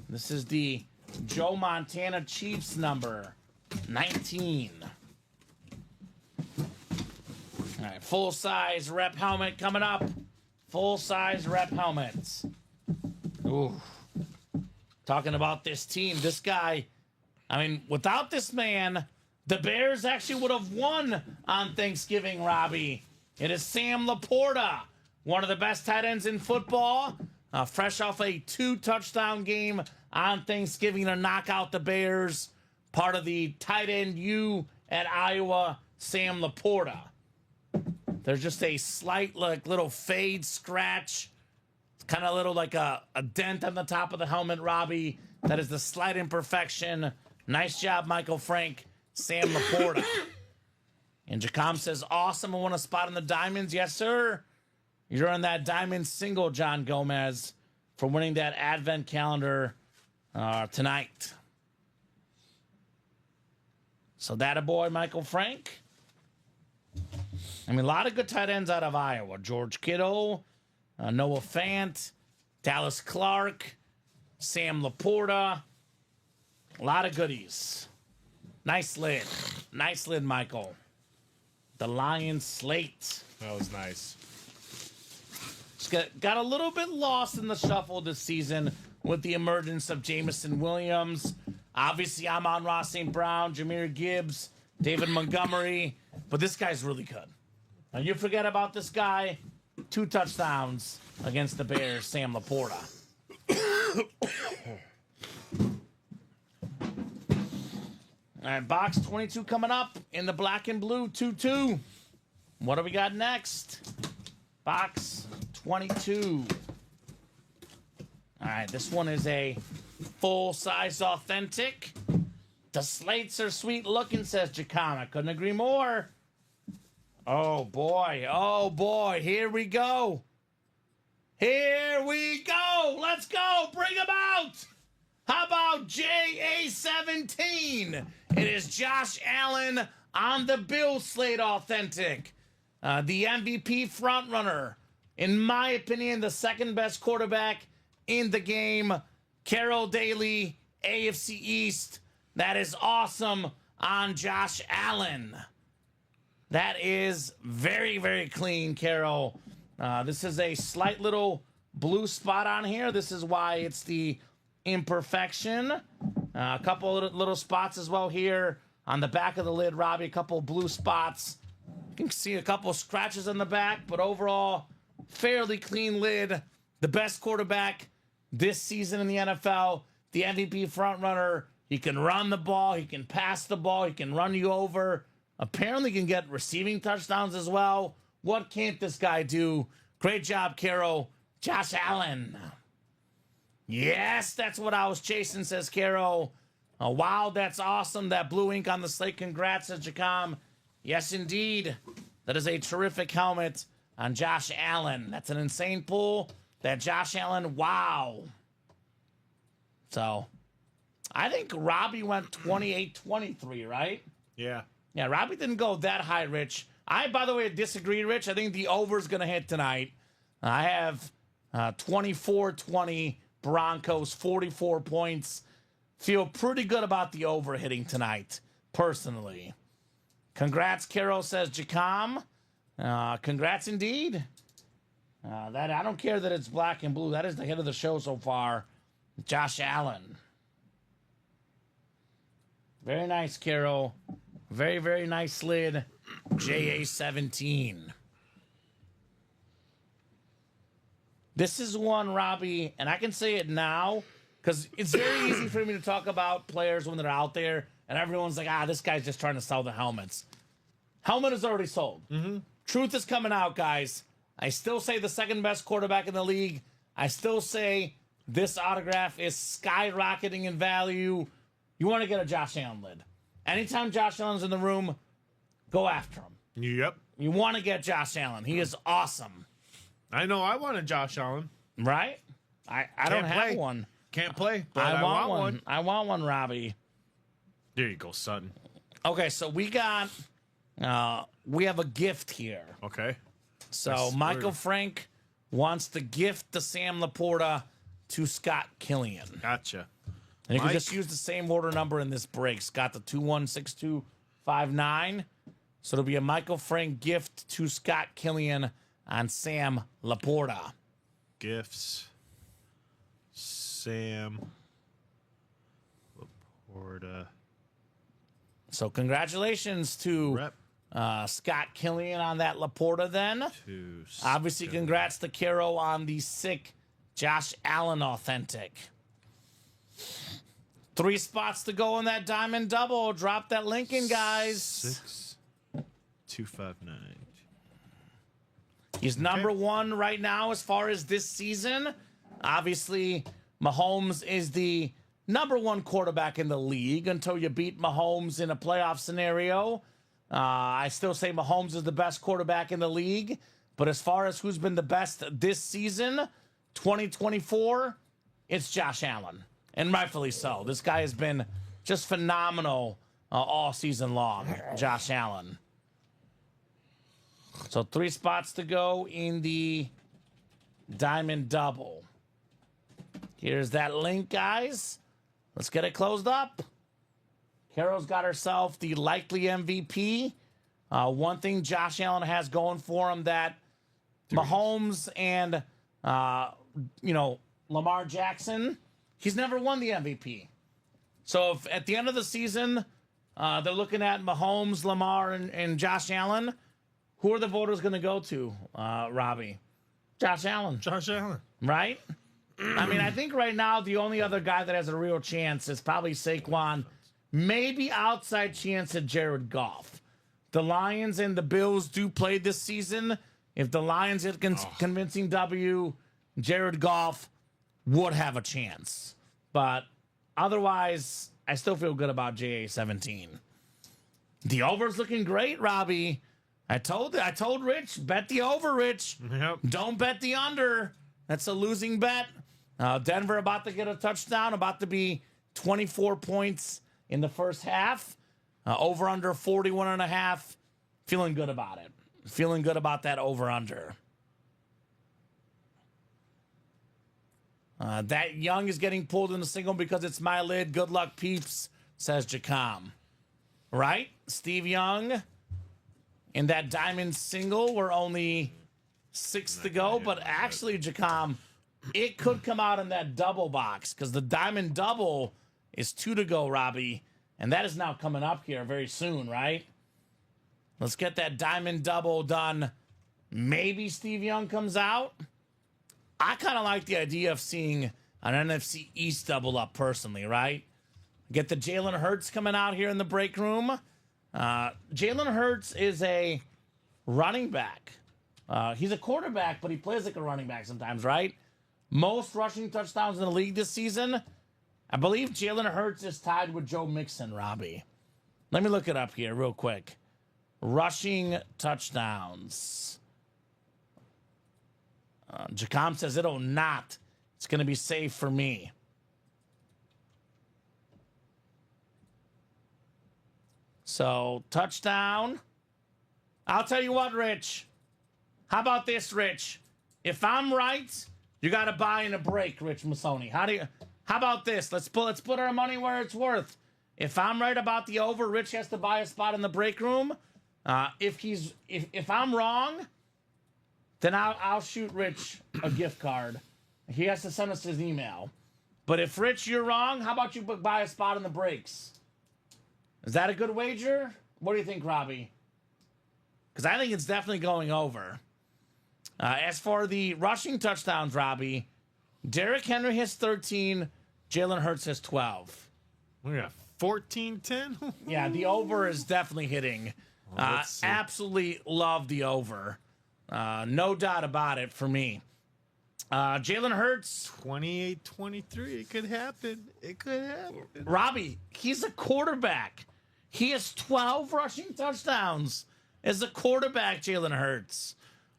This is the Joe Montana Chiefs number 19. All right, full size rep helmet coming up. Full size rep helmets. Ooh. Talking about this team, this guy, I mean, without this man, the Bears actually would have won on Thanksgiving, Robbie. It is Sam Laporta, one of the best tight ends in football, fresh off a 2-touchdown game on Thanksgiving to knock out the Bears. Part of the tight end U at Iowa, Sam Laporta. There's just a slight little fade scratch. It's kind of little like a dent on the top of the helmet, Robbie. That is the slight imperfection. Nice job, Michael Frank, Sam Laporta. And Jacom says, awesome. I want a spot in the diamonds. Yes, sir. You're on that diamond single, John Gomez, for winning that advent calendar tonight. So that a boy, Michael Frank. I mean, a lot of good tight ends out of Iowa. George Kittle, Noah Fant, Dallas Clark, Sam Laporta. A lot of goodies. Nice lid. Nice lid, Michael. The Lions slate. That was nice. Just got a little bit lost in the shuffle this season with the emergence of Jamison Williams. Obviously, Amon-Ra St. Brown, Jahmyr Gibbs, David Montgomery. But this guy's really good. Now, you forget about this guy. 2 touchdowns against the Bears, Sam Laporta. All right, box 22 coming up in the black and blue, 2-2. What do we got next? Box 22. All right, this one is a full-size authentic. The slates are sweet looking, says Jacom. I couldn't agree more. Oh, boy, here we go. Here we go. Let's go. Bring them out. How about JA17? It is Josh Allen on the Bill slate authentic. The MVP frontrunner. In my opinion, the second best quarterback in the game. Carol Daly, AFC East. That is awesome on Josh Allen. That is very, very clean, Carol. This is a slight little blue spot on here. This is why it's the imperfection. A couple little spots as well here on the back of the lid, Robbie. A couple blue spots. You can see a couple scratches on the back, but overall, fairly clean lid. The best quarterback this season in the NFL. The MVP frontrunner. He can run the ball. He can pass the ball. He can run you over. Apparently can get receiving touchdowns as well. What can't this guy do? Great job, Carol. Josh Allen. Yes, that's what I was chasing, says Carol. Oh, wow, that's awesome. That blue ink on the slate. Congrats, says Jacom. Yes, indeed. That is a terrific helmet on Josh Allen. That's an insane pull. That Josh Allen, wow. So, I think Robbie went 28-23, right? Yeah. Yeah, Robbie didn't go that high, Rich. I, by the way, disagree, Rich. I think the over is going to hit tonight. I have 24-20 Broncos, 44 points. Feel pretty good about the over hitting tonight, personally. Congrats, Carol, says Jacom. Congrats indeed. That I don't care that it's black and blue. That is the hit of the show so far. Josh Allen. Very nice, Carol. Very, very nice slid. JA17. This is one, Robbie, and I can say it now because it's very easy for me to talk about players when they're out there and everyone's like, this guy's just trying to sell the helmets. Helmet is already sold. Truth is coming out, guys. I still say the second best quarterback in the league. I still say this autograph is skyrocketing in value. You want to get a Josh Allen lid. Anytime Josh Allen's in the room, go after him. Yep. You want to get Josh Allen. He is awesome. I know I want a Josh Allen. Right? I don't have one. Can't play, but I want one. I want one, Robbie. There you go, son. Okay, so we got... we have a gift here. Okay. So Michael Frank wants to gift the Sam Laporta to Scott Killian. Gotcha. And you can just use the same order number in this break. Scott, the 216259. So it'll be a Michael Frank gift to Scott Killian on Sam Laporta. Gifts. Sam Laporta. So congratulations to Scott Killian on that Laporta then. Obviously, congrats to Caro on the sick Josh Allen authentic. 3 spots to go in that diamond double. Drop that link in, guys. 6259. He's number one right now as far as this season. Obviously, Mahomes is the number one quarterback in the league until you beat Mahomes in a playoff scenario. I still say Mahomes is the best quarterback in the league. But as far as who's been the best this season, 2024, it's Josh Allen. And rightfully so. This guy has been just phenomenal all season long, Josh Allen. So 3 spots to go in the diamond double. Here's that link, guys. Let's get it closed up. Carol's got herself the likely MVP. One thing Josh Allen has going for him that Mahomes and, Lamar Jackson, he's never won the MVP. So if at the end of the season, they're looking at Mahomes, Lamar, and Josh Allen, who are the voters going to go to, Robbie? Josh Allen. Josh Allen. Right? I mean, I think right now the only other guy that has a real chance is probably Saquon. Maybe outside chance at Jared Goff. The Lions and the Bills do play this season. If the Lions get convincing W, Jared Goff would have a chance. But otherwise, I still feel good about JA17. The over's looking great, Robbie. I told Rich, bet the over, Rich. Yep. Don't bet the under. That's a losing bet. Denver about to get a touchdown, about to be 24 points in the first half. Over under 41.5. Feeling good about it. Feeling good about that over under. That Young is getting pulled in the single because it's my lid. Good luck, peeps, says Jacom. Right? Steve Young. In that diamond single, we're only 6 to go. But actually, Jacom, it could come out in that double box because the diamond double is 2 to go, Robbie. And that is now coming up here very soon, right? Let's get that diamond double done. Maybe Steve Young comes out. I kind of like the idea of seeing an NFC East double up personally, right? Get the Jalen Hurts coming out here in the break room. Jalen Hurts is a running back. He's a quarterback, but he plays like a running back sometimes, right? Most rushing touchdowns in the league this season. I believe Jalen Hurts is tied with Joe Mixon, Robbie. Let me look it up here real quick. Rushing touchdowns. Jacom says it'll not. It's going to be safe for me. So, touchdown. I'll tell you what, Rich. How about this, Rich? If I'm right, you got to buy in a break, Rich Masoni. How about this? Let's put our money where it's worth. If I'm right about the over, Rich has to buy a spot in the break room. If I'm wrong, then I'll shoot Rich a gift card. He has to send us his email. But if Rich, you're wrong, how about you buy a spot in the breaks? Is that a good wager? What do you think, Robbie? Because I think it's definitely going over. As for the rushing touchdowns, Robbie, Derrick Henry has 13, Jalen Hurts has 12. We got 14-10? Yeah, the over is definitely hitting. Let's see. Absolutely love the over. No doubt about it for me. Jalen Hurts. 28-23. It could happen. It could happen. Robbie, he's a quarterback. He has 12 rushing touchdowns as a quarterback, Jalen Hurts.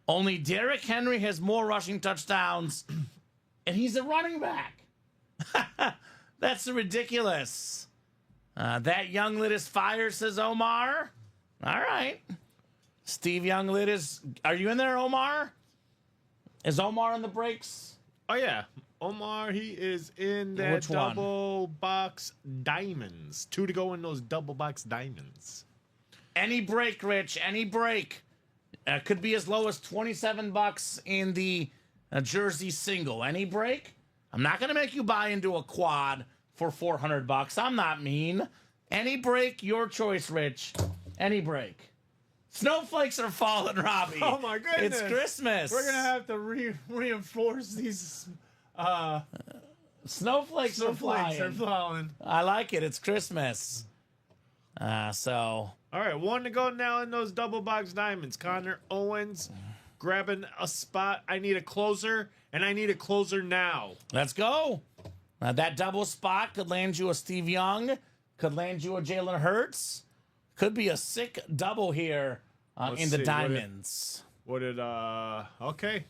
Only Derrick Henry has more rushing touchdowns, and he's a running back. That's ridiculous. That Younglit is fire, says Omar. All right. Steve Younglit is... Are you in there, Omar? Is Omar in the breaks? Oh, yeah. Omar, he is in that Which one? double box diamonds. 2 to go in those double box diamonds. Any break, Rich. Any break. Could be as low as $27 in the jersey single. Any break? I'm not going to make you buy into a quad for $400. I'm not mean. Any break, your choice, Rich. Any break. Snowflakes are falling, Robbie. Oh, my goodness. It's Christmas. We're going to have to reinforce these Snowflakes are flying. are falling. I like it. It's Christmas. So... All right, 1 to go now in those double box diamonds. Connor Owens grabbing a spot. I need a closer, and I need a closer now. Let's go. That double spot could land you a Steve Young, could land you a Jalen Hurts. Could be a sick double here in the see, diamonds. Okay.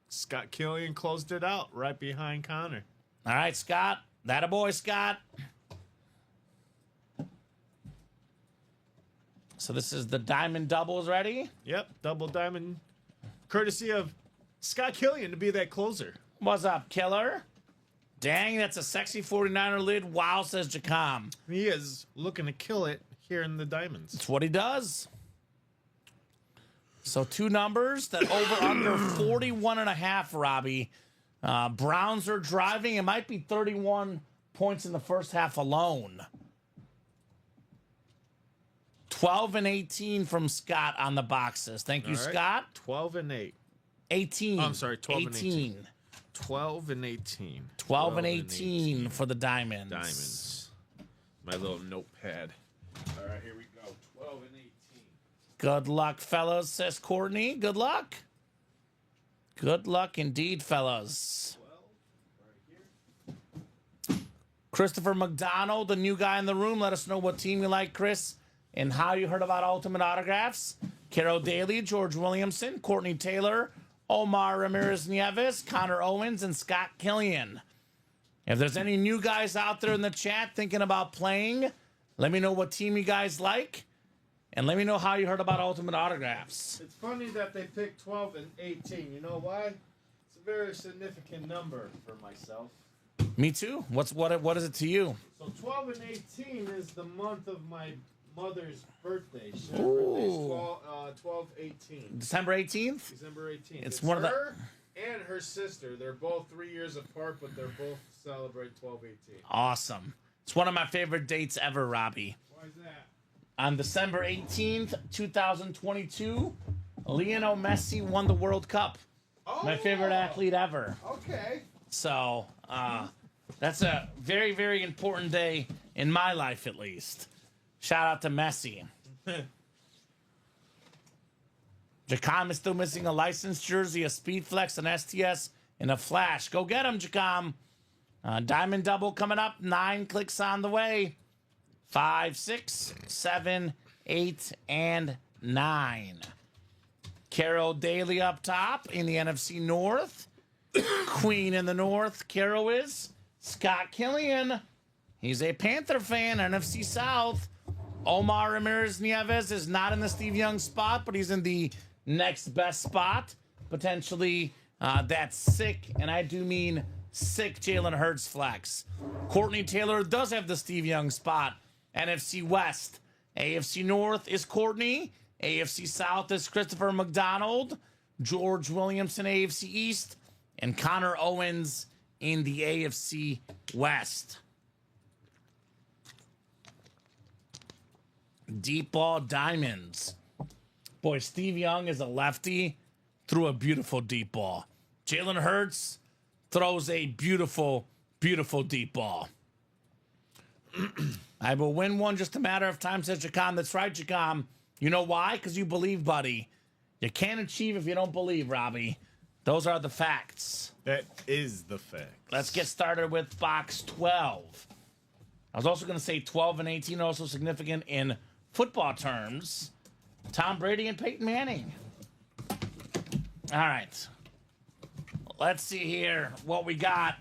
Scott Killian closed it out right behind Connor. All right, Scott. That a boy, Scott. So this is the diamond doubles ready. Yep, double diamond. Courtesy of Scott Killian to be that closer. What's up, killer? Dang, that's a sexy 49er lid. Wow, says Jacom. He is looking to kill it here in the diamonds. That's what he does. So 2 numbers that over under 41.5, Robbie. Browns are driving. It might be 31 points in the first half alone. 12 and 18 from Scott on the boxes. Thank you, All right. Scott. 12 and 8. 18. I'm sorry, 12 and 18. 12 and 18. 12 and 18 for the diamonds. Diamonds. My little notepad. All right, here we go. 12 and 18. Good luck, fellas, says Courtney. Good luck. Good luck indeed, fellas. 12 right here. Christopher McDonald, the new guy in the room. Let us know what team you like, Chris, and how you heard about Ultimate Autographs. Carol Daly, George Williamson, Courtney Taylor, Omar Ramirez Nieves, Connor Owens, and Scott Killian. If there's any new guys out there in the chat thinking about playing, let me know what team you guys like, and let me know how you heard about Ultimate Autographs. It's funny that they picked 12 and 18. You know why? It's a very significant number for myself. Me too. What is it to you? So 12 and 18 is the month of my mother's birthday. Her birthday's 12/18. December 18th? December 18th. It's one of the- her and her sister. They're both 3 years apart, but they're both celebrate 12/18. Awesome. It's one of my favorite dates ever, Robbie. Why is that? On December 18th, 2022, Lionel Messi won the World Cup. Oh, My favorite athlete ever. Okay. So, that's a very, very important day in my life, at least. Shout out to Messi. Jacom is still missing a licensed jersey, a Speedflex, an STS, and a Flash. Go get him, Jacom. Diamond double coming up. 9 clicks on the way. 5, 6, 7, 8, and 9. Carol Daly up top in the NFC North. Queen in the North. Carol is Scott Killian. He's a Panther fan, NFC South. Omar Ramirez Nieves is not in the Steve Young spot, but he's in the next best spot. Potentially That's sick, and I do mean sick Jalen Hurts flex. Courtney Taylor does have the Steve Young spot. NFC West. AFC North is Courtney. AFC South is Christopher McDonald. George Williamson, AFC East. And Connor Owens in the AFC West. Deep ball diamonds. Boy, Steve Young is a lefty, threw a beautiful deep ball. Jalen Hurts throws a beautiful, beautiful deep ball. I will win one, just a matter of time, says Jacom. That's right, Jacom. You know why? Because you believe, buddy. You can't achieve if you don't believe, Robbie. Those are the facts. That is the fact. Let's get started with box 12. I was also going to say 12 and 18 are also significant in football terms. Tom Brady and Peyton Manning. All right. Let's see here what we got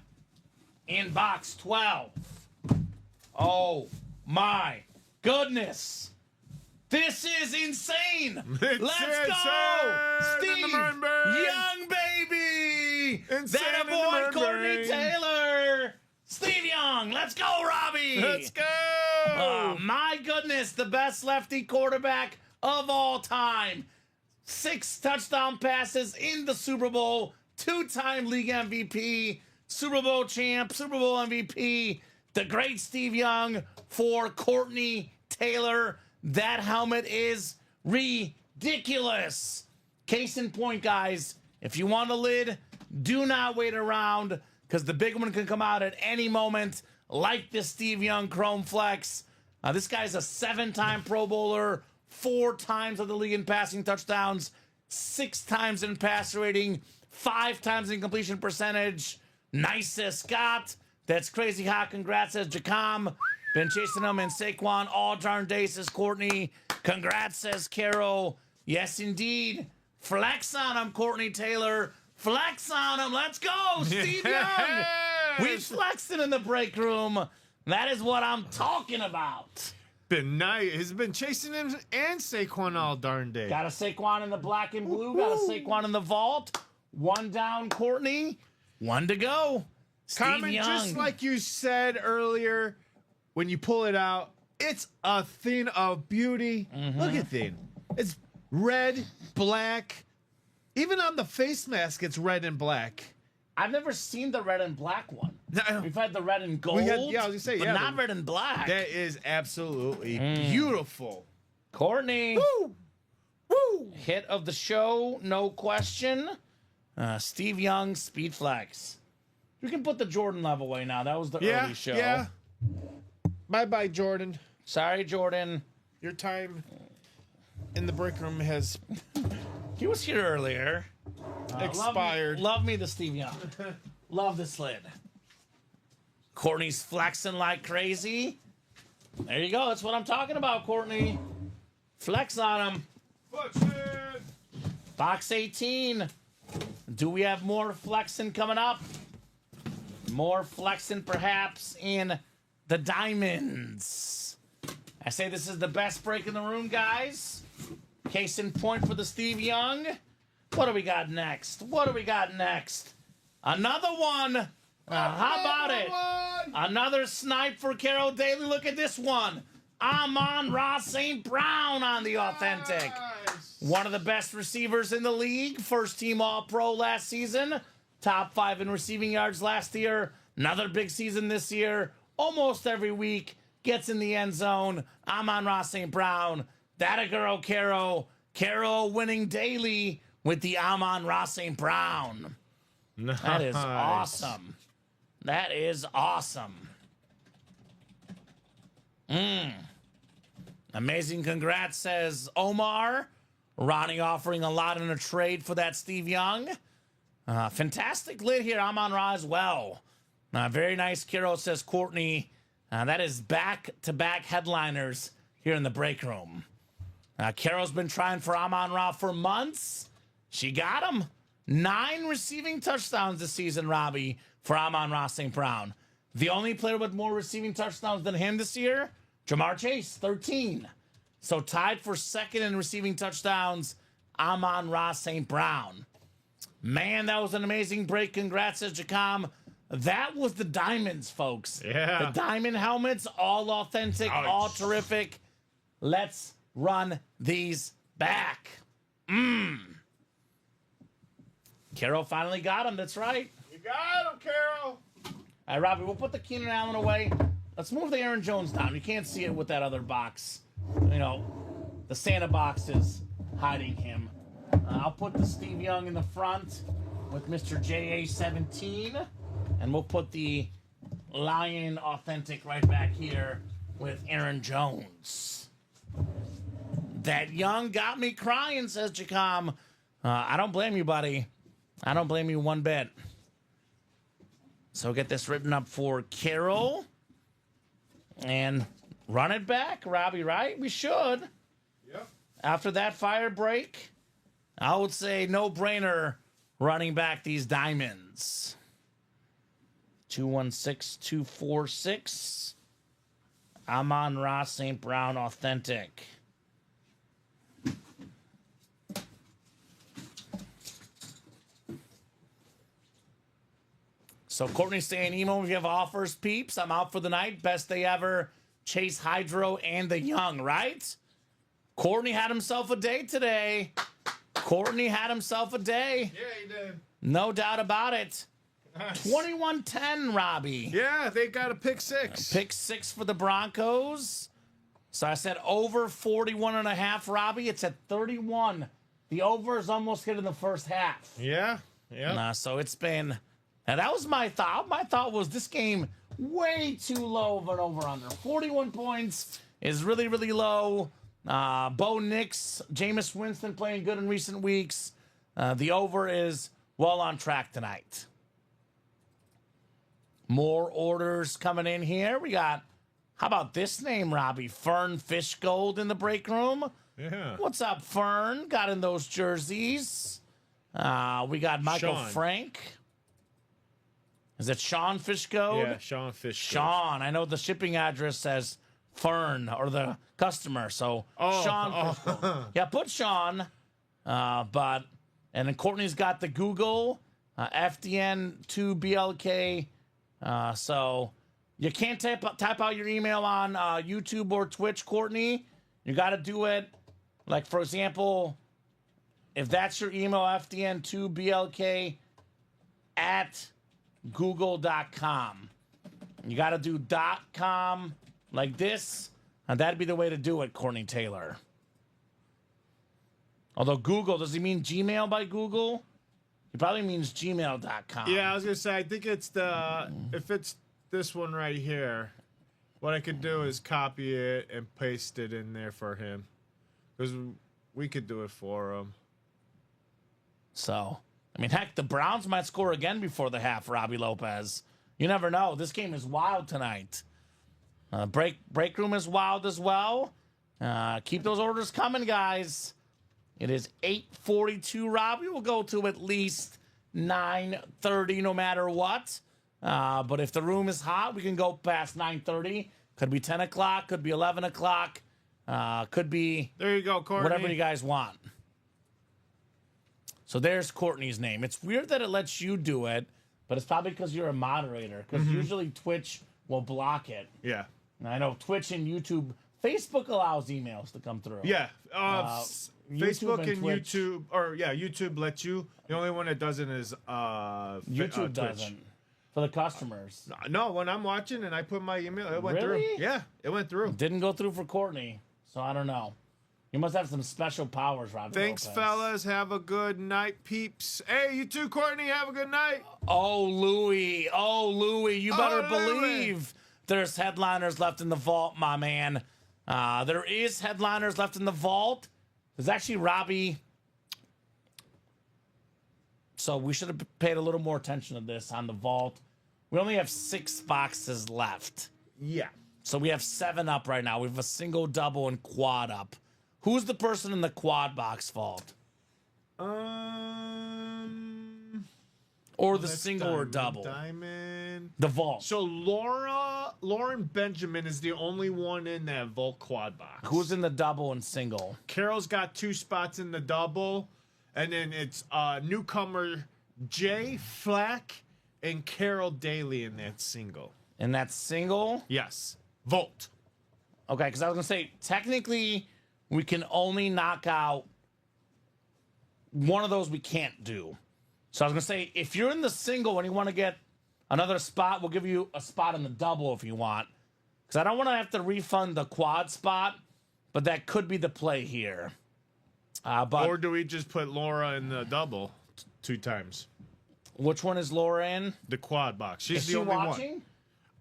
in box 12. Oh, my goodness. This is insane. Let's go. Steve Young, baby. That avoid Courtney Taylor. Steve Young. Let's go, Robbie. Let's go. Oh, my goodness. The best lefty quarterback of all time. 6 touchdown passes in the Super Bowl. 2-time league MVP. Super Bowl champ. Super Bowl MVP. The great Steve Young for Courtney Taylor. That helmet is ridiculous. Case in point, guys, if you want a lid, do not wait around because the big one can come out at any moment, like this Steve Young Chrome Flex. This guy's a 7-time Pro Bowler, 4 times of the league in passing touchdowns, 6 times in passer rating, 5 times in completion percentage. Nice, says Scott. That's crazy hot. Congrats, says Jacom. Been chasing him and Saquon all darn day, says Courtney. Congrats, says Carol. Yes, indeed. Flex on him, Courtney Taylor. Flex on him. Let's go, Steve Young. We flexed it in the break room. That is what I'm talking about. Been nice. He's been chasing him and Saquon all darn day. Got a Saquon in the black and blue. Got a Saquon in the vault. 1 down, Courtney. 1 to go. Steve Kamen, Young. just like you said earlier, when you pull it out, it's a thing of beauty. Look at that. It's red, black. Even on the face mask, it's red and black. I've never seen the red and black one. No. We've had the red and gold. Yeah, I was gonna say, but yeah, not red and black. That is absolutely beautiful. Courtney. Woo! Woo! Hit of the show, no question. Steve Young, Speed Flex. You can put the Jordan level away now. That was the early show. Yeah. Bye-bye, Jordan. Sorry, Jordan. Your time in the break room has He was here earlier. expired. Love me the Steve Young. Love this lid. Courtney's flexing like crazy. There you go. That's what I'm talking about, Courtney. Flex on him. Box 18. Do we have more flexing coming up? More flexing perhaps in the diamonds. I say this is the best break in the room, guys. Case in point for the Steve Young. What do we got next? What do we got next? Another one. How about it? Another snipe for Carol Daly. Look at this one. Amon-Ra St. Brown on the authentic. One of the best receivers in the league. First team All-Pro last season. Top 5 in receiving yards last year. Another big season this year. Almost every week. Gets in the end zone. Amon-Ra St. Brown. That a girl, Carol. Carol winning daily with the Amon-Ra St. Brown. Nice. That is awesome. That is awesome. Amazing congrats, says Omar. Ronnie offering a lot in a trade for that Steve Young. Fantastic lid here. Amon-Ra as well. Very nice. Kiro, says Courtney. That is back-to-back headliners here in the break room. Carol's been trying for Amon-Ra for months. She got him. 9 receiving touchdowns this season, Robbie, for Amon-Ra St. Brown. The only player with more receiving touchdowns than him this year, Jamar Chase, 13. So tied for second in receiving touchdowns, Amon-Ra St. Brown. Man, that was an amazing break. Congrats, says Jacom. That was the diamonds, folks. Yeah. The diamond helmets, all authentic, all terrific. Let's run these back. Carol finally got them. That's right. You got him, Carol. All right, Robbie, we'll put the Keenan Allen away. Let's move the Aaron Jones down. You can't see it with that other box. You know, the Santa box is hiding him. I'll put the Steve Young in the front with Mr. JA17. And we'll put the Lion Authentic right back here with Aaron Jones. That Young got me crying, says Jacom. I don't blame you, buddy. I don't blame you one bit. So get this written up for Carol. And run it back, Robbie, right? We should. Yep. After that fire break, I would say no-brainer running back these diamonds. 216246. Amon-Ra St. Brown Authentic. So Courtney's saying, Emo, we have offers, peeps. I'm out for the night. Best day ever. Chase Hydro and the Young, right? Courtney had himself a day today. Courtney had himself a day. Yeah, he did. No doubt about it. 21-10, Robbie. Yeah, they got a pick six. Pick 6 for the Broncos. So I said over 41.5, Robbie. It's at 31. The over is almost hit in the first half. Yeah, yeah. So it's been... Now, that was my thought. My thought was this game way too low of an over-under. 41 points is really, really low. Bo Nix, Jameis Winston playing good in recent weeks. The over is well on track tonight. More orders coming in here. We got, how about this name, Robbie? Fern Fishgold in the break room. Yeah. What's up, Fern? Got in those jerseys. We got Michael Sean. Frank. Is it Sean Fishgold? Yeah, Sean Fishgold. Sean. I know the shipping address says Fern or the customer. So Sean Fishgold. Yeah, put Sean. And then Courtney's got the Google FDN2BLK. So you can't type out your email on YouTube or Twitch, Courtney. You got to do it. Like, for example, if that's your email, FDN2BLK at google.com. You got to do .com like this, and that'd be the way to do it, Courtney Taylor. Although Google, does he mean Gmail by Google? He probably means gmail.com. Yeah, I was going to say, I think it's if it's this one right here, what I could do is copy it and paste it in there for him. Because we could do it for him. So, I mean, heck, the Browns might score again before the half, Robbie Lopez. You never know. This game is wild tonight. Break room is wild as well. Keep those orders coming, guys. It is 8:42, Robbie. We'll go to at least 9:30 no matter what. But if the room is hot, we can go past 9:30. Could be 10 o'clock. Could be 11 o'clock. Could be... There you go, Courtney. Whatever you guys want. So there's Courtney's name. It's weird that it lets you do it, but it's probably because you're a moderator. Because usually Twitch will block it. Yeah. And I know Twitch and YouTube... Facebook allows emails to come through. Yeah. Facebook and Twitch. YouTube, YouTube lets you. The only one that doesn't is YouTube Twitch. doesn't. For the customers. No, when I'm watching and I put my email, it went Really? through. Yeah, it went through. Didn't go through for Courtney, so I don't know. You must have some special powers, Robbie. Thanks, Lopez. fellas. Have a good night, peeps. Hey, you too, Courtney. Have a good night. Oh, Louie. You better Louie. believe there's headliners left in the vault, my man. There is headliners left in the vault. There's actually Robbie. So we should have paid a little more attention to this on the vault. We only have 6 boxes left. Yeah. So we have 7 up right now. We have a single, double, and quad up. Who's the person in the quad box vault? Or the single or double? Diamond. The vault. So Lauren Benjamin is the only one in that vault quad box. Who's in the double and single? Carol's got 2 spots in the double, And then it's newcomer Jay Flack and Carol Daly in that single. And that's single? Yes. Volt. Okay, because I was going to say, technically, we can only knock out one of those we can't do. So I was going to say, if you're in the single and you want to get another spot, we'll give you a spot in the double if you want. Because I don't want to have to refund the quad spot, but that could be the play here. Or do we just put Laura in the double 2 times? Which one is Laura in? The quad box. She's Is the she only watching? one.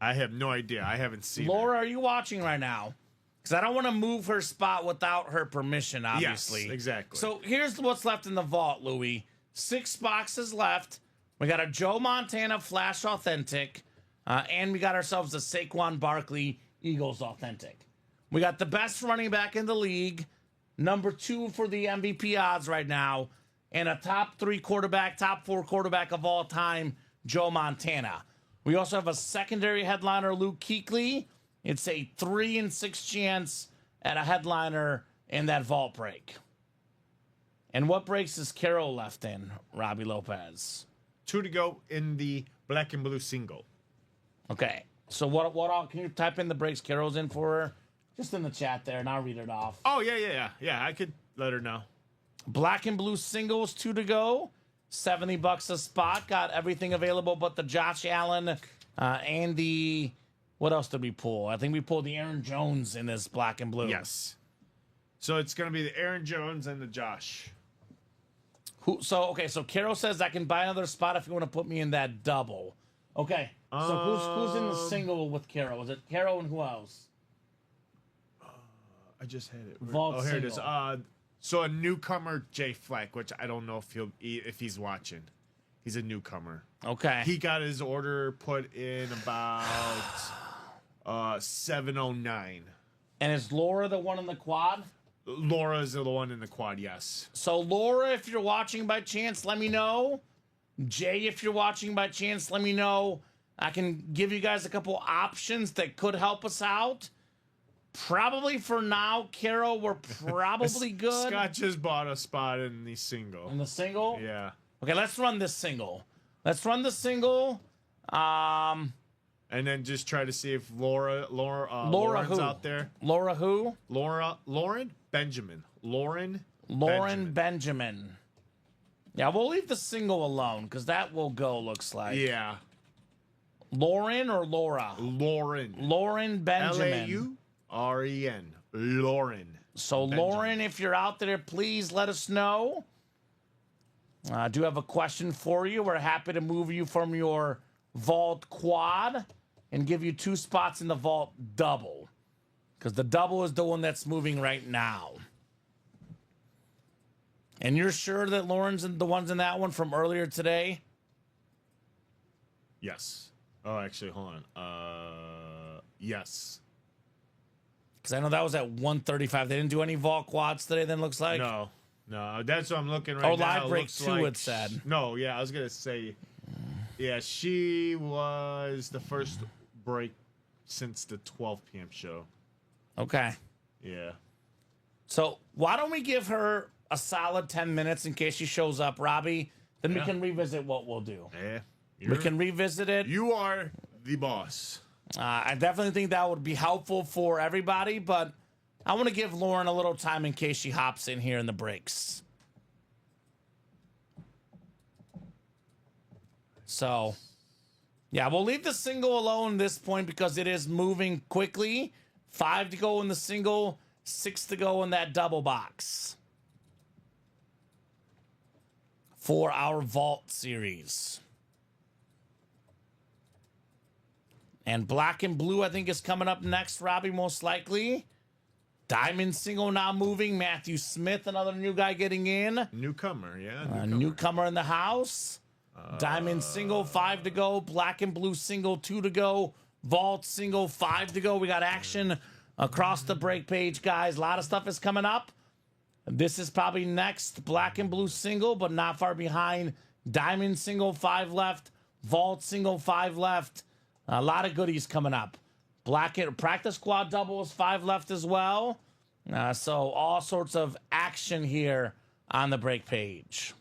I have no idea. I haven't seen Laura, are you watching right now? Because I don't want to move her spot without her permission, obviously. Yes, exactly. So here's what's left in the vault, Louie. 6 boxes left. We got a Joe Montana Flash Authentic, and we got ourselves a Saquon Barkley Eagles Authentic. We got the best running back in the league, number 2 for the MVP odds right now, and a top 3 quarterback, top 4 quarterback of all time, Joe Montana. We also have a secondary headliner, Luke Kuechly. It's a 3 in 6 chance at a headliner in that vault break. And what breaks is Carol left in, Robbie Lopez? 2 to go in the black and blue single. Okay. So what all, can you type in the breaks Carol's in for her? Just in the chat there, and I'll read it off. Oh, yeah. Yeah, I could let her know. Black and blue singles, 2 to go. $70 a spot. Got everything available but the Josh Allen and the... What else did we pull? I think we pulled the Aaron Jones in this black and blue. Yes. So it's going to be the Aaron Jones and the Josh. So Carol says I can buy another spot if you want to put me in that double. Okay. So who's in the single with Carol? Is it Carol and who else? I just had it. Vault here it is. single. So a newcomer, Jay Flack, which I don't know if he's watching. He's a newcomer. Okay. He got his order put in about 7:09. And is Laura the one in the quad? Laura is the one in the quad, yes. So Laura, if you're watching by chance, let me know. Jay, if you're watching by chance, let me know. I can give you guys a couple options that could help us out. Probably for now, Carol, we're probably good. Scott just bought a spot in the single. In the single? Yeah. Okay, let's run this single. Let's run the single. And then just try to see if Lauren's who? out there. Laura who? Lauren Benjamin. Lauren Benjamin. Yeah, we'll leave the single alone because that will go, looks like. Yeah. Lauren or Laura? Lauren Benjamin. Lauren. Lauren. So, Benjamin. Lauren, if you're out there, please let us know. I do have a question for you. We're happy to move you from your vault quad and give you 2 spots in the vault double. Because the double is the one that's moving right now. And you're sure that Lauren's the ones in that one from earlier today? Yes. Oh, actually, hold on. Yes. Because I know that was at 135. They didn't do any vault quads today, then looks like? No, that's what I'm looking right now. Live break 2, it said. No, yeah, I was going to say, yeah, she was the first break since the 12 p.m. show. Okay. Yeah. So why don't we give her a solid 10 minutes in case she shows up, Robbie? Then we can revisit what we'll do. Yeah. We can revisit it. You are the boss. I definitely think that would be helpful for everybody, but I want to give Lauren a little time in case she hops in here in the breaks. So, yeah, we'll leave the single alone at this point because it is moving quickly. 5 to go in the single, 6 to go in that double box for our Vault series. And black and blue, I think, is coming up next, Robbie, most likely. Diamond single now moving. Matthew Smith, another new guy getting in. Newcomer, yeah. Newcomer in the house. Diamond single, 5 to go. Black and blue single, 2 to go. Vault single, 5 to go. We got action across the break page, guys. A lot of stuff is coming up. This is probably next. Black and blue single, but not far behind. Diamond single, 5 left. Vault single, 5 left. A lot of goodies coming up. Practice squad doubles, 5 left as well. So all sorts of action here on the break page.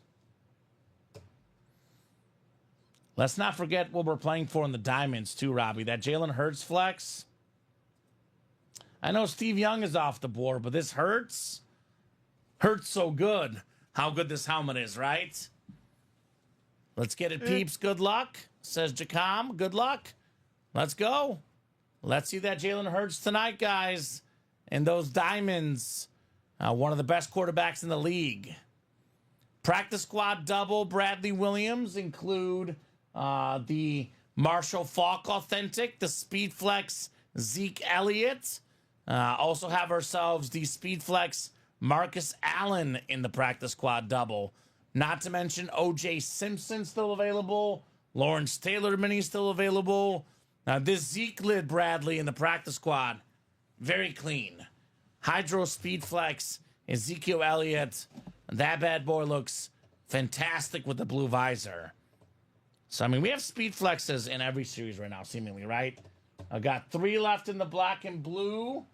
Let's not forget what we're playing for in the diamonds, too, Robbie. That Jalen Hurts flex. I know Steve Young is off the board, but this hurts so good how good this helmet is, right? Let's get it, peeps. Good luck, says Jacom. Good luck. Let's go. Let's see that Jalen Hurts tonight, guys. And those diamonds, one of the best quarterbacks in the league. Practice squad double Bradley Williams include the Marshall Faulk Authentic, the Speed Flex Zeke Elliott. Also have ourselves the Speed Flex Marcus Allen in the practice squad double. Not to mention O.J. Simpson still available. Lawrence Taylor mini still available. This Zeke lid Bradley in the practice squad, very clean. Hydro Speed Flex Ezekiel Elliott. That bad boy looks fantastic with the blue visor. So, I mean, we have speed flexes in every series right now, seemingly, right? I got 3 left in the black and blue.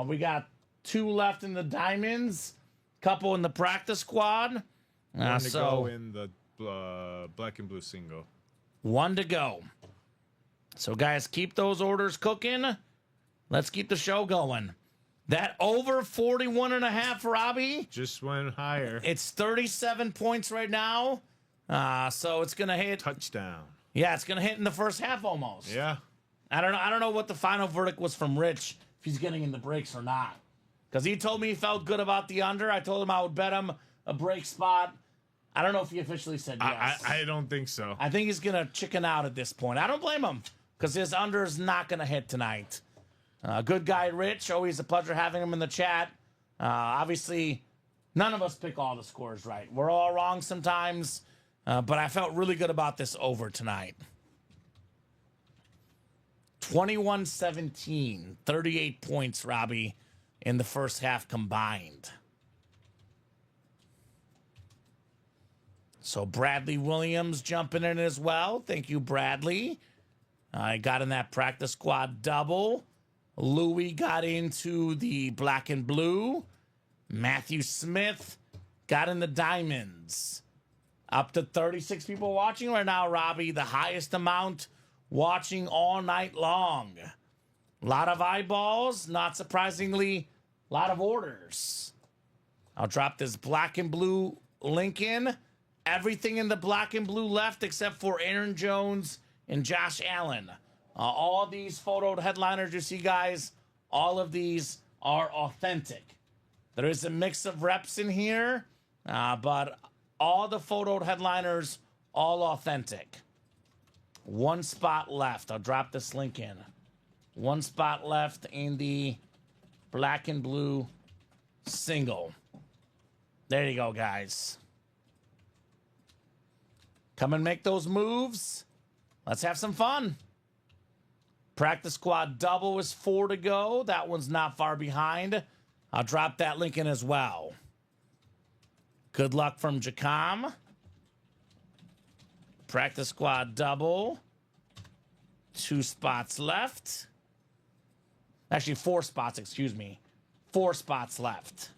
We got 2 left in the diamonds. Couple in the practice squad. 1 to go in the black and blue single. 1 to go. So, guys, keep those orders cooking. Let's keep the show going. That over 41.5, Robbie. Just went higher. It's 37 points right now. So it's gonna hit Touchdown. Yeah, it's gonna hit in the first half almost. Yeah. I don't know what the final verdict was from Rich, if he's getting in the breaks or not. Because he told me he felt good about the under. I told him I would bet him a break spot. I don't know if he officially said yes. I don't think so. I think he's gonna chicken out at this point. I don't blame him, because his under is not gonna hit tonight. Good guy, Rich. Always a pleasure having him in the chat. Obviously, none of us pick all the scores right. We're all wrong sometimes. But I felt really good about this over tonight. 21-17, 38 points, Robbie, in the first half combined. So Bradley Williams jumping in as well. Thank you, Bradley. I got in that practice squad double. Louis got into the black and blue. Matthew Smith got in the diamonds. Up to 36 people watching right now, Robbie. The highest amount watching all night long. A lot of eyeballs. Not surprisingly, a lot of orders. I'll drop this black and blue link in. Everything in the black and blue left except for Aaron Jones and Josh Allen. All these photoed headliners you see, guys, all of these are authentic. There is a mix of reps in here, but all the photoed headliners, all authentic. 1 spot left. I'll drop this link in. 1 spot left in the black and blue single. There you go, guys. Come and make those moves. Let's have some fun. Practice squad double is 4 to go. That one's not far behind. I'll drop that link in as well. Good luck from Jacom. Practice squad double. 2 spots left. Actually, 4 spots, excuse me. 4 spots left.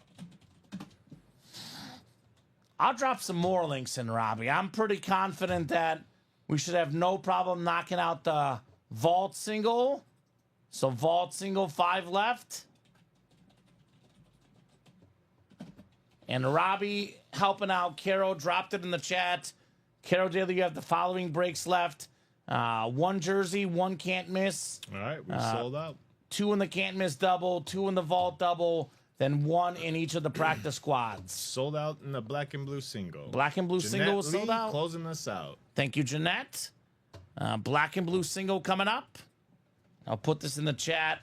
I'll drop some more links in, Robbie. I'm pretty confident that we should have no problem knocking out the vault single. So vault single, 5 left. And Robbie helping out. Carol dropped it in the chat. Carol Daly, you have the following breaks left. 1 jersey, 1 can't miss. All right, we sold out. 2 in the can't miss double, 2 in the vault double, then 1 in each of the practice squads. Sold out in the black and blue single. Black and blue single was sold out. Closing us out. Thank you, Jeanette. Black and blue single coming up. I'll put this in the chat.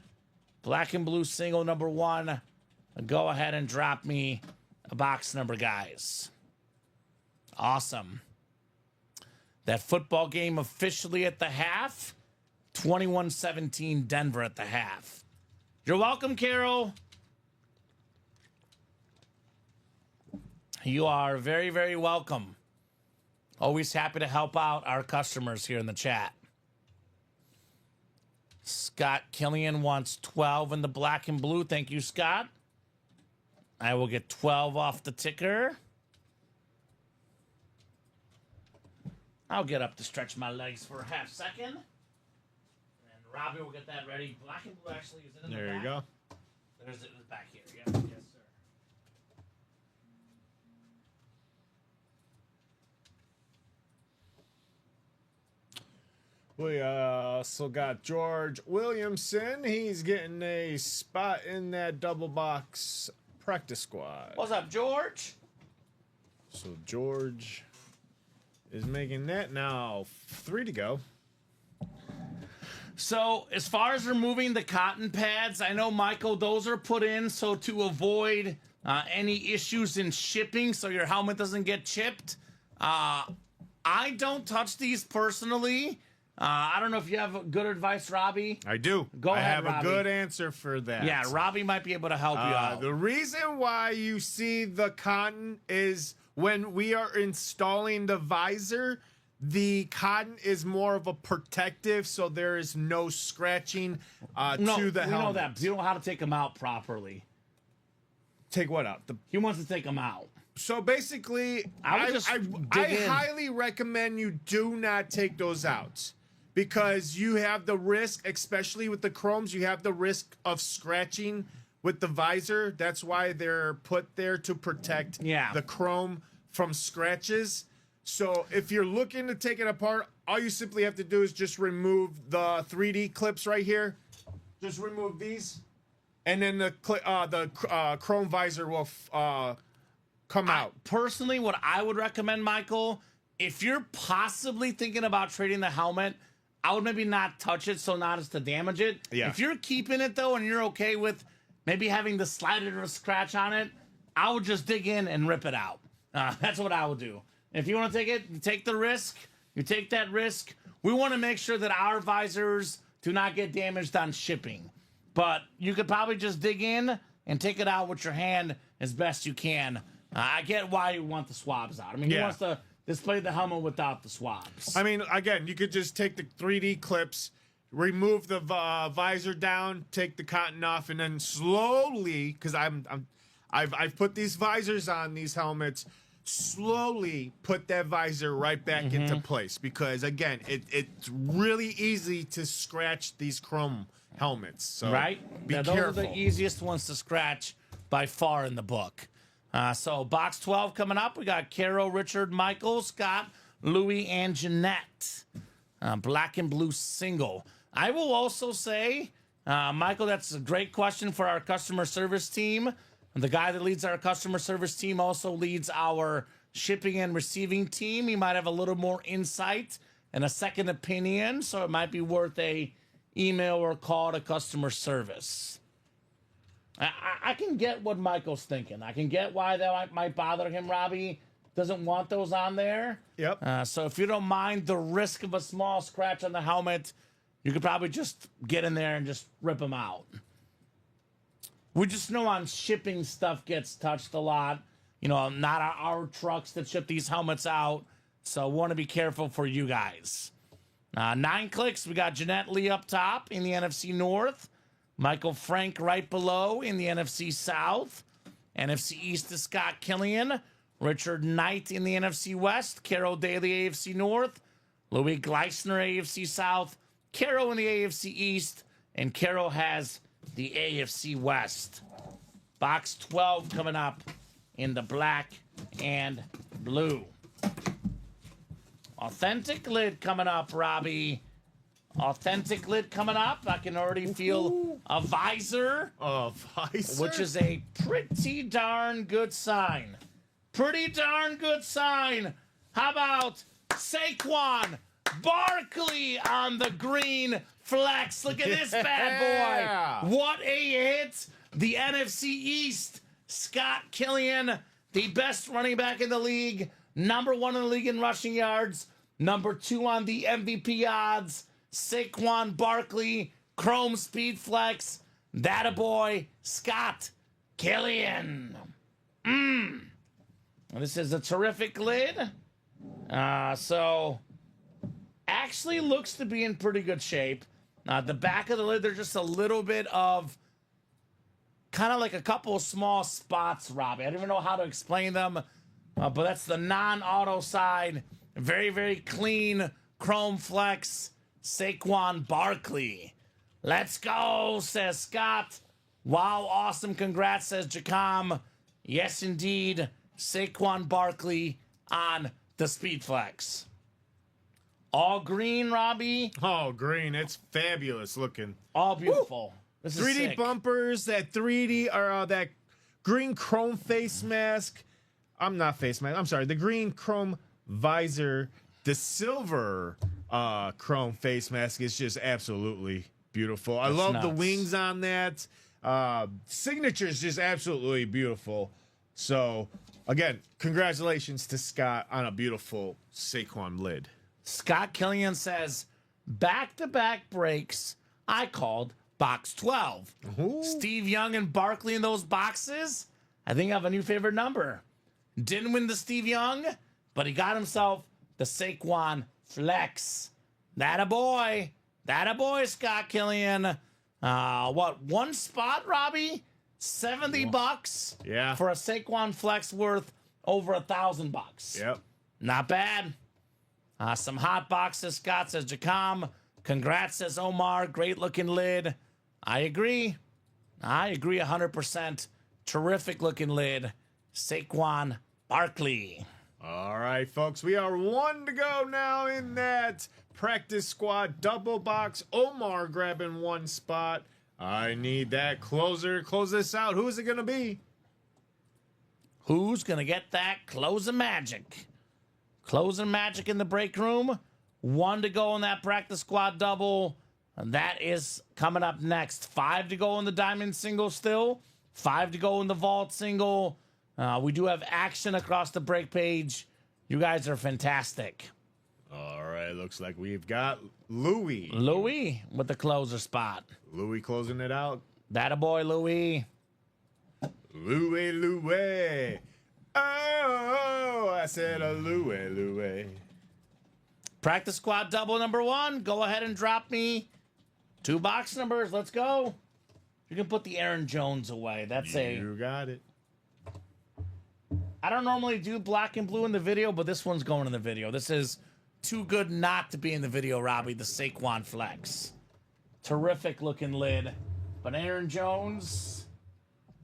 Black and blue single number 1. Go ahead and drop me a box number, guys. Awesome. That football game officially at the half. 21-17 Denver at the half. You're welcome, Carol. You are very, very welcome. Always happy to help out our customers here in the chat. Scott Killian wants 12 in the black and blue. Thank you, Scott. I will get 12 off the ticker. I'll get up to stretch my legs for a half second. And Robbie will get that ready. Black and blue actually is in the back. There you go. There's it in the back here. Yep. Yes, sir. We also got George Williamson. He's getting a spot in that double box practice squad. What's up, George? So George is making that now. 3 to go. So as far as removing the cotton pads, I know, Michael, those are put in so to avoid any issues in shipping so your helmet doesn't get chipped. I don't touch these personally. I don't know if you have good advice, Robbie. I do. Go ahead, I have Robbie. a good answer for that. Yeah, Robbie might be able to help you out. The reason why you see the cotton is when we are installing the visor, the cotton is more of a protective, so there is no scratching to the helmet. We know that. But you don't know how to take them out properly. Take what out? He wants to take them out. So basically, I would just dig in. highly recommend you do not take those out. Because you have the risk, especially with the chromes, you have the risk of scratching with the visor. That's why they're put there to protect the chrome from scratches. So if you're looking to take it apart, all you simply have to do is just remove the 3D clips right here. Just remove these, and then the chrome visor will come out. Personally, what I would recommend, Michael, if you're possibly thinking about trading the helmet, I would maybe not touch it so not as to damage it. Yeah. If you're keeping it, though, and you're okay with maybe having the slider or scratch on it, I would just dig in and rip it out. That's what I would do. If you want to take it, you take the risk. You take that risk. We want to make sure that our visors do not get damaged on shipping. But you could probably just dig in and take it out with your hand as best you can. I get why you want the swabs out. I mean, he wants to display the helmet without the swabs. I mean, again, you could just take the 3D clips, remove the visor down, take the cotton off, and then slowly, because I've put these visors on these helmets, slowly put that visor right back into place. Because again, it's really easy to scratch these chrome helmets. So be those careful. are the easiest ones to scratch by far in the book. So box 12 coming up. We got Carol, Richard, Michael, Scott, Louie, and Jeanette. Black and blue single. I will also say, Michael, that's a great question for our customer service team. The guy that leads our customer service team also leads our shipping and receiving team. He might have a little more insight and a second opinion, so it might be worth a email or call to customer service. I can get what Michael's thinking. I can get why that might bother him. Robbie doesn't want those on there. Yep. So if you don't mind the risk of a small scratch on the helmet, you could probably just get in there and just rip them out. We just know on shipping stuff gets touched a lot. You know, not our trucks that ship these helmets out. So want to be careful for you guys. 9 clicks. We got Jeanette Lee up top in the NFC North. Michael Frank right below in the NFC South. NFC East is Scott Killian. Richard Knight in the NFC West. Carol Daly, AFC North. Louis Gleisner, AFC South. Carol in the AFC East. And Carol has the AFC West. Box 12 coming up in the black and blue. Authentic lid coming up, Robbie. Authentic lid coming up. I can already feel a visor. A visor? Which is a pretty darn good sign. Pretty darn good sign. How about Saquon Barkley on the green flex? Look at this bad boy. What a hit. The NFC East, Scott Killian, the best running back in the league. Number 1 in the league in rushing yards. Number 2 on the MVP odds. Saquon Barkley, Chrome Speed Flex. That a boy, Scott Killian. This is a terrific lid. So, actually looks to be in pretty good shape. The back of the lid, there's just a little bit of kind of like a couple of small spots, Robbie. I don't even know how to explain them, but that's the non-auto side. Very, very clean Chrome Flex Saquon Barkley. Let's go, says Scott. Wow, awesome. Congrats, says Jacom. Yes, indeed. Saquon Barkley on the Speed Flex. All green, Robbie. Oh, green. It's fabulous looking. All beautiful. This is 3D sick. bumpers, that 3D, or that green chrome face mask. I'm not face mask. I'm sorry. The green chrome visor, the silver chrome face mask is just absolutely beautiful. I love the nuts. wings on that. Signature is just absolutely beautiful. So, again, congratulations to Scott on a beautiful Saquon lid. Scott Killian says, back-to-back breaks, I called box 12. Ooh. Steve Young and Barkley in those boxes. I think I have a new favorite number. Didn't win the Steve Young, but he got himself the Saquon Flex. That a boy, Scott Killian. One spot, Robbie? $70 Yeah. for a Saquon Flex worth over $1,000. Yep. Not bad. Some hot boxes. Scott says Jacom. Congrats, says Omar. Great looking lid. I agree 100%. Terrific looking lid. Saquon Barkley. All right, folks, we are one to go now in that practice squad double box. Omar grabbing one spot. I need that closer. Close this out. Who is it going to be? Who's going to get that closing magic? Closing magic in the break room. One to go in that practice squad double. And that is coming up next. 5 to go in the diamond single still. 5 to go in the vault single. We do have action across the break page. You guys are fantastic. All right, looks like we've got Louie. Louie with the closer spot. Louie closing it out. That a boy, Louie. Louie. Oh, I said a Louie. Practice squad double number 1. Go ahead and drop me 2 box numbers. Let's go. You can put the Aaron Jones away. That's You got it. I don't normally do black and blue in the video, but this one's going in the video. This is too good not to be in the video, Robbie. The Saquon Flex. Terrific looking lid. But Aaron Jones,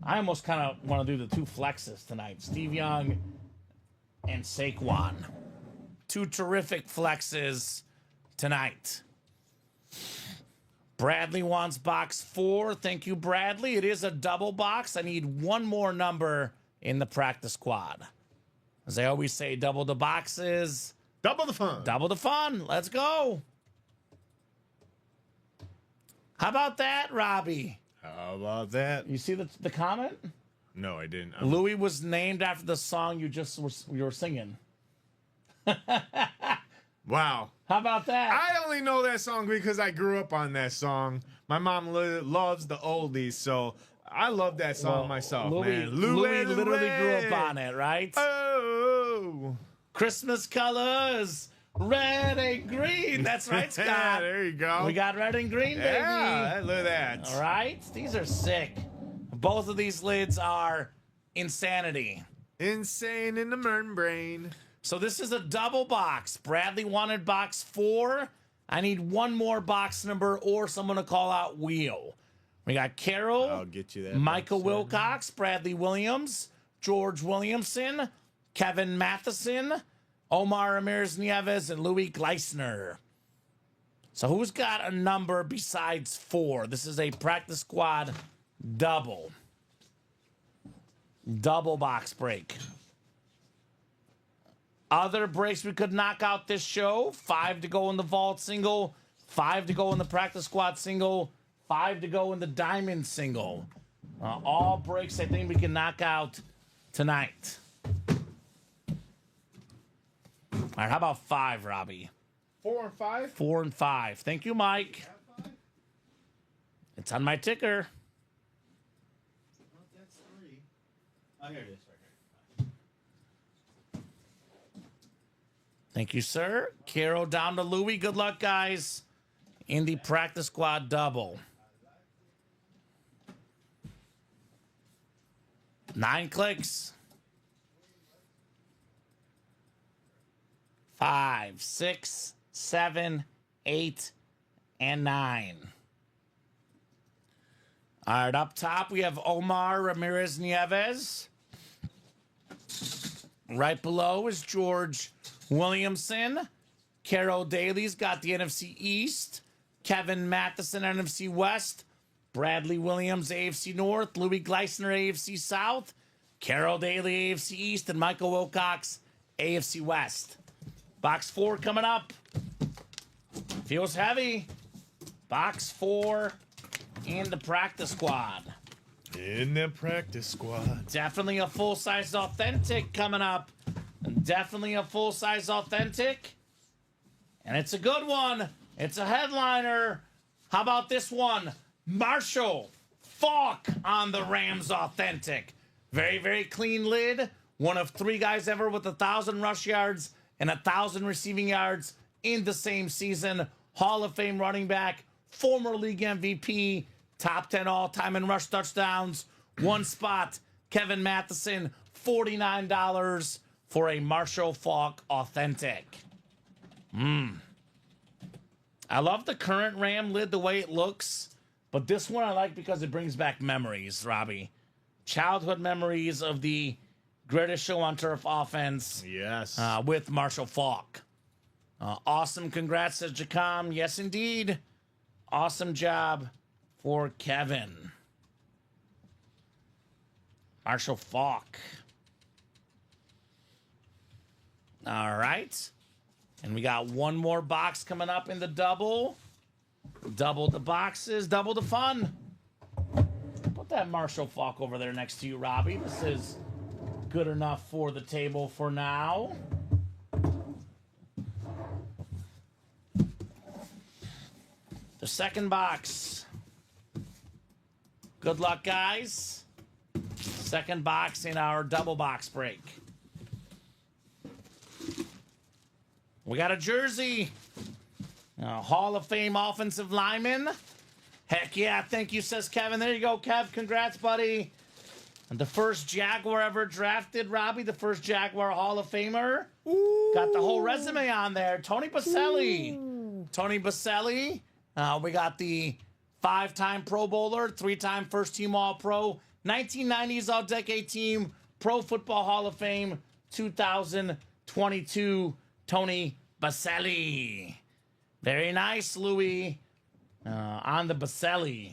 I almost kind of want to do the 2 flexes tonight. Steve Young and Saquon. 2 terrific flexes tonight. Bradley wants box 4. Thank you, Bradley. It is a double box. I need one more number in the practice squad. As I always say, double the boxes. Double the fun. Double the fun. Let's go. How about that, Robbie? How about that? You see the comment? No, I didn't. Louis was named after the song you were singing. Wow. How about that? I only know that song because I grew up on that song. My mom loves the oldies, so I love that song myself, man. Louis literally grew up on it, right? Oh. Christmas colors, red and green. That's right, Scott. There you go. We got red and green, baby. Yeah, look at that. All right, these are sick. Both of these lids are insanity. Insane in the membrane. So this is a double box. Bradley wanted box 4. I need one more box number or someone to call out wheel. We got Carol, I'll get you that. Michael Wilcox, Bradley Williams, George Williamson, Kevin Matheson, Omar Ramirez Nieves, and Louis Gleisner. So who's got a number besides 4? This is a practice squad double. Double box break. Other breaks we could knock out this show. 5 to go in the vault single. 5 to go in the practice squad single. 5 to go in the diamond single. All breaks I think we can knock out tonight. All right, how about 5, Robbie? 4 and 5? 4 and 5. Thank you, Mike. It's on my ticker. That's 3. Oh, here it is. Thank you, sir. Carol down to Louis. Good luck, guys, in the practice squad double. 9 clicks. 5, 6, 7, 8, and 9. All right, up top we have Omar Ramirez Nieves. Right below is George Williamson. Carol Daly's got the NFC East. Kevin Matheson, NFC West. Bradley Williams, AFC North. Louis Gleisner, AFC South. Carol Daly, AFC East. And Michael Wilcox, AFC West. Box 4 coming up. Feels heavy. Box 4 in the practice squad. In the practice squad. Definitely a full-size authentic coming up. Definitely a full-size authentic. And it's a good one. It's a headliner. How about this one? Marshall Faulk on the Rams authentic. Very, very clean lid. One of 3 guys ever with 1,000 rush yards and 1,000 receiving yards in the same season. Hall of Fame running back. Former league MVP. Top 10 all-time in rush touchdowns. One spot. Kevin Matheson, $49 for a Marshall Faulk authentic. I love the current Ram lid, the way it looks. But this one I like because it brings back memories, Robbie. Childhood memories of the greatest show on turf offense. Yes. With Marshall Faulk. Awesome. Congrats, says Jacom. Yes, indeed. Awesome job for Kevin. Marshall Faulk. All right. And we got one more box coming up in the double. Double the boxes, double the fun. Put that Marshall Faulk over there next to you, Robbie. This is good enough for the table for now. The second box. Good luck, guys. Second box in our double box break. We got a jersey. Hall of Fame offensive lineman. Heck yeah, thank you, says Kevin. There you go, Kev. Congrats, buddy. And the first Jaguar ever drafted, Robbie. The first Jaguar Hall of Famer. Ooh. Got the whole resume on there. Tony Baselli. Ooh. Tony Baselli. We got the 5-time Pro Bowler, 3-time first-team All-Pro, 1990s All-Decade Team, Pro Football Hall of Fame, 2022 Tony Baselli. Very nice, Louis, on the Baselli.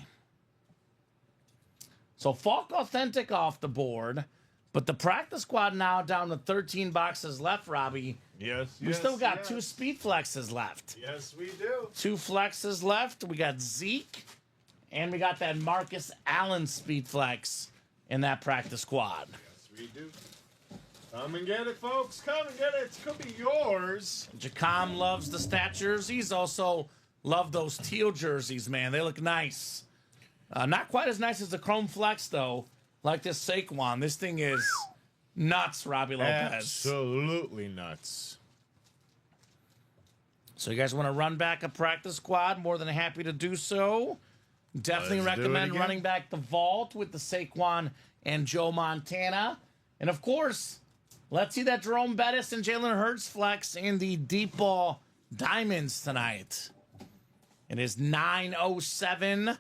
So Faulk authentic off the board, but the practice squad now down to 13 boxes left, Robbie. Yes, we still got 2 speed flexes left. Yes, we do. 2 flexes left. We got Zeke, and we got that Marcus Allen speed flex in that practice squad. Yes, we do. Come and get it, folks. Come and get it. It could be yours. Jacom loves the stat jerseys. Also love those teal jerseys, man. They look nice. Not quite as nice as the Chrome Flex, though. Like this Saquon. This thing is nuts, Robbie Lopez. Absolutely nuts. So you guys want to run back a practice squad? More than happy to do so. Definitely recommend running back the vault with the Saquon and Joe Montana. And, of course, let's see that Jerome Bettis and Jalen Hurts flex in the deep ball diamonds tonight. It is 9:07.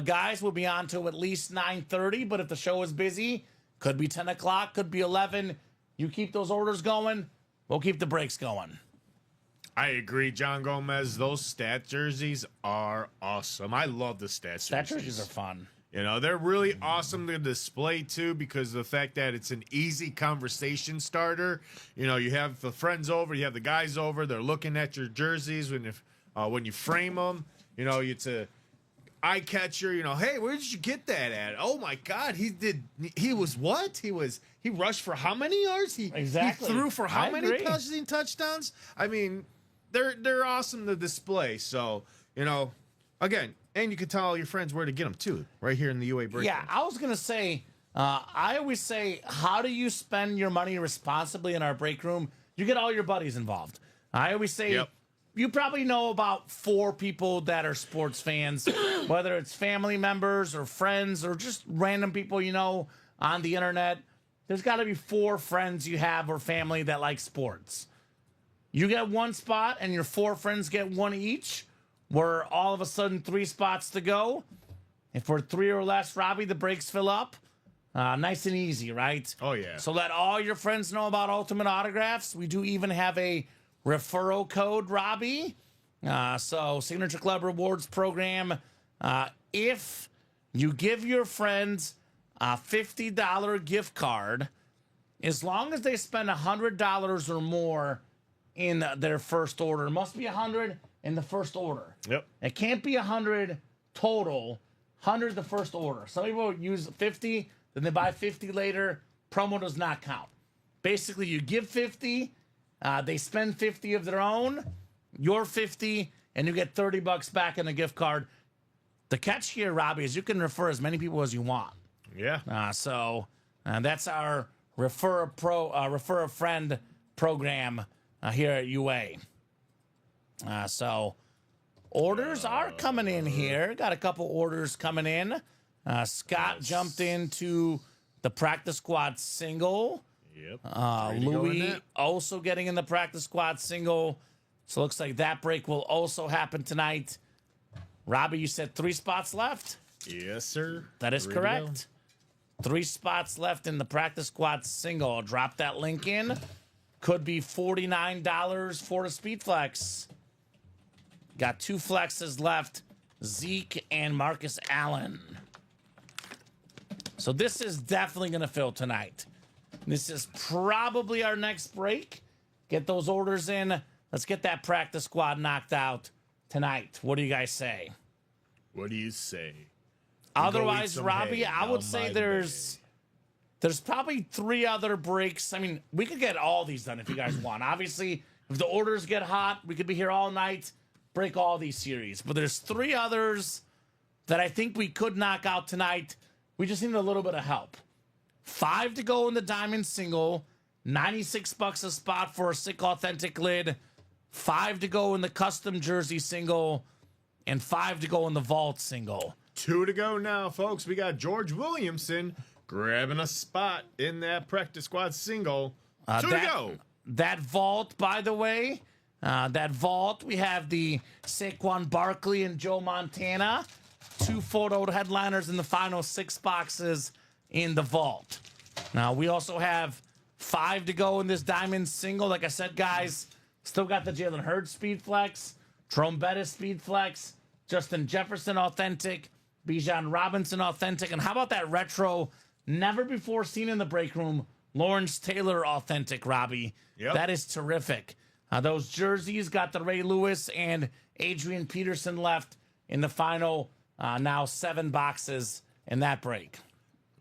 Guys, we'll be on till at least 9:30, but if the show is busy, could be 10 o'clock, could be 11. You keep those orders going, we'll keep the breaks going. I agree, John Gomez. Those stat jerseys are awesome. I love the stat jerseys. Stat jerseys are fun. You know, they're really awesome to display, too, because of the fact that it's an easy conversation starter. You know, you have the friends over, you have the guys over, they're looking at your jerseys when you frame them. You know, it's a eye catcher. You know, hey, where did you get that at? Oh my God, he rushed for how many yards? Exactly. He threw for how many passing touchdowns? I mean, they're awesome to display. So, you know, again, and you can tell all your friends where to get them too, right here in the UA break. Yeah, I was gonna say, I always say, how do you spend your money responsibly in our break room? You get all your buddies involved. I always say, Yep. You probably know about 4 people that are sports fans, whether it's family members or friends or just random people you know on the internet. There's got to be 4 friends you have or family that like sports. you get one spot and your 4 friends get one each, we're all of a sudden 3 spots to go. If we're 3 or less, Robbie, the breaks fill up. Nice and easy, right? Oh, yeah. So let all your friends know about Ultimate Autographs. We do even have a referral code, Robbie. So Signature Club Rewards Program. If you give your friends a $50 gift card, as long as they spend $100 or more in their first order, it must be $100 in the first order. Yep. It can't be $100 total. 100 the first order. Some people use 50, then they buy 50 later. Promo does not count. Basically, you give 50, they spend 50 of their own, your 50, and you get $30 back in a gift card. The catch here, Robbie, is you can refer as many people as you want. Yeah. So that's our refer a friend program here at UA. So orders are coming in here. Got a couple orders coming in. Scott jumped into the practice squad single. Yep. Louis also getting in the practice squad single. So looks like that break will also happen tonight. Robbie, you said 3 spots left? Yes, sir. That is correct. 3 spots left in the practice squad single. I'll drop that link in. Could be $49 for the Speed Flex. Got 2 flexes left, Zeke and Marcus Allen. So this is definitely going to fill tonight. This is probably our next break. Get those orders in. Let's get that practice squad knocked out tonight. What do you guys say? What do you say? Otherwise, Robbie, I would say there's probably 3 other breaks. I mean, we could get all these done if you guys want. Obviously, if the orders get hot, we could be here all night. Break all these series. But there's 3 others that I think we could knock out tonight. We just need a little bit of help. 5 to go in the Diamond Single. $96 a spot for a Sick Authentic lid. 5 to go in the Custom Jersey Single. And 5 to go in the Vault Single. 2 to go now, folks. We got George Williamson grabbing a spot in that practice squad single. 2 to go. That Vault, by the way... that Vault, we have the Saquon Barkley and Joe Montana. 2 photo headliners in the final 6 boxes in the Vault. Now, we also have 5 to go in this Diamond Single. Like I said, guys, still got the Jalen Hurts Speed Flex, Jerome Bettis Speed Flex, Justin Jefferson Authentic, Bijan Robinson Authentic, and how about that retro, never before seen in the break room, Lawrence Taylor Authentic, Robbie. Yep. That is terrific. Those jerseys got the Ray Lewis and Adrian Peterson left in the final, now 7 boxes in that break.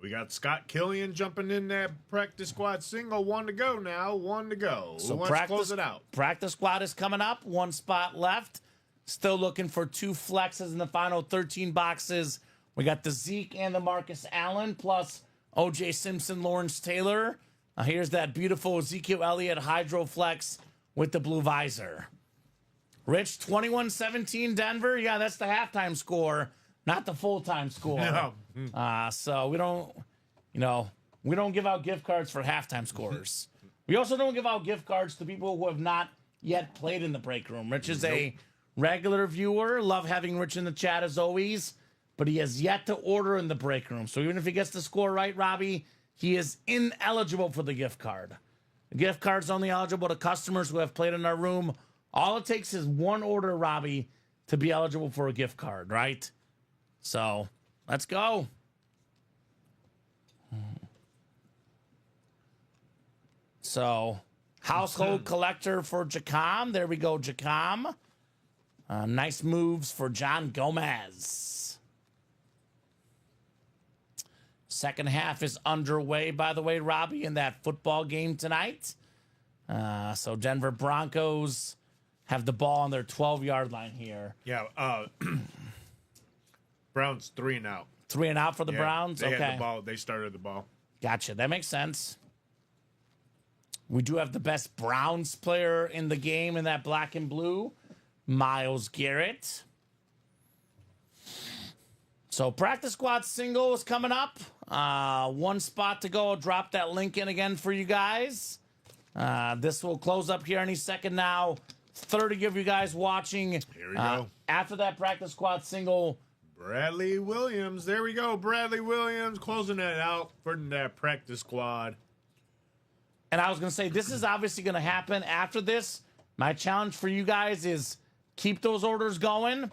We got Scott Killian jumping in that practice squad single. 1 to go now. 1 to go. So Who wants to close it out? Practice squad is coming up. 1 spot left. Still looking for 2 flexes in the final 13 boxes. We got the Zeke and the Marcus Allen, plus O.J. Simpson, Lawrence Taylor. Here's that beautiful Ezekiel Elliott Hydro Flex with the blue visor. Rich, 21-17 Denver. Yeah, that's the halftime score, not the full-time score. No. So we don't give out gift cards for halftime scores. We also don't give out gift cards to people who have not yet played in the break room. Rich is a regular viewer. Love having Rich in the chat as always, but he has yet to order in the break room. So even if he gets the score right, Robbie, he is ineligible for the gift card. The gift card's only eligible to customers who have played in our room. All it takes is 1 order, Robbie, to be eligible for a gift card, right? So, let's go. So, household collector for Jacom. There we go, Jacom. Nice moves for John Gomez. Second half is underway, by the way, Robbie, in that football game tonight. So Denver Broncos have the ball on their 12-yard line here. Yeah, Browns 3 and out. 3 and out for the Browns? They Okay. had the ball. They started the ball. Gotcha. That makes sense. We do have the best Browns player in the game in that black and blue, Myles Garrett. So practice squad single is coming up. 1 spot to go. I'll drop that link in again for you guys. This will close up here any second now. 30 of you guys watching. Here we go. After that practice squad single, Bradley Williams. There we go. Bradley Williams closing it out for that practice squad. and I was going to say, this is obviously going to happen after this. My challenge for you guys is keep those orders going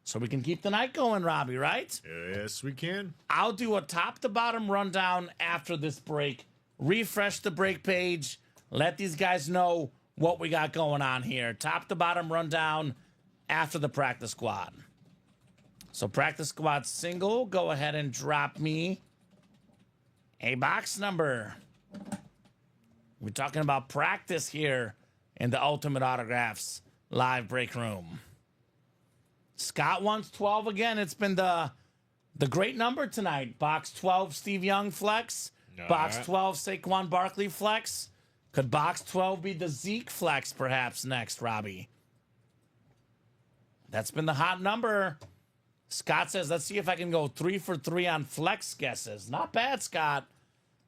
so we can keep the night going, Robbie, right? Yes, we can. I'll do a top-to-bottom rundown after this break, refresh the break page, let these guys know what we got going on here. Top-to-bottom rundown after the practice squad. So practice squad single, go ahead and drop me a box number. We're talking about practice here in the Ultimate Autographs live break room. Scott wants 12 again. It's been the great number tonight. Box 12, Steve Young flex. Box 12, Saquon Barkley flex. Could box 12 be the Zeke flex perhaps next, Robbie? That's been the hot number. Scott says, let's see if I can go 3 for 3 on flex guesses. Not bad, Scott.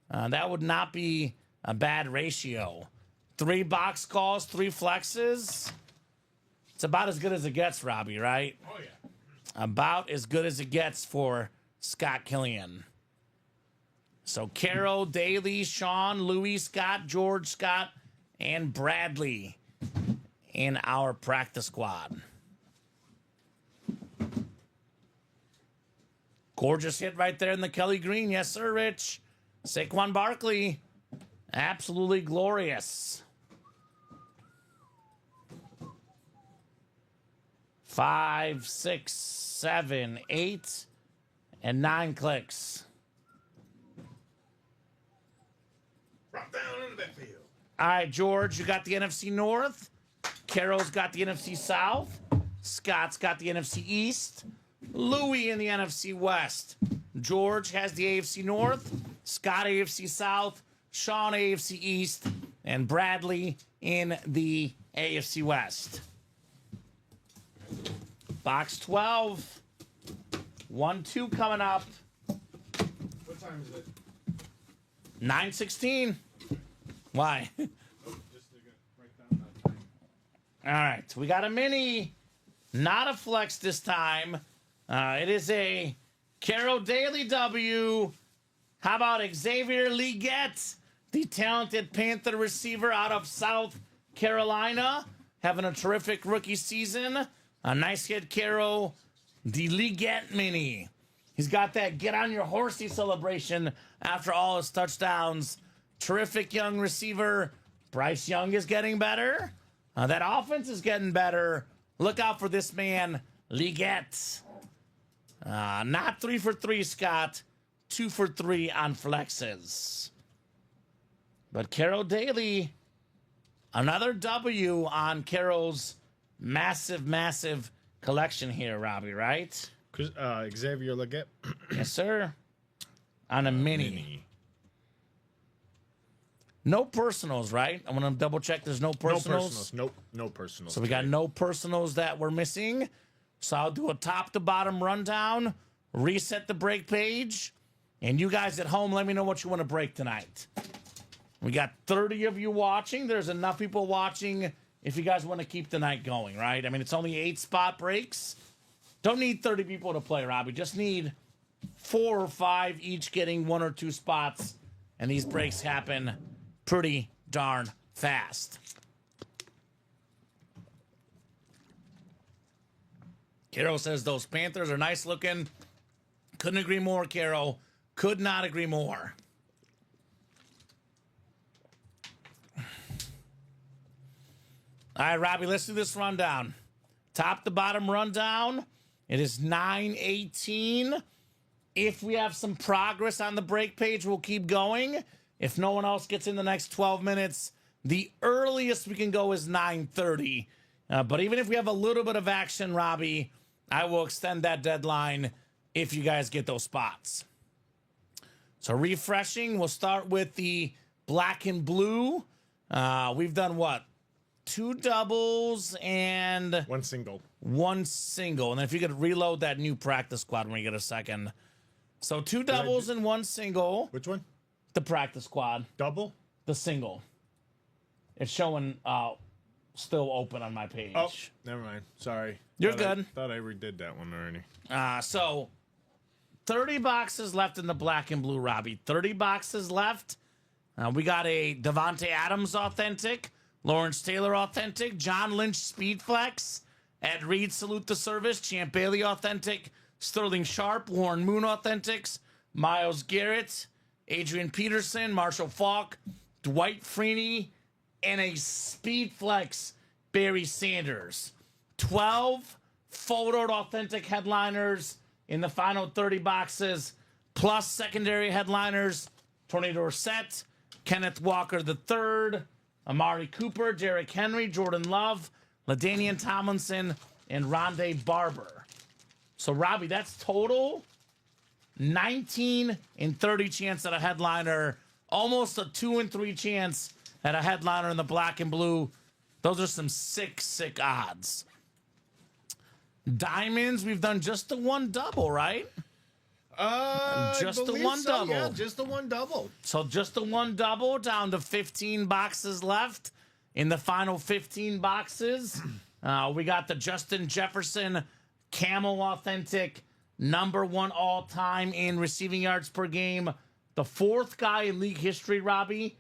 That would not be a bad ratio. 3 box calls, 3 flexes. It's about as good as it gets, Robbie, right? Oh, yeah. About as good as it gets for Scott Killian. So Carol, Daly, Sean, Louis, Scott, George, Scott, and Bradley in our practice squad. Gorgeous hit right there in the Kelly Green. Yes, sir, Rich. Saquon Barkley. Absolutely glorious. 5, 6, 7, 8, and 9 clicks. Drop down into that field. All right, George, you got the NFC North. Carol's got the NFC South. Scott's got the NFC East. Louis in the NFC West. George has the AFC North. Scott AFC South. Sean AFC East. And Bradley in the AFC West. Box 12. 1-2 coming up. What time is it? 9:16. Why? Just to write down that time. All right, we got a mini, not a flex this time. It is a Carol Daly W. How about Xavier Leggett, the talented Panther receiver out of South Carolina, having a terrific rookie season. A nice hit, Carol. The Leggett mini. He's got that get on your horsey celebration after all his touchdowns. Terrific young receiver. Bryce Young is getting better. That offense is getting better. Look out for this man, Leggett. Not 3 for 3, Scott. 2 for 3 on flexes. But Carol Daly, another W on Carol's massive, massive collection here, Robbie, right? Xavier Leggett. Yes, sir. On a mini. No personals, right? I want to double check there's no personals. No personals. Nope. No personals. So we got no personals that we're missing. So I'll do a top to bottom rundown, reset the break page, and you guys at home, let me know what you want to break tonight. We got 30 of you watching. There's enough people watching if you guys want to keep the night going, right? I mean, it's only 8 spot breaks. Don't need 30 people to play, Robbie. Just need 4 or 5 each getting 1 or 2 spots, and these breaks happen pretty darn fast. Carol says those Panthers are nice looking. Couldn't agree more, Carol. Could not agree more. All right, Robbie, let's do this rundown. Top to bottom rundown. It is 9:18. If we have some progress on the break page, we'll keep going. If no one else gets in the next 12 minutes, the earliest we can go is 9:30. But even if we have a little bit of action, Robbie, I will extend that deadline if you guys get those spots. So refreshing, we'll start with the black and blue. We've done what? 2 doubles and 1 single. 1 single. And then if you could reload that new practice squad when you get a second. So 2 doubles and 1 single. Which one? The practice squad. Double? The single. It's showing still open on my page. Oh, never mind. Sorry. You're Thought good. Thought I redid that one already. So 30 boxes left in the black and blue, Robbie. 30 boxes left. We got a Devontae Adams authentic, Lawrence Taylor authentic, John Lynch Speed Flex, Ed Reed Salute the Service, Champ Bailey authentic, Sterling Sharp, Warren Moon authentics, Miles Garrett, Adrian Peterson, Marshall Faulk, Dwight Freeney, and a Speed Flex Barry Sanders. 12 photoed authentic headliners in the final 30 boxes, plus secondary headliners, Tony Dorsett, Kenneth Walker III, Amari Cooper, Derrick Henry, Jordan Love, LaDainian Tomlinson, and Rondé Barber. So, Robbie, that's total 19 and 30 chance at a headliner, almost a 2 and 3 chance at a headliner in the black and blue. Those are some sick odds. Diamonds, we've done just the one double, right? Just the one double. Yeah, just the one double. So just the one double, down to 15 boxes left in the final 15 boxes. We got the Justin Jefferson Camel Authentic, #1 all-time in receiving yards per game. The 4th guy in league history, Robbie.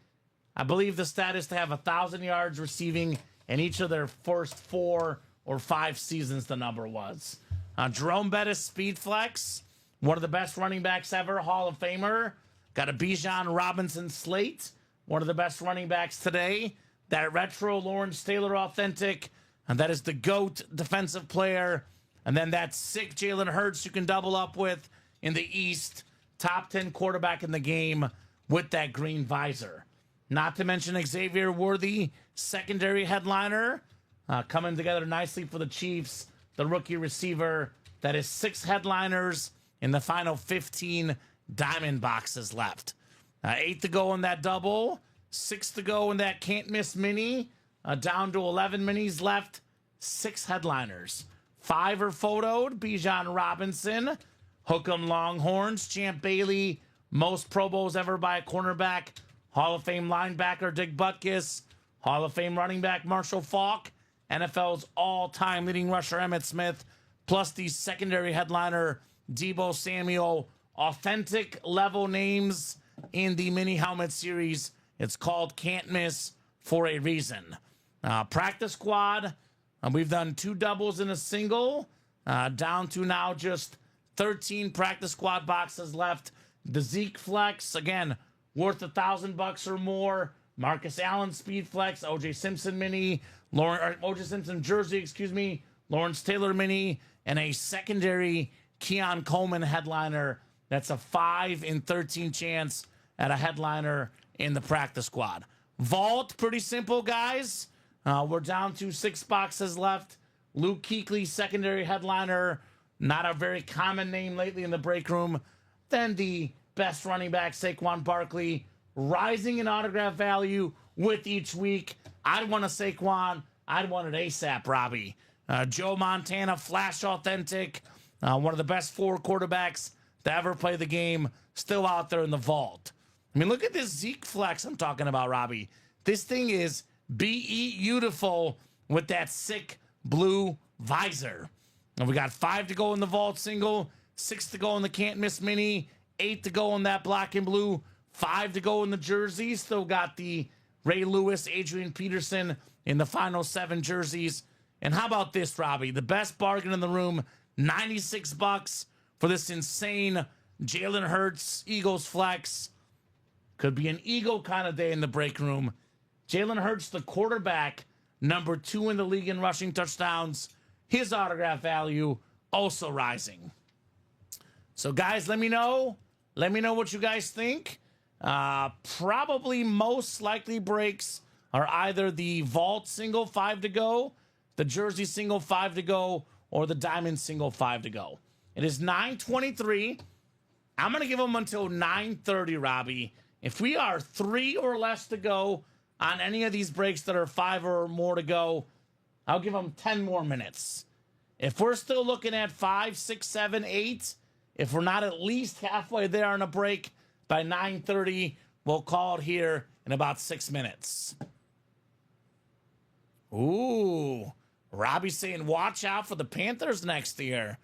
I believe the stat is to have 1,000 yards receiving in each of their first 4 or 5 seasons, the number was. Jerome Bettis Speed Flex, one of the best running backs ever, Hall of Famer. Got a Bijan Robinson Slate, one of the best running backs today. That retro Lawrence Taylor authentic, and that is the GOAT defensive player. And then that sick Jalen Hurts you can double up with in the East, top 10 quarterback in the game with that green visor. Not to mention Xavier Worthy, secondary headliner, coming together nicely for the Chiefs, the rookie receiver. That is 6 headliners in the final 15 diamond boxes left. 8 to go in that double, 6 to go in that can't miss mini, down to 11 minis left, 6 headliners. 5 are photoed, Bijan Robinson, Hook'em Longhorns, Champ Bailey, most Pro Bowls ever by a cornerback, Hall of Fame linebacker Dick Butkus, Hall of Fame running back Marshall Faulk, NFL's all-time leading rusher Emmitt Smith, plus the secondary headliner Deebo Samuel. Authentic level names in the mini helmet series. It's called Can't Miss for a reason. Practice squad, we've done 2 doubles and a single, down to now just 13 practice squad boxes left. The Zeke Flex, again, worth $1,000 or more. Marcus Allen Speed Flex, OJ Simpson Mini, OJ Simpson jersey, Lawrence Taylor Mini, and a secondary Keon Coleman headliner. That's a 5 in 13 chance at a headliner in the practice squad. Vault, pretty simple, guys. We're down to 6 boxes left. Luke Kuechly, secondary headliner. Not a very common name lately in the break room. Then the best running back, Saquon Barkley, rising in autograph value with each week. I'd want a Saquon. I'd want it ASAP, Robbie. Joe Montana, Flash Authentic. One of the best 4 quarterbacks to ever play the game. Still out there in the vault. I mean, look at this Zeke Flex I'm talking about, Robbie. This thing is beautiful with that sick blue visor. And we got 5 to go in the vault single, 6 to go in the can't miss mini, 8 to go in that black and blue, 5 to go in the jersey. Still got the Ray Lewis, Adrian Peterson in the final 7 jerseys. And how about this, Robbie? The best bargain in the room, $96 for this insane Jalen Hurts Eagles Flex. Could be an Eagle kind of day in the break room. Jalen Hurts, the quarterback, #2 in the league in rushing touchdowns. His autograph value also rising. So, guys, let me know. Let me know what you guys think. Probably most likely breaks are either the vault single 5 to go, the jersey single 5 to go, or the diamond single 5 to go. It is 9:23. I'm going to give them until 9:30, Robbie. If we are 3 or less to go on any of these breaks that are 5 or more to go, I'll give them 10 more minutes. If we're still looking at 5, 6, 7, 8, if we're not at least halfway there on a break by 9:30, we'll call it here in about 6 minutes. Ooh, Robbie's saying watch out for the Panthers next year.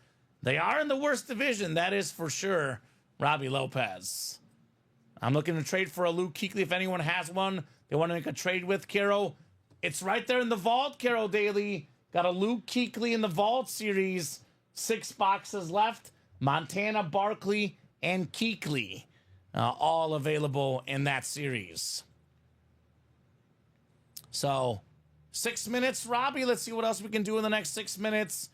They are in the worst division, that is for sure. Robbie Lopez. I'm looking to trade for a Luke Kuechly. If anyone has one they want to make a trade with, Carol, it's right there in the vault, Carol Daly. Got a Luke Kuechly in the vault series. 6 boxes left. Montana, Barkley, and Kuechly. All available in that series. So, 6 minutes, Robbie. Let's see what else we can do in the next 6 minutes.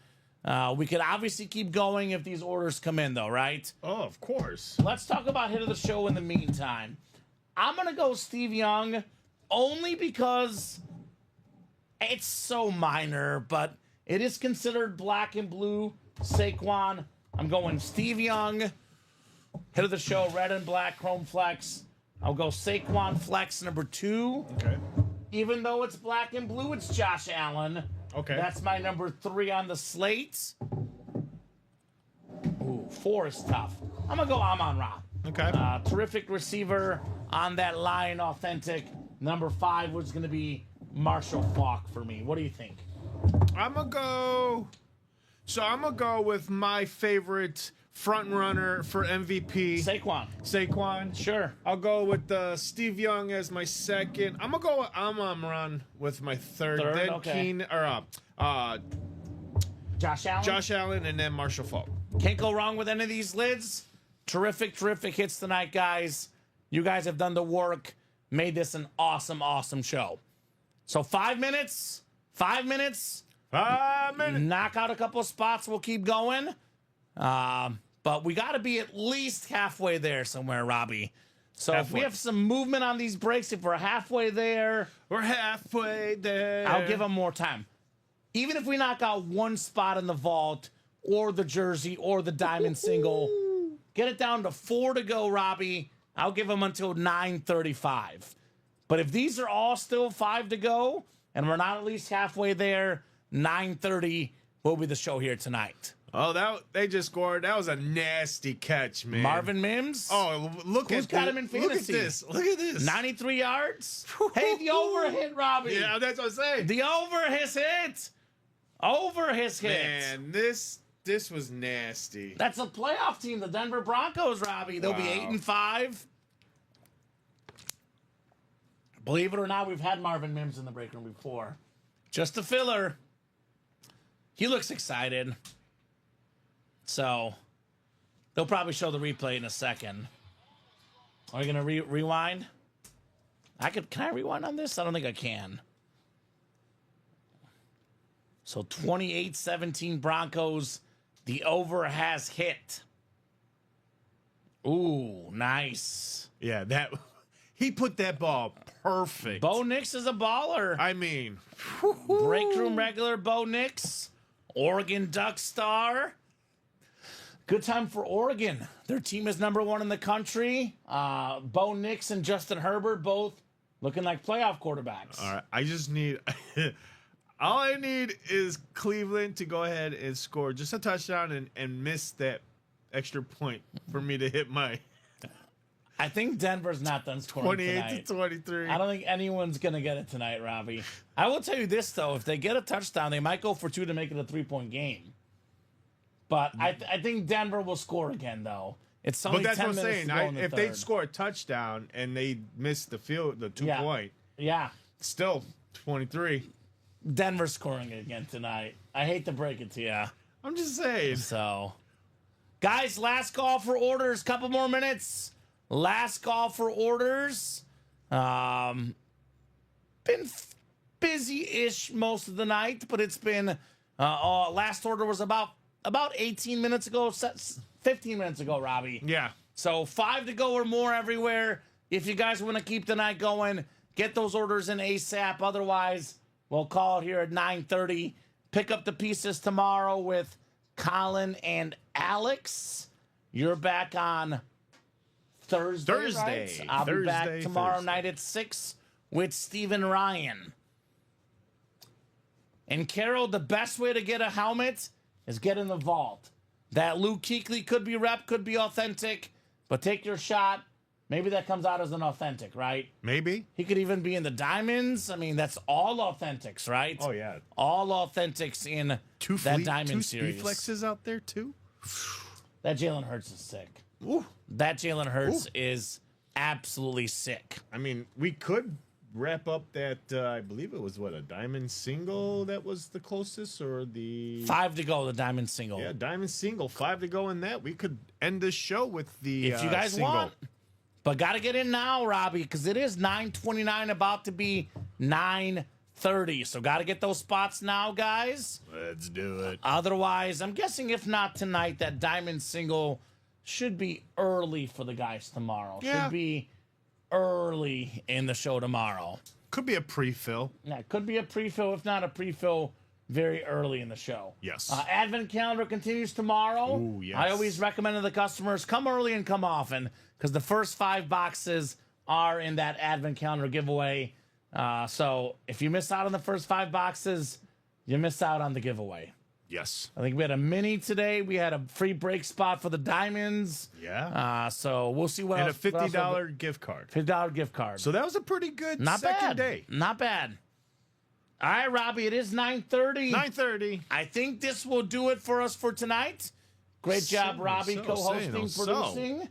We could obviously keep going if these orders come in, though, right? Oh, of course. Let's talk about hit of the show in the meantime. I'm going to go Steve Young only because it's so minor, but it is considered black and blue. Saquon. I'm going Steve Young. Hit of the show, red and black, chrome flex. I'll go Saquon flex number 2. Okay. Even though it's black and blue, it's Josh Allen. Okay. That's my number 3 on the slate. Ooh, 4 is tough. I'm going to go Amon-Ra. Okay. Terrific receiver on that line, authentic. Number 5 was going to be Marshall Faulk for me. What do you think? I'm going to go with my favorite front runner for MVP. Saquon. Sure. I'll go with Steve Young as my second. I'm going to go with Amon-Ra with my third. Then okay. Josh Allen? Josh Allen, and then Marshall Faulk. Can't go wrong with any of these lids. Terrific hits tonight, guys. You guys have done the work. Made this an awesome, awesome show. So 5 minutes. 5 minutes. 5 minutes. Knock out a couple of spots. We'll keep going. But we got to be at least halfway there somewhere, Robbie. So if we have some movement on these breaks, if we're halfway there. We're halfway there. I'll give them more time. Even if we knock out one spot in the vault or the jersey or the diamond single, get it down to 4 to go, Robbie. I'll give them until 9:35. But if these are all still 5 to go and we're not at least halfway there, 9:30 will be the show here tonight. Oh, they just scored. That was a nasty catch, man. Marvin Mims. Oh, Who's got him in fantasy? Look at this. 93 yards. Hey, the over hit, Robbie. Yeah, that's what I'm saying. The over his hit. Over his hit. Man, this was nasty. That's a playoff team, the Denver Broncos, Robbie. They'll be 8-5. Believe it or not, we've had Marvin Mims in the break room before. Just a filler. He looks excited. So, they'll probably show the replay in a second. Are you going to rewind? Can I rewind on this? I don't think I can. So, 28-17 Broncos. The over has hit. Ooh, nice. Yeah, he put that ball perfect. Bo Nix is a baller. I mean, Break room regular Bo Nix. Oregon Duck star. Good time for Oregon. Their team is number 1 in the country. Bo Nix and Justin Herbert both looking like playoff quarterbacks. All right, I just need... all I need is Cleveland to go ahead and score just a touchdown and miss that extra point for me to hit my... I think Denver's not done scoring 28 to 23. I don't think anyone's going to get it tonight, Robbie. I will tell you this, though. If they get a touchdown, they might go for 2 to make it a 3-point game. But I think Denver will score again, though. It's only 10 minutes to go in the if third. they score a touchdown and they miss the 2-point, yeah, still 23. Denver's scoring again tonight. I hate to break it to you. I'm just saying. So, guys, last call for orders. Couple more minutes. Last call for orders. Been busy-ish most of the night, but it's been last order was about 18 minutes ago, 15 minutes ago, Robbie. Yeah. So 5 to go or more everywhere. If you guys want to keep the night going, get those orders in ASAP. Otherwise, we'll call it here at 9:30. Pick up the pieces tomorrow with Colin and Alex. You're back on Thursday. Right? I'll be back tomorrow night at 6 with Stephen Ryan. And Carol, the best way to get a helmet is get in the vault. That Luke Kuechly could be rep, could be authentic, but take your shot. maybe that comes out as an authentic, right? Maybe. He could even be in the diamonds. I mean, that's all authentics, right? Oh, yeah. All authentics in that diamond two series. flexes out there, too. That Jalen Hurts is sick. Ooh. That Jalen Hurts is absolutely sick. I mean, we could wrap up that, I believe it was, a diamond single that was the closest, or the... 5 to go, the diamond single. Yeah, diamond single. 5 to go in that. We could end this show with the If you guys single. want. But got to get in now, Robbie, because it is 9:29, about to be 9:30. So got to get those spots now, guys. Let's do it. Otherwise, I'm guessing if not tonight, that diamond single should be early for the guys tomorrow. Yeah. Should be early in the show tomorrow. Could be a pre-fill. Yeah, it could be a pre-fill, if not a pre-fill, very early in the show. Yes. Advent calendar continues tomorrow. Ooh, yes. I always recommend to the customers, come early and come often, because the first 5 boxes are in that Advent calendar giveaway. So if you miss out on the first 5 boxes, you miss out on the giveaway. Yes. I think we had a mini today. We had a free break spot for the diamonds. Yeah. So we'll see what And else. a $50 gift card. $50 gift card. So that was a pretty good Not second bad. day. Not bad. All right, Robbie, it is 9:30. 9:30. I think this will do it for us for tonight. Great job, Robbie, co-hosting, producing.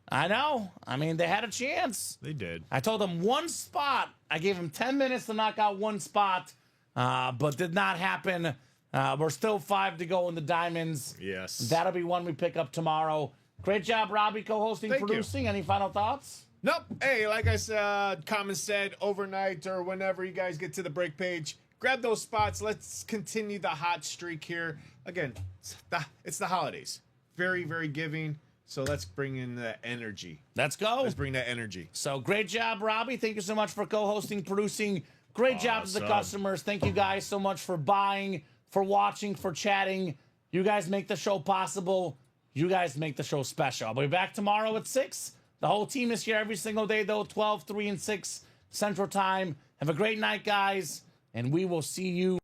I know. I mean, they had a chance. They did. I told them one spot. I gave them 10 minutes to knock out one spot, but did not happen. We're still 5 to go in the diamonds. Yes. That'll be one we pick up tomorrow. Great job, Robbie, co-hosting, Thank you. producing. Any final thoughts? Nope. Hey, like I said, Kamen said, overnight or whenever you guys get to the break page, grab those spots. Let's continue the hot streak here. Again, it's the holidays. Very, very giving. So let's bring in the energy. Let's go. Let's bring that energy. So great job, Robbie. Thank you so much for co-hosting, producing. Great job to the customers. Thank you guys so much for buying, for watching, for chatting. You guys make the show possible. You guys make the show special. I'll be back tomorrow at 6. The whole team is here every single day, though, 12, 3, and 6 Central Time. Have a great night, guys, and we will see you